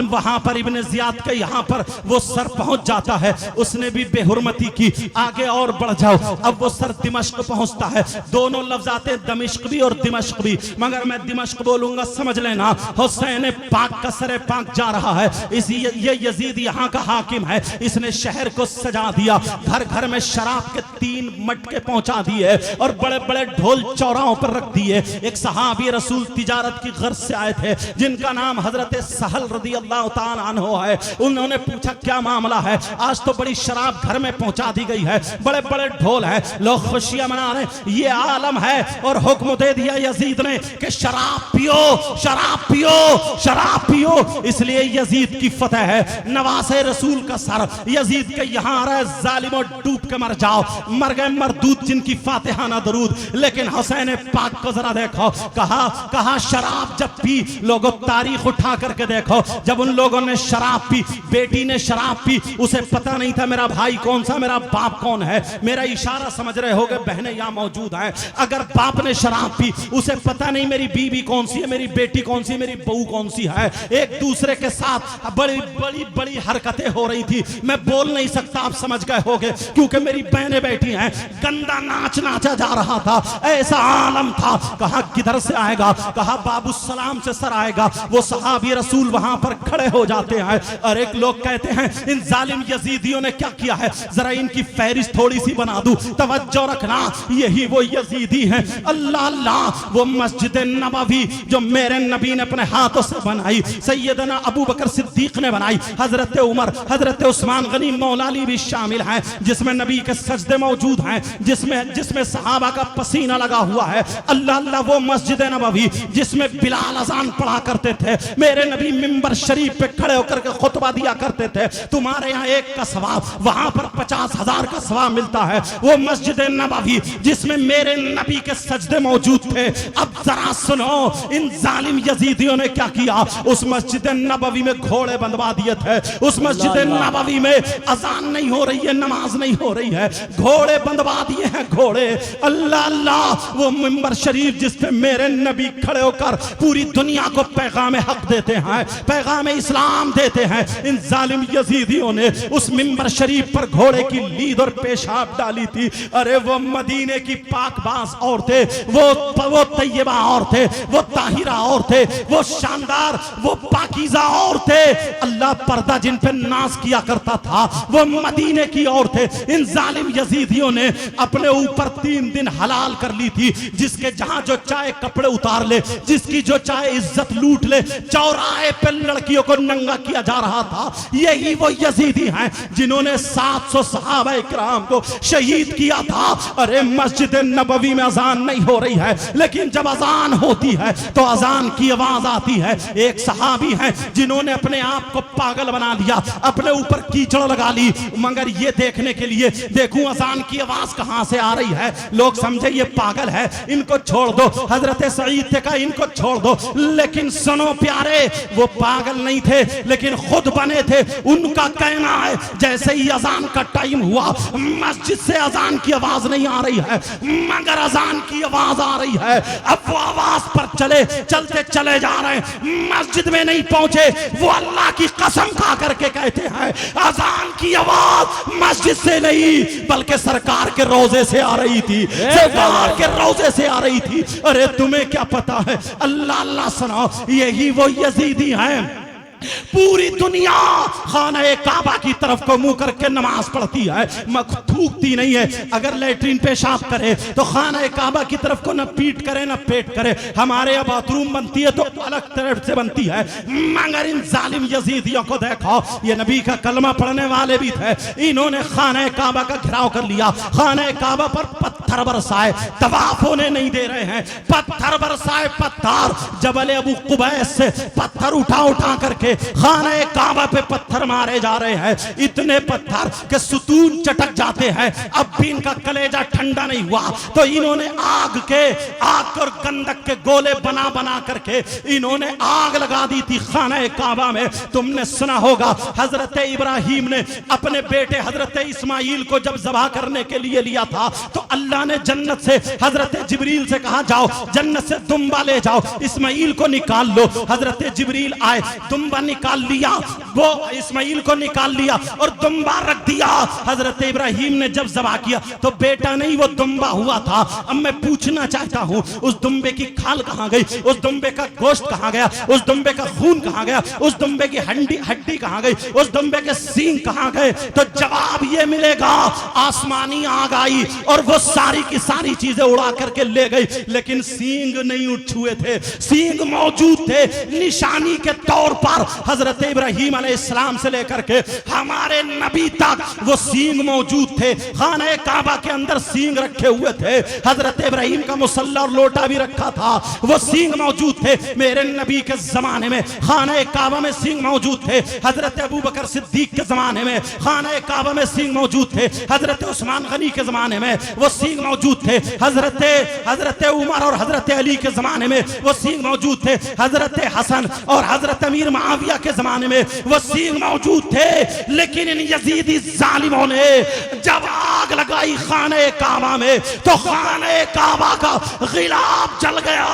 वहां पर इब्ने जियाद के यहाँ पर वो सर पहुंच जाता है, उसने भी बेहुरमती की। आगे और बढ़ जाओ, अब वो सर दिमश्क पहुंचता है। दोनों लफ्ज आते दमिश्क भी और दिमश्क भी, मगर मैं दिमश्क बोलूंगा, समझ लेना। हुसैन पाक का सरे पाक जा रहा है। ये यजीद यहाँ का हाकिम है, इसने शहर को सजा दिया, घर घर में शराब के 3 मटके पहुंचा दिए और बड़े बड़े ढोल चौराहों पर रख दिए। एक सहाबी रसूल तिजारत की गर्ज से आए थे, जिनका नाम हजरत सहल रदी अल्लाह तआला अन्हु है। उन्होंने पूछा क्या मामला है? आज तो बड़ी शराब घर में पहुंचा दी गई है, बड़े बड़े ढोल है, लोग खुशियां मना रहे, ये आलम है। और हुक्म दे दिया यजीद ने कि शराब पियो, शराब पियो, शराब पियो। इसलिए यजीद की फतह है। नवासे रसूल का सर यजीद के यहाँ आ रहा है, जालिमो डूब के मर जाओ, मर गए मरदूद जिनकी फातिहाना दरूद। लेकिन हुसैन पाक को जरा देखो, कहा शराब जब पी, लोगों तारीख उठा करके देखो, जब उन लोगों ने शराब पी, बेटी ने शराब पी, उसे पता नहीं था मेरा भाई कौन सा, मेरा बाप कौन है। मेरा इशारा समझ रहे होगे, बहनें यहाँ मौजूद हैं। अगर बाप ने शराब पी, उसे पता नहीं मेरी बीवी कौन सी है, मेरी बेटी कौन सी, मेरी बहू कौन सी है। एक दूसरे के साथ बड़ी बड़ी बड़ी हरकतें हो रही थी। मैं बोल नहीं सकता, आप समझ गए होगे, क्योंकि मेरी बहनें बैठी हैं। गंदा नाच नाचा जा रहा था, ऐसा आलम था। कहा किधर से आएगा? कहा बाबू सलाम से सर आएगा। वो सहाबी रसूल वहां पर खड़े हो जाते हैं और एक लोग कहते हैं इन जालिम यजीदियों ने क्या किया है, जरा इनकी फहरिस्त थोड़ी सी बना दूं। तवज्जो रखना, यही वो यजीदी हैं। अल्लाह अल्लाह, वो मस्जिद नबवी जो मेरे नबी ने अपने हाथों से बनाई, सैयदना अबू बकर सिद्दीक ने बनाई, हजरत उमर, हजरत उस्मान गनी मौला अली भी शामिल हैं, जिसमें नबी के सजदे मौजूद हैं, जिसमें सहाबा का पसीना लगा हुआ है। अल्लाह अल्लाह, वो मस्जिद नबवी जिसमें बिलाल अजान पढ़ा करते थे, मेरे नबी मिंबर शरीफ पे खड़े होकर के खुतबा दिया करते थे। तुम्हारे यहाँ 1 का सवाब, वहां पर 50,000 का सवाब मिलता है। वो मस्जिद नबवी जिसमें मेरे नबी के सजदे मौजूद थे। अब जरा सुनो, इन जालिम यजीदियों ने क्या किया? उस मस्जिद नबवी में घोड़े बंधवा दिए थे। उस मस्जिद नबवी में अजान नहीं हो रही है, नमाज नहीं हो रही है, घोड़े बंधवा दिए हैं, घोड़े। अल्लाह अल्लाह, वो मिंबर शरीफ जिस पे मेरे नबी खड़े होकर पूरी दुनिया को पैगाम हक देते हैं, पैगाम इस्लाम देते हैं। इन जालिम यजीदियों ने उस मिंबर शरीफ पर घोड़े की लीद और पेशाब डाली थी। अरे वो मदीने की पाकबाज औरतें, वो तैयबा औरतें, वो ताहिरा औरतें, वो शानदार, वो पाकीज़ा और थे। अल्लाह पर्दा जिन पे नाज किया करता था वो मदीने की और थे। इन जालिम यजीदियों ने अपने ऊपर 3 दिन हलाल कर ली थी। जिसके जहां जो चाहे कपड़े उतार ले, जिसकी जो चाहे इज्जत लूट ले, चौराहे पे लड़कियों को नंगा किया जा रहा था। यही वो यजीदी हैं जिन्होंने 700 सहाबा इकराम को शहीद किया था। अरे मस्जिद नबवी में अजान नहीं हो रही है, लेकिन जब अजान होती है तो अजान की आवाज आती है। एक सहाबी है जिन्होंने अपने आप को पागल बना लिया, अपने ऊपर कीचड़ लगा ली, मगर ये देखने के लिए देखूं अजान की आवाज कहां से आ रही है। लोग समझे ये पागल है, इनको छोड़ दो। हजरत सईद ने कहा इनको छोड़ दो, लेकिन सुनो प्यारे, वो पागल नहीं थे लेकिन खुद बने थे। उनका कहना है जैसे ही अजान का टाइम हुआ, मस्जिद से अजान की आवाज नहीं आ रही है मगर अजान की आवाज आ रही है। अब वो आवाज पर चलते चले जा रहे हैं, मस्जिद में नहीं पहुंचे। वो अल्लाह की कसम खा करके कहते हैं अजान की आवाज मस्जिद से नहीं बल्कि सरकार के रोजे से आ रही थी, सरकार के रोजे से आ रही थी। अरे तुम्हें क्या पता है, अल्लाह अल्लाह सुनाओ। यही वो यजीदी हैं। पूरी दुनिया खाने काबा की तरफ को मुंह करके नमाज पढ़ती है, थूकती नहीं है। अगर लेटरिन पेशाब करे तो खाने काबा की तरफ को न पीठ करे न पेट करे। हमारे यहाँ बाथरूम बनती है तो अलग तरफ से बनती है, मगर इन जालिम यजीदियों को देखो, ये नबी का कलमा पढ़ने वाले भी थे। इन्होंने खाने काबा का घेराव कर लिया, खाने काबा पर पत्थर बरसाए, तवाफ होने नहीं दे रहे हैं। पत्थर बरसाए, पत्थर जबल अबू कुबैस से पत्थर उठा उठा करके खाने काबा पे पत्थर मारे जा रहे हैं। इतने पत्थर के सुतून चटक जाते हैं। अब भी इनका कलेजा ठंडा नहीं हुआ तो इन्होंने आग और गंधक के गोले बना बना करके इन्होंने आग लगा दी थी खाने काबा में। तुमने सुना होगा हजरत इब्राहिम ने अपने बेटे हजरत इस्माइल को जब ज़बह करने के लिए लिया था तो अल्लाह ने जन्नत से हजरत जिब्रील से कहा जाओ जन्नत से दुम्बा ले जाओ, इस्माइल को निकाल लो। हजरत जिब्रील आए, दुम्बा निकाल लिया, वो इस्माइल को निकाल लिया और दुम्बा रख दिया। हजरत इब्राहिम ने जब ज़बह किया तो बेटा नहीं वो दुम्बा हुआ था। अब मैं पूछना चाहता हूं उस दुम्बे की खाल कहां गई, उस दुम्बे का गोश्त कहां गया, उस दुम्बे का खून कहां गया, उस दुम्बे की हड्डी कहां गई, उस दुम्बे के सींग कहां गए? तो जवाब ये मिलेगा आसमानी आग आई और वो सारी की सारी चीजें उड़ा करके ले गई, लेकिन सींग नहीं उठ छुए थे, सींग मौजूद थे। निशानी के तौर पर हजरत इब्राहिम अलैहिस्सलाम से लेकर के हमारे नबी तक वो सींग मौजूद थे। खाने काबा के अंदर सींग रखे हुए थे। हजरत इब्राहिम का मुसल्ला और लोटा भी रखा था, वो सींग मौजूद थे। मेरे नबी के जमाने में खाने काबा में सींग मौजूद थे। हजरत अबू बकर सिद्दीक के जमाने में खाने काबा में सींग मौजूद थे। हजरत उस्मान गनी के जमाने में वो सींग मौजूद थे। हजरत उमर और हजरत अली के जमाने में वो सींग मौजूद थे। हजरत हसन और हजरत अमीर मुआविया के जमाने में वो सींग मौजूद थे। लेकिन इन यजीदी जालिमों ने जब आग लगाई खाने काबा में तो खाने काबा का गिलाफ जल गया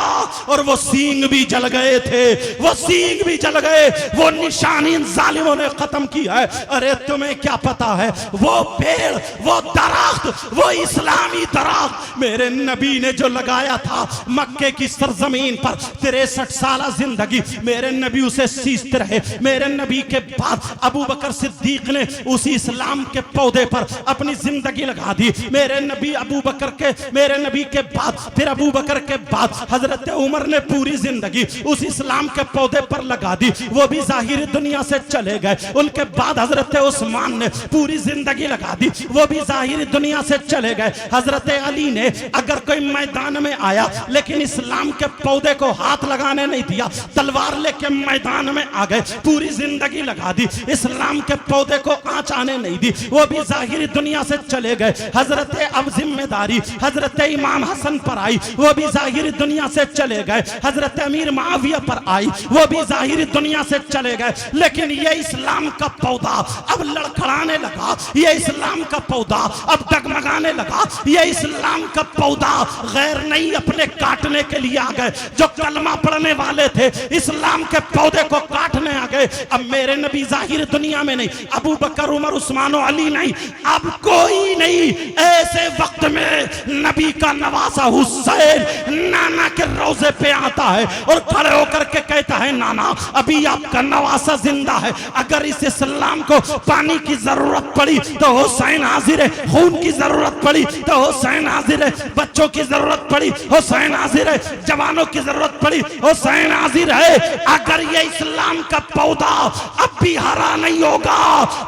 और वो सींग भी जल गए थे, वो सींग भी जल गए। वो निशानी इन जालिमों ने खत्म की है। अरे तुम्हें क्या पता है, वो पेड़, वो दरख्त, वो इस्लामी दरख्त मेरे नबी ने जो लगाया था मक्के की सरजमीन पर 63 साल जिंदगी मेरे नबी उसे सींचते रहे। मेरे नबी के बाद अबू बकर सिद्दीक ने उसी इस्लाम के पौधे पर अपनी जिंदगी लगा दी। मेरे नबी के बाद फिर अबू बकर के बाद हजरत उमर ने पूरी जिंदगी उस इस्लाम के पौधे पर लगा दी, वो भी जाहिर दुनिया से चले गए। उनके बाद हजरत उस्मान ने पूरी जिंदगी लगा दी, वो भी जाहिर दुनिया से चले गए। हजरत अली ने अगर कोई मैदान में आया लेकिन इस्लाम के पौधे को हाथ लगाने नहीं दिया, तलवार लेके मैदान में आ गए, पूरी जिंदगी लगा दी, इस्लाम के पौधे को आंच आने नहीं दी, वो भी जाहिर दुनिया से चले गए। हजरत अब जिम्मेदारी हजरत इमाम हसन पर आई, वो भी जाहिर दुनिया से चले गए। हजरत अमीर मुआविया पर आई, वो भी जाहिर दुनिया से चले गए। लेकिन ये इस्लाम का पौधा अब लड़खड़ाने लगा, ये इस्लाम का पौधा अब डगमगाने लगा, ये इस्लाम का पौधा गैर नहीं अपने काटने के लिए आ गए। जो कलमा पढ़ने वाले थे इस्लाम के पौधे को काटने आ गए। अब मेरे नबी जाहिर दुनिया में नहीं, अबू बकर उमर उस्मान और अली नहीं, अब कोई नहीं। ऐसे वक्त में नबी का नवासा हुसैन नाना के रोजे दरवाजे पे आता है और खड़े होकर के कहता है, नाना अभी आपका नवासा जिंदा है, अगर इस इस्लाम को पानी की जरूरत पड़ी तो हुसैन हाजिर है, खून की जरूरत पड़ी तो हुसैन हाजिर है, बच्चों की जरूरत पड़ी हुसैन हाजिर है, जवानों की जरूरत पड़ी हुसैन हाजिर है। अगर ये इस्लाम का पौधा अब भी हरा नहीं होगा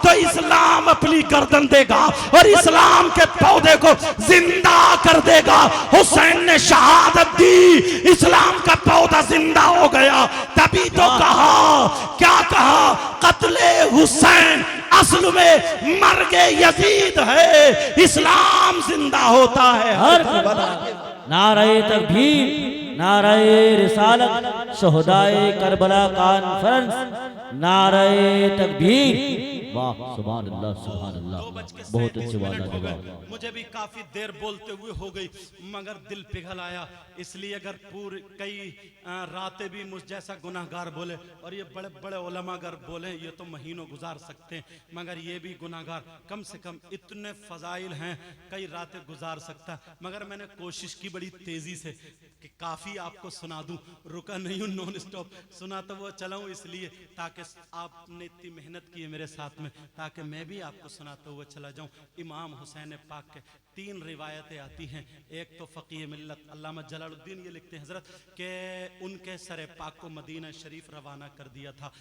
तो इस्लाम अपनी गर्दन देगा और इस्लाम के पौधे को जिंदा कर देगा। हुसैन ने शहादत दी, इस्लाम का पौधा जिंदा हो गया। तभी तो कहा, क्या कहा, कत्ले हुसैन असल में मर्गे यजीद है, इस्लाम जिंदा होता है हर नारे तकबीर, नारे रिसालत, शोहदाए करबला कॉन्फ्रेंस, नारे तकबीर। वाह सुभान अल्लाह, सुभान अल्लाह, बहुत अच्छी बात है। मुझे भी काफी देर बोलते हुए हो गई मगर दिल पिघल आया, इसलिए अगर पूरी कई रातें भी मुझ जैसा गुनाहगार बोले और ये बड़े बड़े उलमा अगर बोले ये तो महीनों गुजार सकते हैं, मगर ये भी गुनाहगार कम से कम इतने फजाइल हैं कई रातें गुजार सकता। मगर मैंने कोशिश की बड़ी तेजी से कि काफी आपको सुना दूं, रुका नहीं हूं, नॉन स्टॉप सुना तो वो चलाऊं, इसलिए ताकि आपने इतनी मेहनत की है मेरे साथ में, ताकि मैं भी आपको सुनाते हुए चला जाऊं। इमाम हुसैन पाक के 3 रिवायतें आती हैं। एक तो फ़कीह मिल्लत अल्लामा जलालुद्दीन ये लिखते हैं हजरत के उनके सरे पाक को मदीना शरीफ रवाना कर दिया था।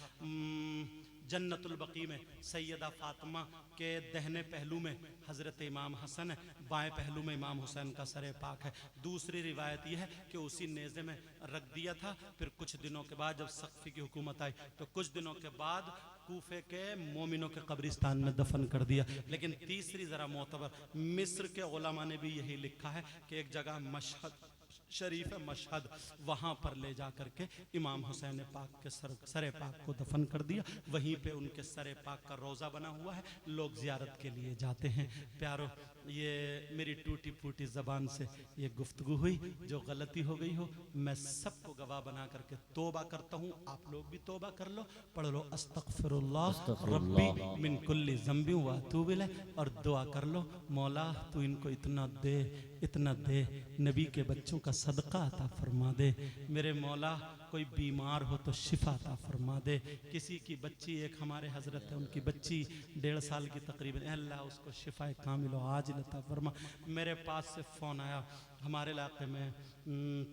जन्नतुल बकी में सैयदा फातिमा के दहने पहलू में हज़रत इमाम हसन है, बाएं पहलू में इमाम हुसैन का सरे पाक है। दूसरी रिवायत यह है कि उसी नेज़े में रख दिया था, फिर कुछ दिनों के बाद जब सख्फी की हुकूमत आई तो कुछ दिनों के बाद कूफे के मोमिनों के कब्रिस्तान में दफन कर दिया। लेकिन तीसरी ज़रा मोतबर मिस्र के उलमा ने भी यही लिखा है कि एक जगह मशहद शरीफ मशहद, वहाँ पर ले जा करके इमाम हुसैन पाक के सरे पाक को दफन कर दिया। वहीं पे उनके सरे पाक का रोज़ा बना हुआ है, लोग ज़ियारत के लिए जाते हैं। प्यारो, ये मेरी टूटी फूटी ज़बान से ये गुफ्तगू हुई, जो गलती हो गई हो मैं सबको गवाह बना करके तौबा करता हूँ। आप लोग भी तौबा कर लो, पढ़ लो अस्तगफिरुल्लाह रब्बी मिन कुल्ली ज़ंबि व अतूबु इलैह, और दुआ कर लो मौला तू इनको इतना दे, इतना दे, नबी के बच्चों का सदका अता फरमा दे। मेरे मौला कोई बीमार हो तो शिफा अता फरमा दे। किसी की बच्ची, एक हमारे हजरत है उनकी बच्ची 1.5 साल की तकरीबन, अल्लाह उसको शिफा कामिल आजिल अता फरमा। मेरे पास से फ़ोन आया, हमारे इलाके में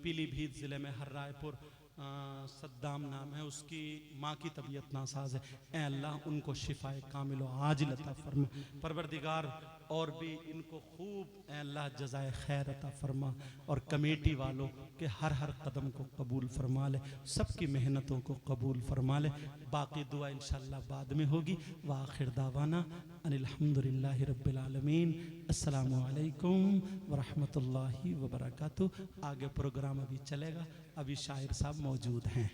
पीलीभीत ज़िले में हर्रायपुर सद्दाम नाम है, उसकी माँ की तबीयत नासाज है, ए अल्लाह उनको शिफा कामिल आजिल अता फरमा। परवरदिगार और भी इनको खूब ए अल्लाह जज़ाए खैर अता फरमा, और कमेटी वालों के हर हर कदम को कबूल फरमा ले, सबकी मेहनतों को कबूल फरमा ले। बाकी दुआ इंशाअल्लाह बाद में होगी। व आखिर दावाना अनिल हम्दुलिल्लाहि रब्बिल आलमीन। अस्सलामु अलैकुम व रहमतुल्लाहि व बरकातुहू। आगे प्रोग्राम अभी चलेगा, अभी शायर साहब मौजूद हैं।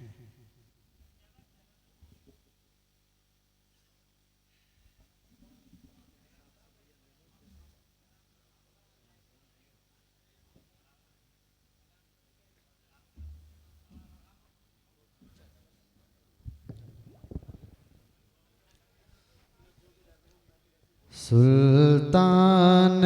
सुल्तान